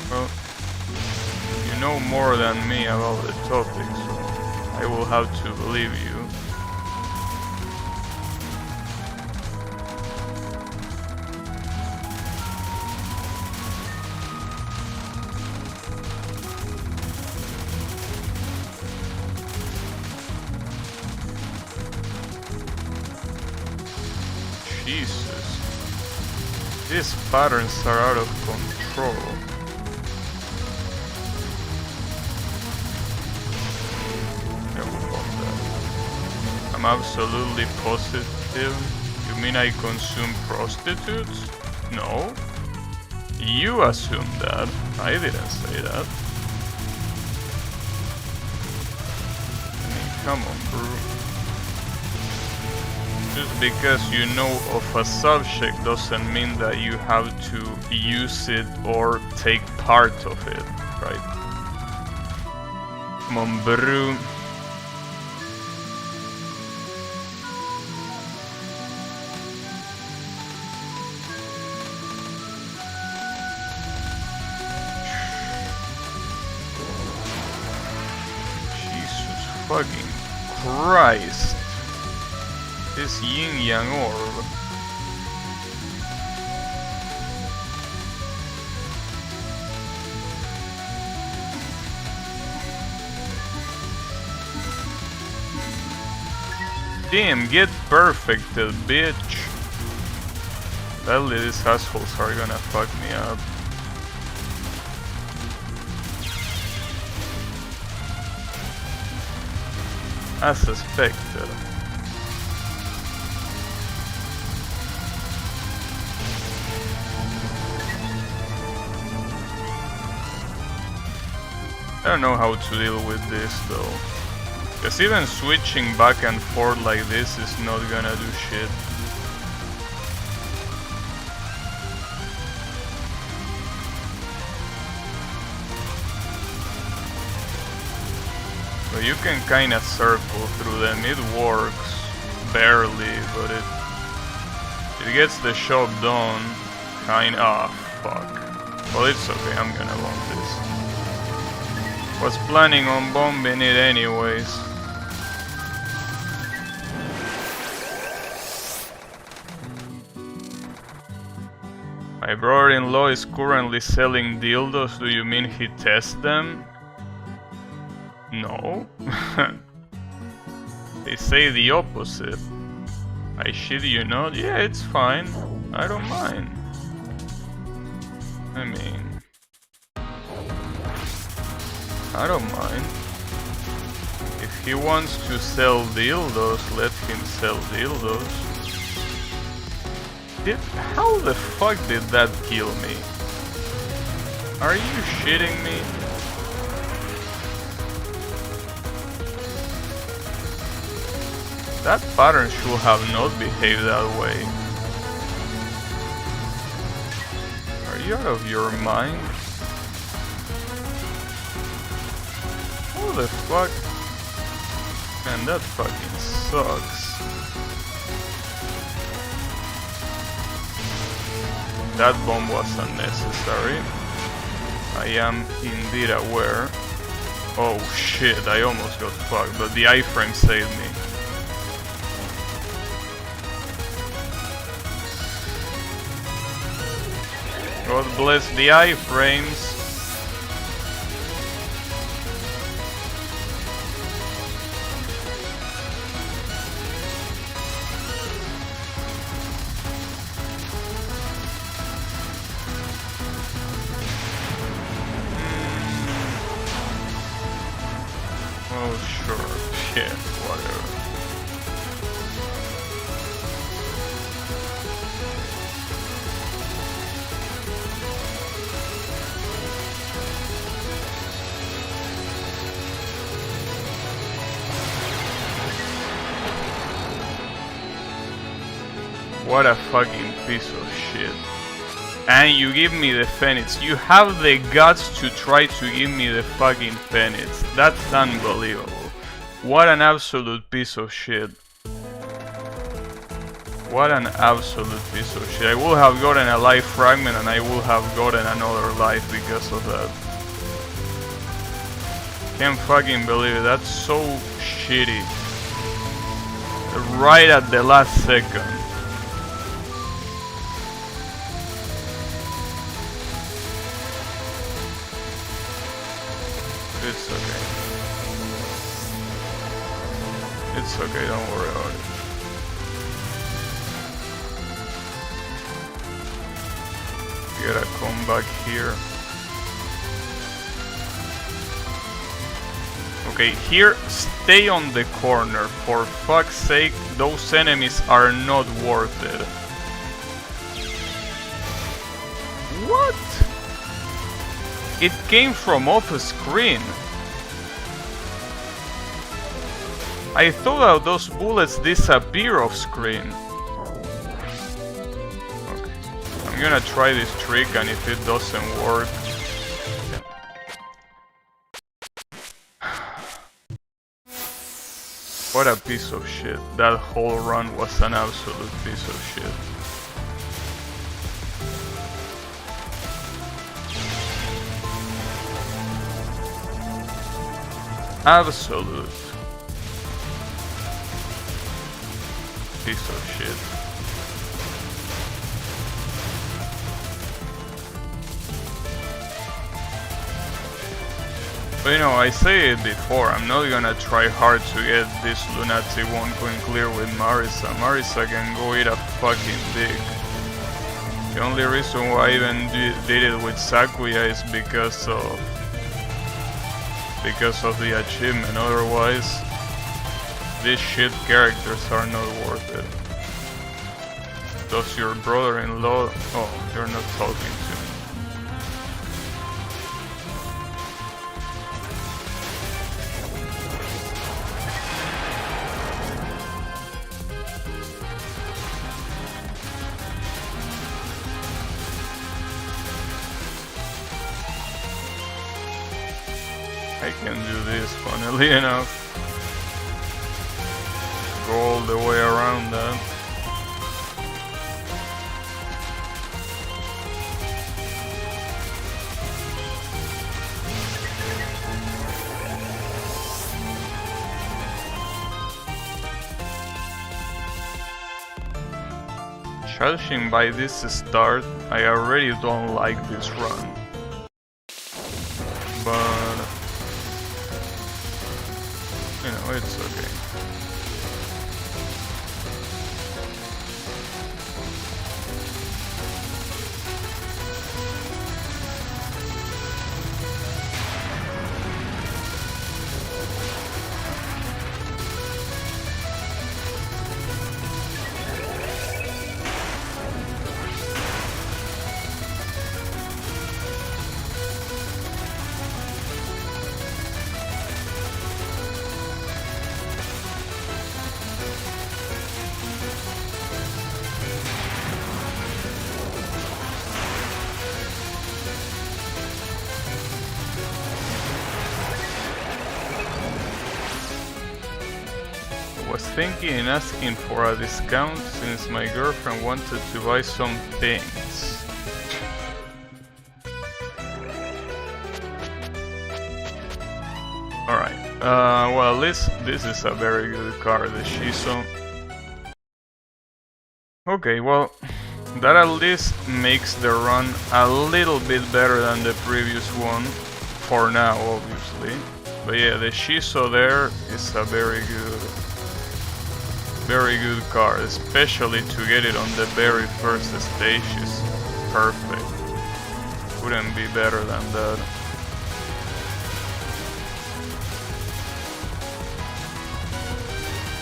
Well, you know more than me about the topic, so I will have to believe you. Jesus. These patterns are out of control. I'm absolutely positive. You mean I consume prostitutes? No. You assumed that. I didn't say that. I mean, come on, bro. Just because you know of a subject doesn't mean that you have to use it or take part of it, right? Come on, bro. Jesus fucking Christ. This yin-yang orb. Damn, get perfected, bitch. Badly these assholes are gonna fuck me up. As suspected. I don't know how to deal with this though. Because even switching back and forth like this is not gonna do shit. But you can kinda circle through them, it works. Barely, but it gets the job done. Fuck. Well, it's okay, I'm gonna bomb this. Was planning on bombing it anyways. My brother-in-law is currently selling dildos. Do you mean he tests them? No. They say the opposite. I shit you not? Yeah, it's fine. I don't mind. I mean... I don't mind. If he wants to sell dildos, let him sell dildos. How the fuck did that kill me? Are you shitting me? That pattern should have not behaved that way. Are you out of your mind? What the fuck? Man, that fucking sucks. That bomb was unnecessary. I am indeed aware. Oh shit, I almost got fucked, but the iframe saved me. God bless the iframes. Oh sure, shit, whatever. What a fucking piece of shit. And you give me the Phoenix. You have the guts to try to give me the fucking Phoenix. That's unbelievable. What an absolute piece of shit. What an absolute piece of shit. I would have gotten a life fragment and I would have gotten another life because of that. Can't fucking believe it. That's so shitty. Right at the last second. It's okay. It's okay, don't worry about it. You gotta come back here. Okay, here, stay on the corner. For fuck's sake, those enemies are not worth it. What? It came from off screen. I thought that those bullets disappear off screen. Okay. I'm gonna try this trick, and if it doesn't work... What a piece of shit. That whole run was an absolute piece of shit. Absolute piece of shit. But you know, I say it before, I'm not gonna try hard to get this Lunatic one going clear with Marisa. Marisa can go eat a fucking dick. The only reason why I even did it with Sakuya is because of the achievement. Otherwise, these shit characters are not worth it. Does your brother-in-law... Oh, you're not talking to me. I can do this, funnily enough. Go all the way around that. Judging by this start, I already don't like this run. But... you know, it's okay. Was thinking in asking for a discount since my girlfriend wanted to buy some things. Alright, well at least this is a very good car, the Shiso. Okay, well, That at least makes the run a little bit better than the previous one, for now obviously. But yeah, the Shiso there is a very good card, especially to get it on the very first stage is perfect. Couldn't be better than that.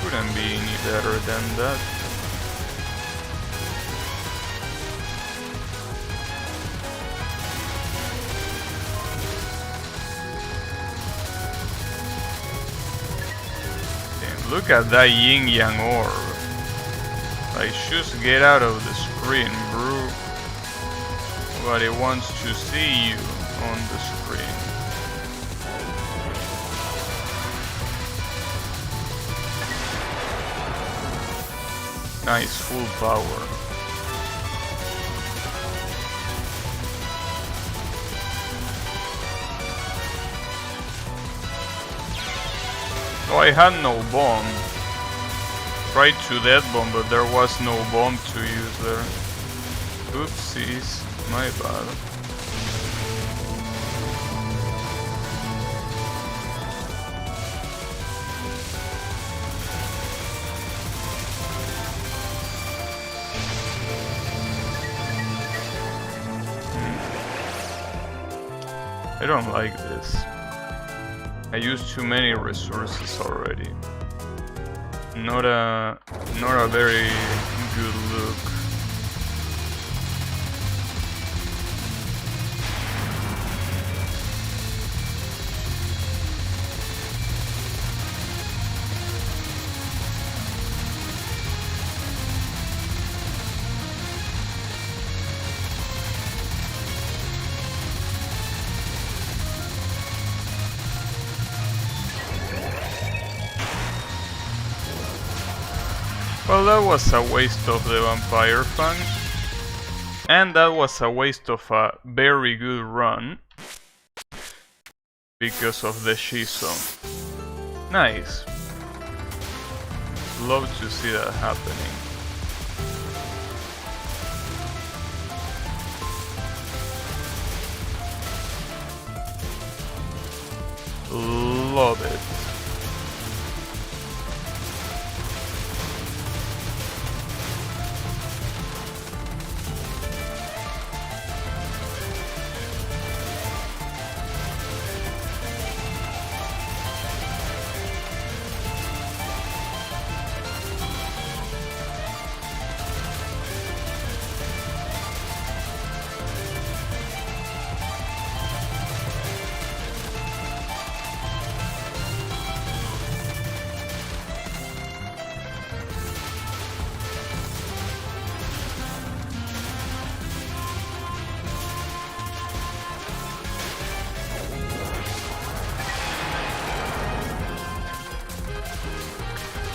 Couldn't be any better than that. Look at that yin yang orb. Like, just get out of the screen, bro. Nobody wants to see you on the screen. Nice, full power. Oh, I had no bomb. Tried to death bomb, but there was no bomb to use there. Oopsies, my bad. I don't like this. I used too many resources already. Not a very good look. Well, that was a waste of the Vampire Fang. And that was a waste of a very good run. Because of the Shiso. Nice. Love to see that happening. Love it.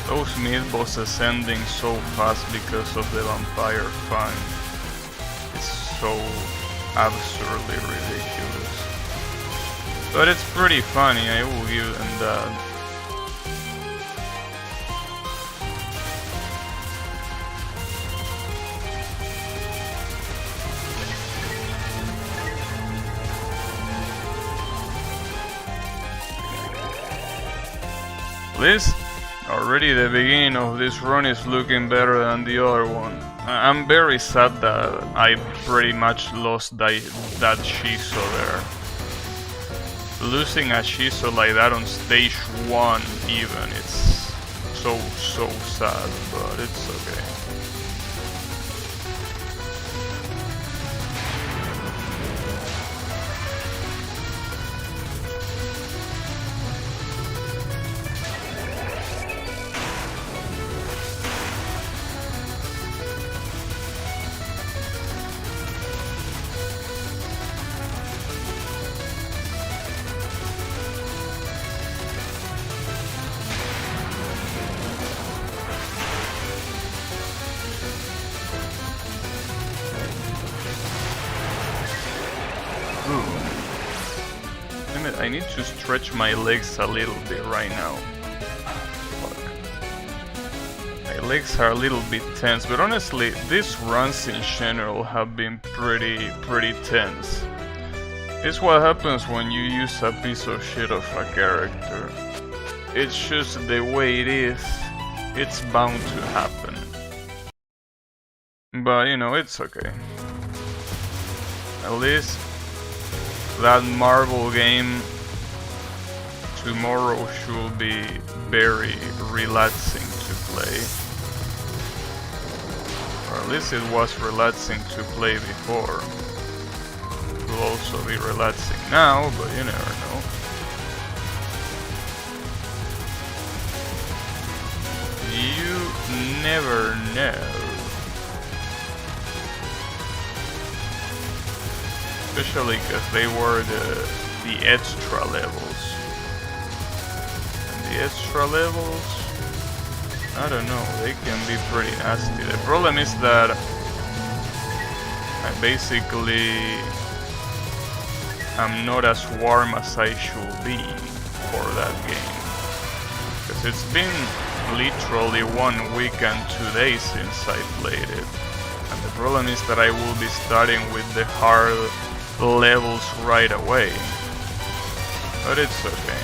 Those mid-bosses ending so fast because of the Vampire Fang. It's so absurdly ridiculous. But it's pretty funny, I will give them that. This already the beginning of this run is looking better than the other one. I'm very sad that I pretty much lost that Shiso there. Losing a Shiso like that on stage 1 even, it's so sad, but it's okay. I need to stretch my legs a little bit right now. Fuck. My legs are a little bit tense, but honestly, these runs in general have been pretty tense. It's what happens when you use a piece of shit of a character. It's just the way it is. It's bound to happen. But you know, it's okay. At least that Marvel game tomorrow should be very relaxing to play. Or at least it was relaxing to play before. It will also be relaxing now, but you never know. You never know. Especially because they were the extra levels. And the extra levels, I don't know, they can be pretty nasty. The problem is that I basically am not as warm as I should be for that game. Because it's been literally 1 week and 2 days since I played it. And the problem is that I will be starting with the hard levels right away. But it's okay.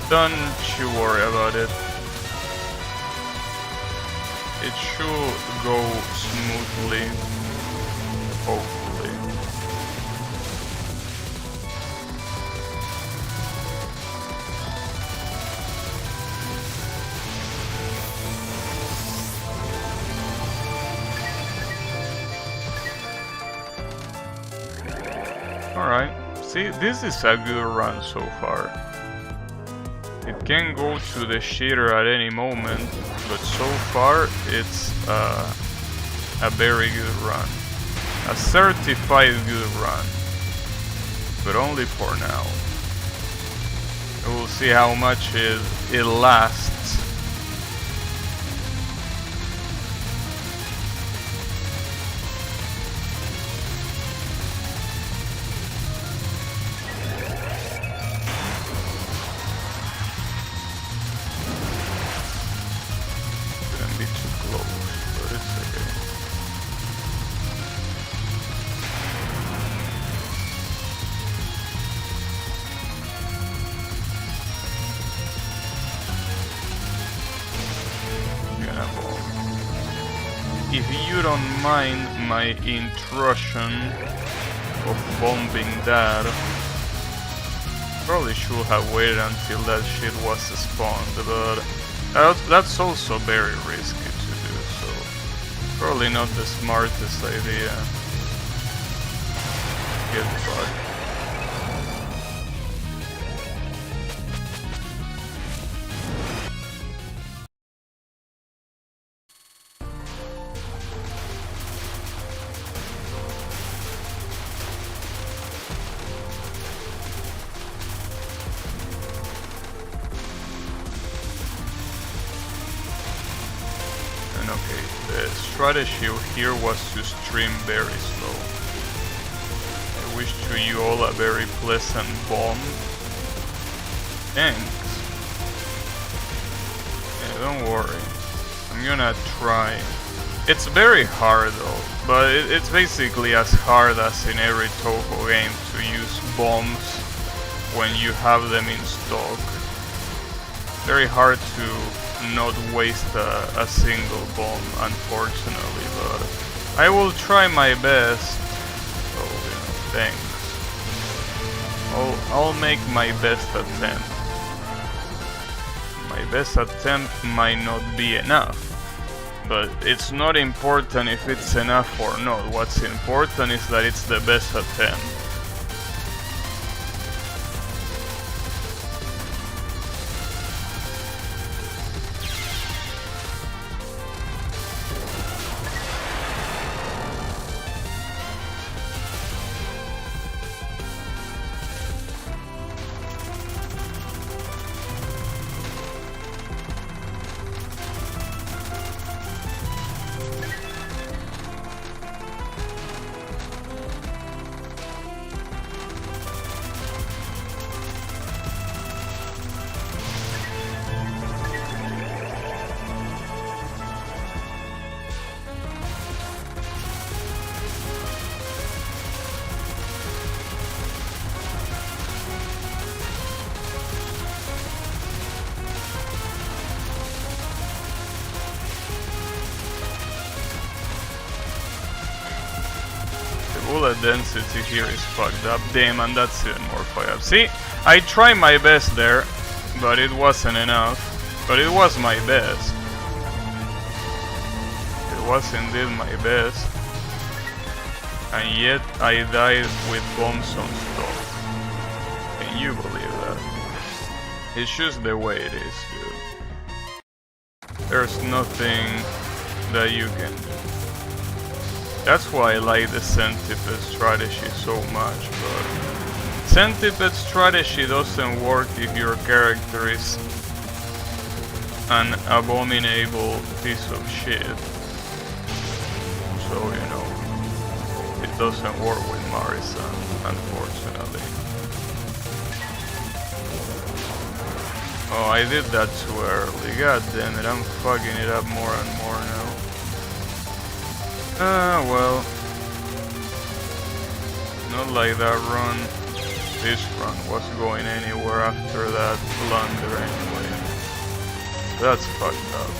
Don't you worry about it. It should go smoothly, hopefully. Alright, see, this is a good run so far. It can go to the shitter at any moment, but so far it's a very good run. A certified good run. But only for now. We'll see how much it lasts. If you don't mind my intrusion of bombing that, probably should have waited until that shit was spawned, but that's also very risky to do, so probably not the smartest idea. Get fucked. Okay, the strategy here was to stream very slow. I wish to you all a very pleasant bomb. Thanks. Yeah, don't worry. I'm gonna try. It's very hard though, but it's basically as hard as in every Touhou game to use bombs when you have them in stock. Very hard to not waste a single bomb, unfortunately, but I will try my best. So, you know, thanks. I'll make my best attempt. My best attempt might not be enough, but it's not important if it's enough or not. What's important is that it's the best attempt. the density here is fucked up. Damn, and that's even more fucked up. See, I tried my best there, but it wasn't enough. But it was my best. It was indeed my best. And yet I died with bombs on stop. Can you believe that? It's just the way it is, dude. There's nothing that you can do. That's why I like the centipede strategy so much, but centipede strategy doesn't work if your character is an abominable piece of shit. So, you know, it doesn't work with Marisa, unfortunately. Oh, I did that too early. God damn it, I'm fucking it up more and more now. Well. Not like that run. This run was going anywhere after that blunder anyway. That's fucked up.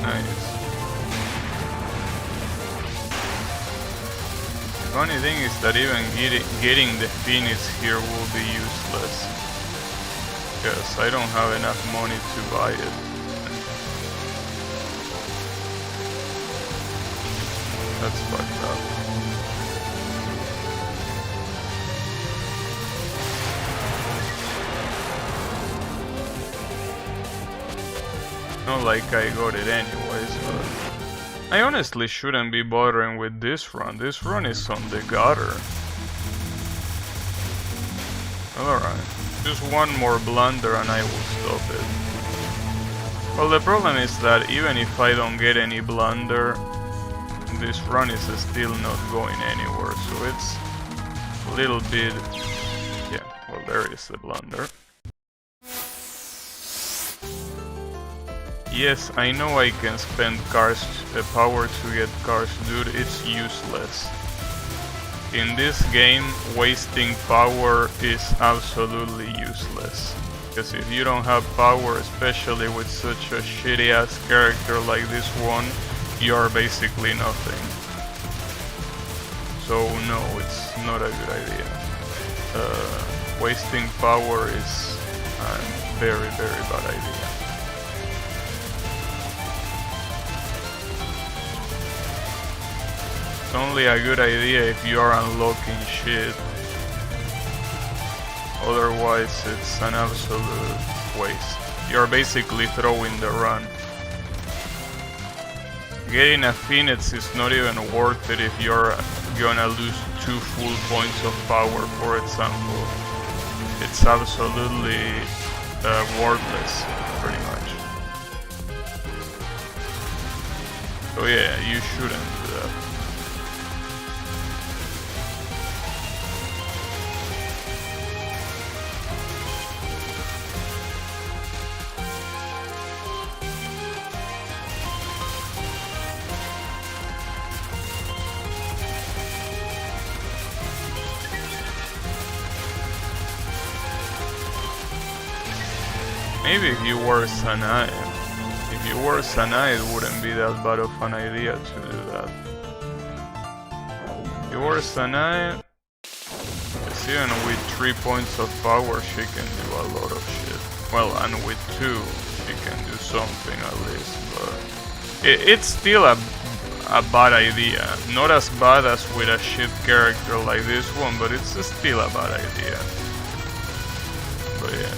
Nice. The funny thing is that even getting the Phoenix here will be useless. Because I don't have enough money to buy it. That's fucked up. Not like I got it anyways, but I honestly shouldn't be bothering with this run. This run is on the gutter. Alright, just one more blunder and I will stop it. Well, the problem is that even if I don't get any blunder, this run is still not going anywhere, so it's a little bit... Yeah, well, there is the blunder. Yes, I know I can spend cars, power to get cars, dude, it's useless. In this game, wasting power is absolutely useless. Because if you don't have power, especially with such a shitty ass character like this one, you are basically nothing. So no, it's not a good idea. Wasting power is a very, very bad idea. It's only a good idea if you are unlocking shit. Otherwise it's an absolute waste. You're basically throwing the run. Getting a Phoenix is not even worth it if you're gonna lose 2 full points of power, for example. It's absolutely worthless, pretty much. So yeah, you shouldn't do that. Maybe if you were Sanae. If you were Sanae, it wouldn't be that bad of an idea to do that. If you were Sanae, even with 3 points of power, she can do a lot of shit. Well, and with 2, she can do something at least, but it's still a bad idea. Not as bad as with a shit character like this one, but it's still a bad idea. But yeah.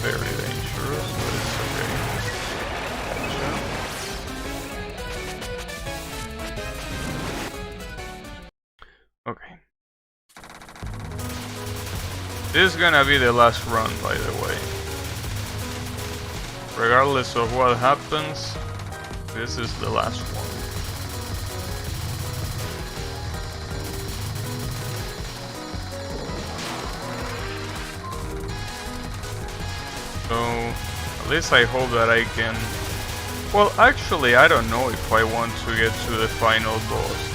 Very dangerous, but it's okay. Gotcha. This is gonna be the last run, by the way. Regardless of what happens, this is the last one. So, at least I hope that I can... Well, actually, I don't know if I want to get to the final boss.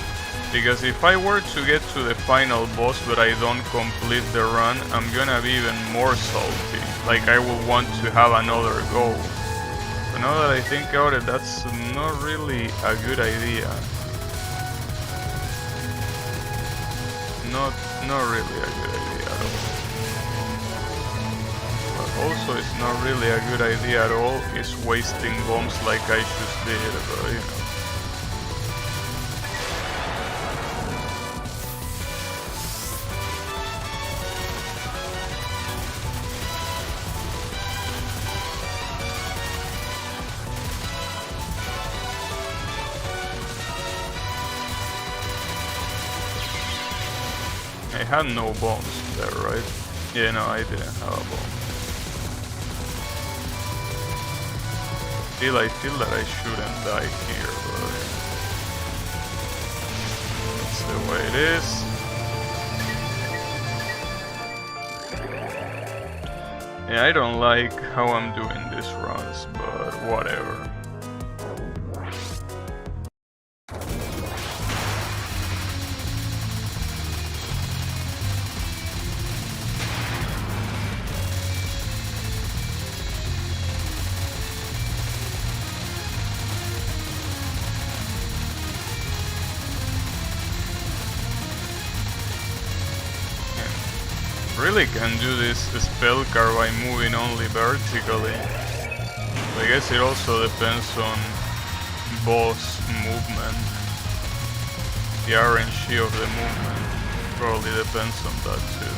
Because if I were to get to the final boss but I don't complete the run, I'm gonna be even more salty. Like, I will want to have another go. But now that I think about it, that's not really a good idea. Not really a good idea at all. But also, it's not really a good idea at all is wasting bombs like I just did, but you know. I had no bombs there, right? Yeah, no, I didn't have a bomb. Still, I feel that I shouldn't die here, but that's the way it is. Yeah, I don't like how I'm doing these runs, but whatever. Really can do this spell card by moving only vertically. I guess it also depends on boss movement. The RNG of the movement probably depends on that too.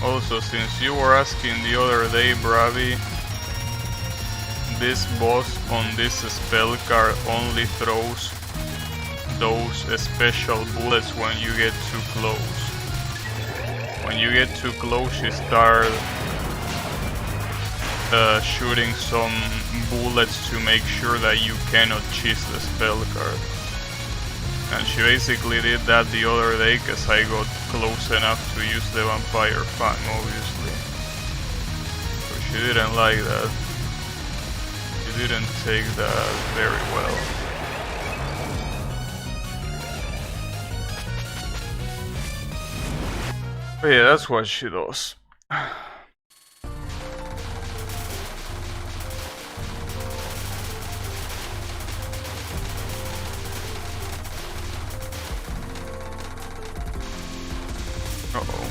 Also, since you were asking the other day, Bravi, this boss on this spell card only throws those special bullets when you get too close. When you get too close, she starts shooting some bullets to make sure that you cannot cheese the spell card. And she basically did that the other day because I got close enough to use the vampire fang, obviously. So she didn't like that. She didn't take that very well. But yeah, that's what she does. Uh-oh.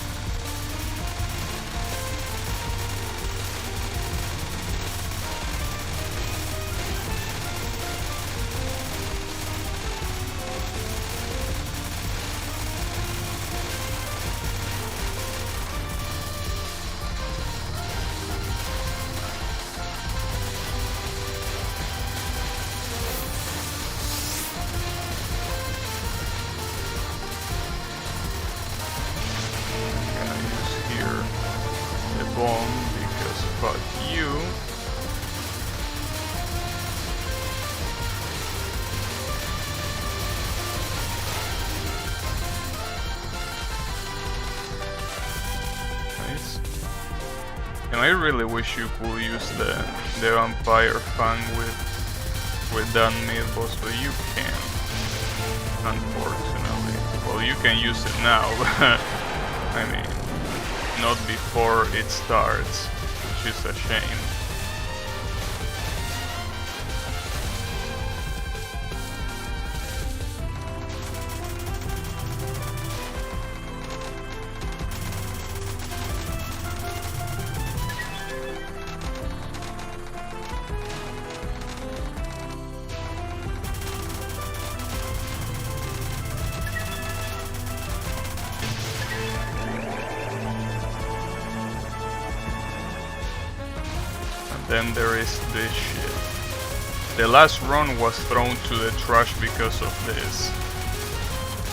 Because fuck you. Nice. And I really wish you could use the vampire fang with that mid boss, but you can't, unfortunately. Well, you can use it now, but I mean, not before it starts, which is a shame. Then there is this shit. The last run was thrown to the trash because of this.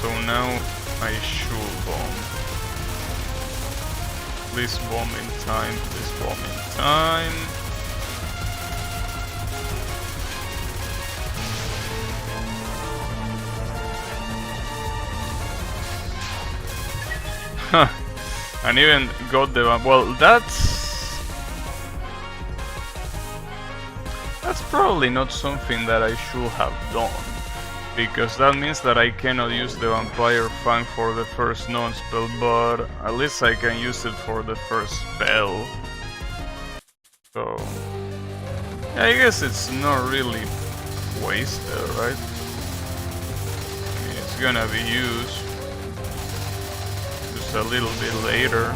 So now I should bomb. Please bomb in time, please bomb in time. Huh. And even got the one. Well, that's probably not something that I should have done, because that means that I cannot use the Vampire Fang for the first non-spell, but at least I can use it for the first spell. So yeah, I guess it's not really wasted, right? I mean, it's gonna be used just a little bit later.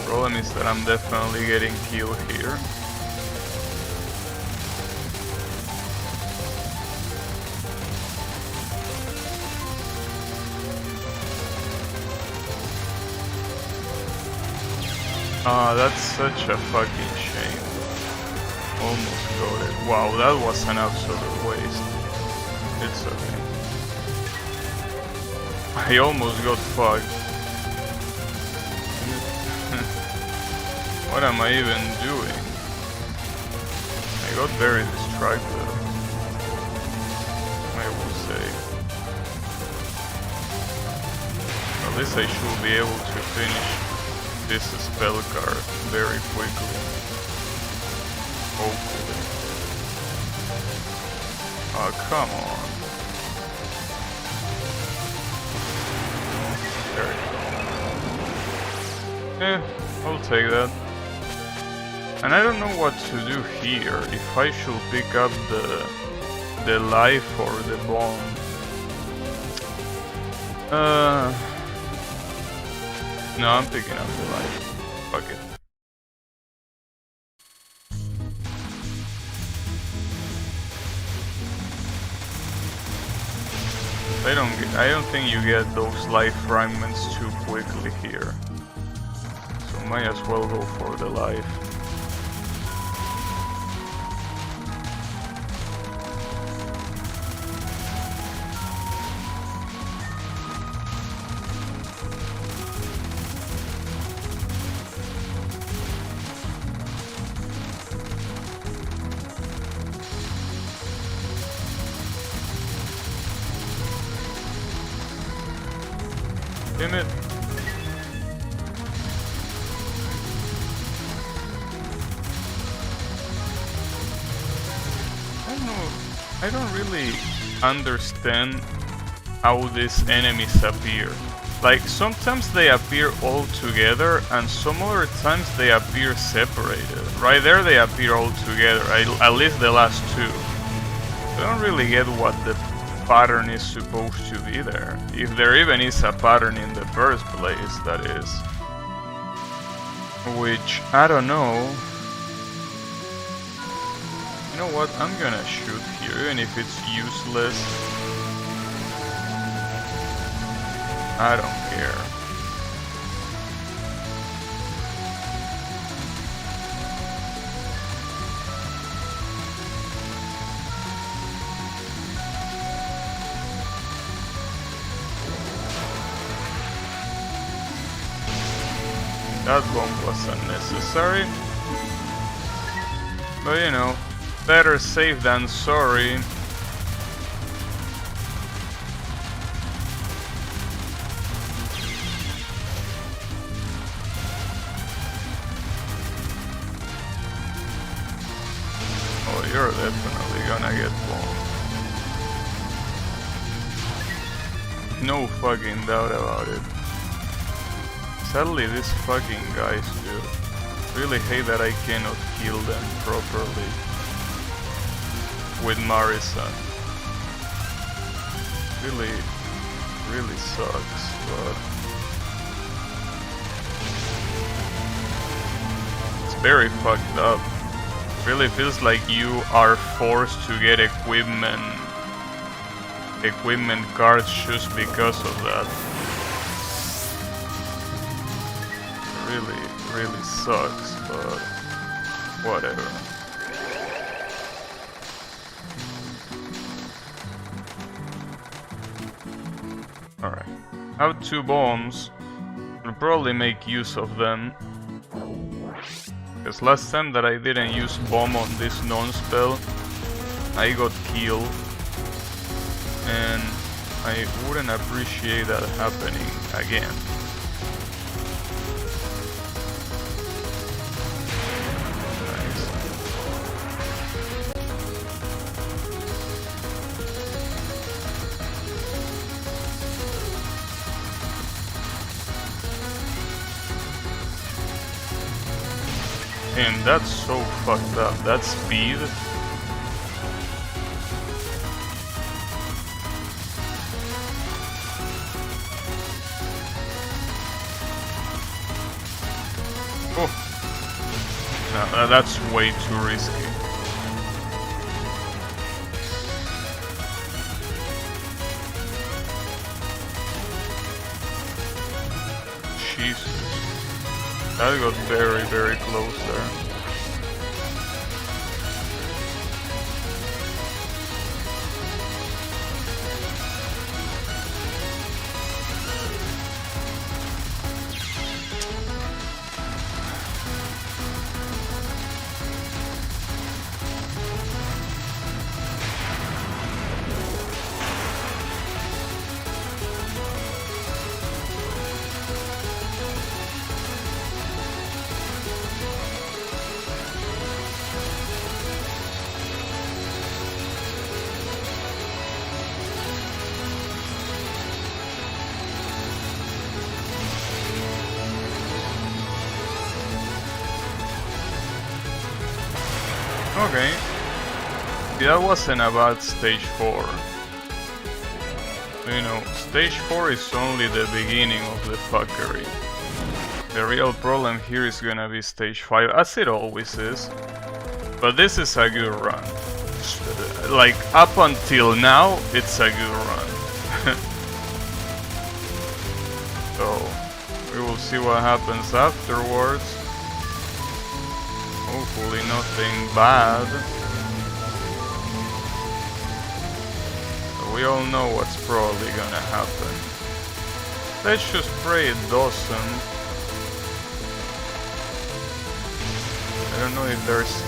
Problem is that I'm definitely getting killed here. Ah, that's such a fucking shame. Almost got it. Wow, that was an absolute waste. It's okay. I almost got fucked. What am I even doing? I got very distracted, I will say. At least I should be able to finish this spell card very quickly. Hopefully. Oh, come on. There you go. I'll take that. And I don't know what to do here, if I should pick up the life or the bomb. No, I'm picking up the life. Fuck it. I don't think you get those life fragments too quickly here. So might as well go for the life. Damn it. I don't really understand how these enemies appear. Like, sometimes they appear all together and some other times they appear separated. Right there they appear all together, at least the last two. I don't really get what the pattern is supposed to be there. If there even is a pattern in the first place, that is. Which, I don't know. You know what, I'm gonna shoot here, even if it's useless. I don't care. That bomb was unnecessary. But you know, better safe than sorry. Oh, you're definitely gonna get bombed. No fucking doubt about it. Sadly, these fucking guys, dude. Really hate that I cannot kill them properly with Marisa. Really sucks, but it's very fucked up. Really feels like you are forced to get equipment cards just because of that. Really sucks, but Whatever. Alright. I have 2 bombs. I'll probably make use of them. Because last time that I didn't use bomb on this non-spell, I got killed. And I wouldn't appreciate that happening again. And that's so fucked up. That speed. Oh. No, that's way too risky. Jesus. That got very, very close there. Okay. That wasn't about stage 4. You know, stage 4 is only the beginning of the fuckery. The real problem here is gonna be stage 5, as it always is. But this is a good run. Like, up until now, it's a good run. So, we will see what happens afterwards. Hopefully nothing bad. But we all know what's probably gonna happen. Let's just pray it doesn't. I don't know if there's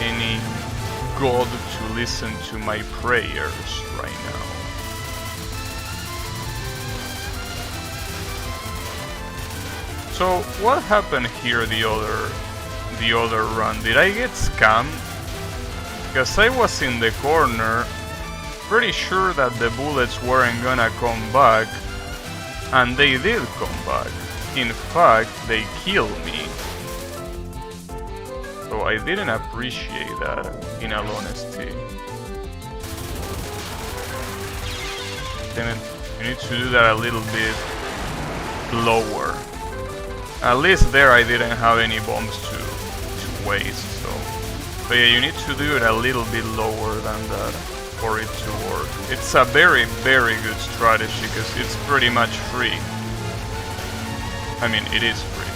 any God to listen to my prayers right now. So what happened here the other run? Did I get scammed? Because I was in the corner, pretty sure that the bullets weren't gonna come back, and they did come back. In fact, they killed me. So I didn't appreciate that, in all honesty. Damn it, you need to do that a little bit lower. At least there I didn't have any bombs to waste, so... But yeah, you need to do it a little bit lower than that for it to work. It's a very, very good strategy, because it's pretty much free. I mean, it is free.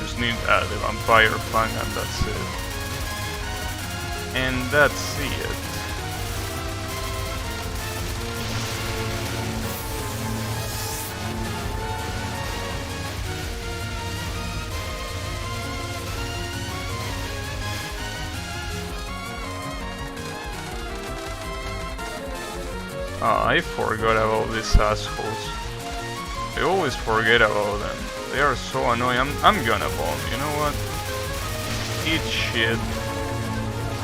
Just need the Vampire Fang and that's it. And that's it. I forgot about these assholes. I always forget about them. They are so annoying. I'm gonna bomb, you know what? Eat shit.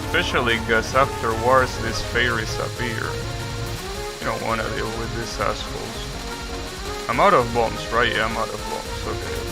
Especially because afterwards these fairies appear. You don't wanna deal with these assholes. I'm out of bombs, right? Yeah, I'm out of bombs. Okay.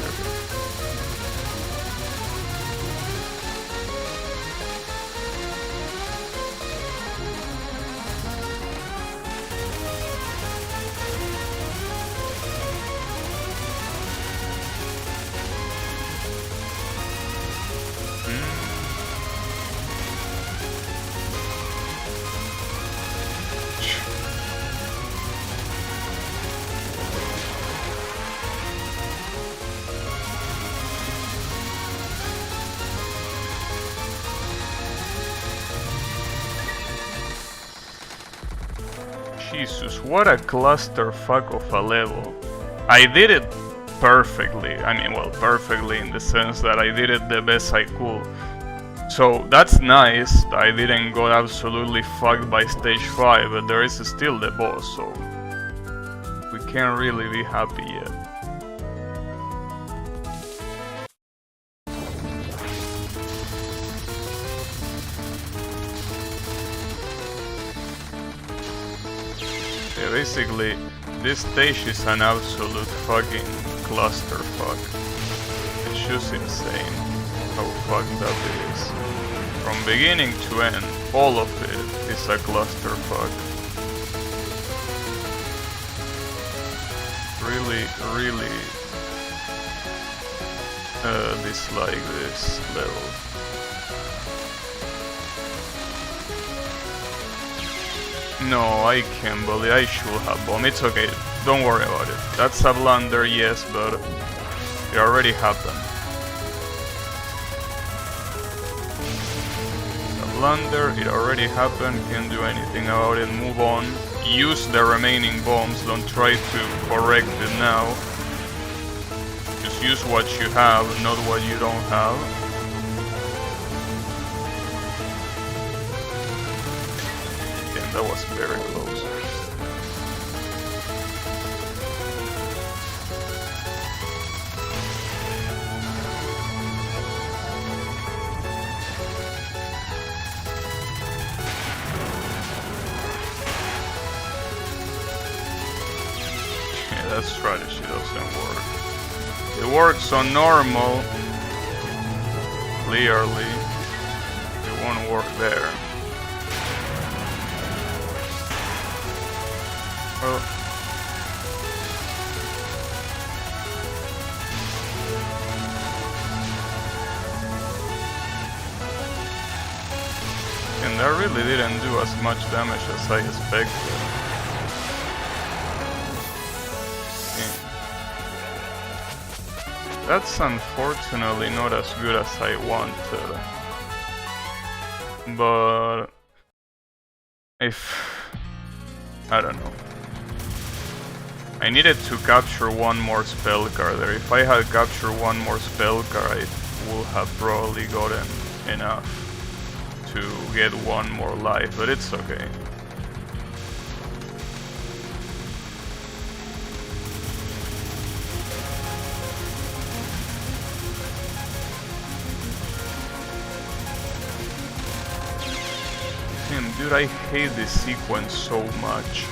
Jesus, what a clusterfuck of a level. I did it perfectly. I mean, well, perfectly in the sense that I did it the best I could. So that's nice. I didn't go absolutely fucked by stage 5, but there is still the boss, so we can't really be happy yet. Yeah, basically, this stage is an absolute fucking clusterfuck. It's just insane how fucked up it is. From beginning to end, all of it is a clusterfuck. Really dislike this level. No, I can't believe I should have bomb. It's okay, don't worry about it. That's a blunder, yes, but it already happened. A blunder, it already happened, can't do anything about it, move on. Use the remaining bombs, don't try to correct it now. Just use what you have, not what you don't have. Damn, that was very close. That strategy doesn't work. It works on normal, clearly. It won't work there. Well, and that really didn't do as much damage as I expected. That's unfortunately not as good as I wanted. But I don't know. I needed to capture one more spell card there. If I had captured one more spell card, I would have probably gotten enough to get one more life, but it's okay. Dude, I hate this sequence so much.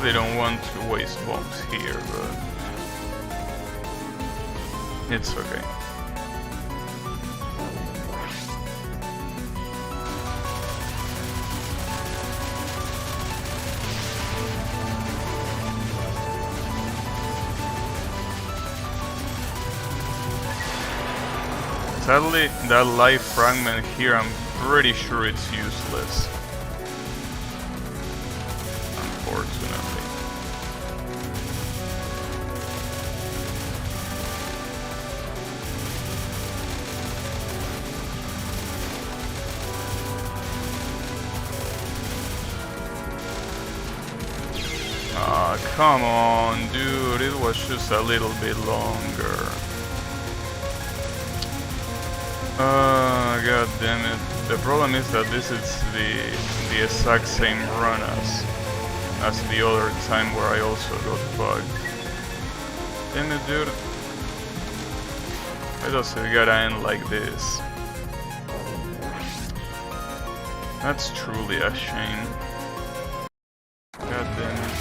They don't want to waste bombs here, but it's okay. Sadly, that life fragment here, I'm pretty sure it's useless. Unfortunately. Come on, dude, it was just a little bit longer. God damn it. The problem is that this is the exact same run as the other time where I also got bugged. Damn it, dude. Why does it gotta end like this? That's truly a shame. God damn it.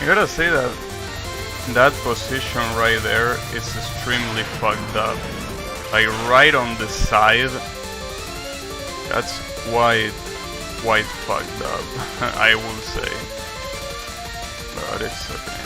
I gotta say that that position right there is extremely fucked up. Like right on the side. That's quite fucked up, I will say. But it's okay.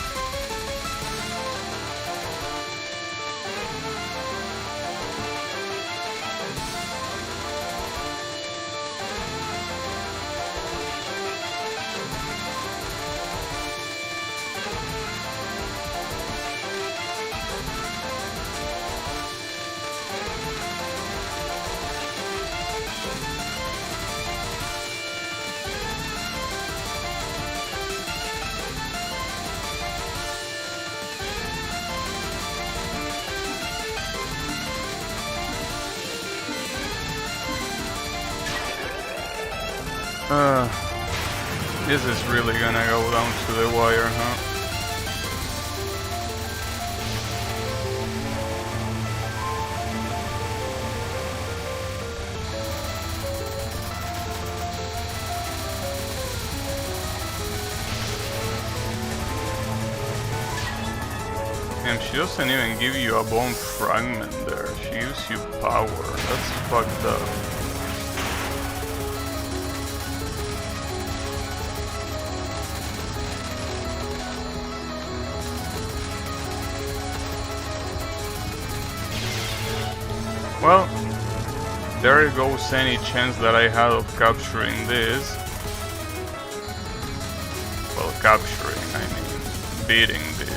This is really gonna go down to the wire, huh? Damn, she doesn't even give you a bone fragment there. She gives you power. That's fucked up. Well, there goes any chance that I had of capturing this. Well, capturing, I mean, beating this.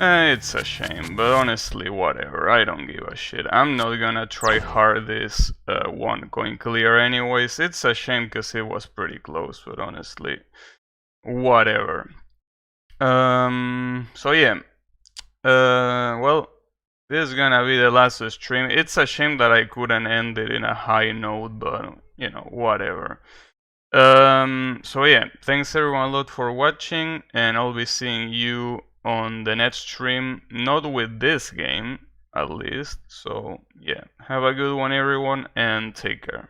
It's a shame, but honestly, whatever, I don't give a shit. I'm not gonna try hard this one coin clear anyways. It's a shame because it was pretty close, but honestly, whatever. So yeah, well, this is gonna be the last stream. It's a shame that I couldn't end it in a high note, but, you know, whatever. So yeah, thanks everyone a lot for watching, and I'll be seeing you on the next stream, not with this game at least. So yeah, have a good one everyone, and take care.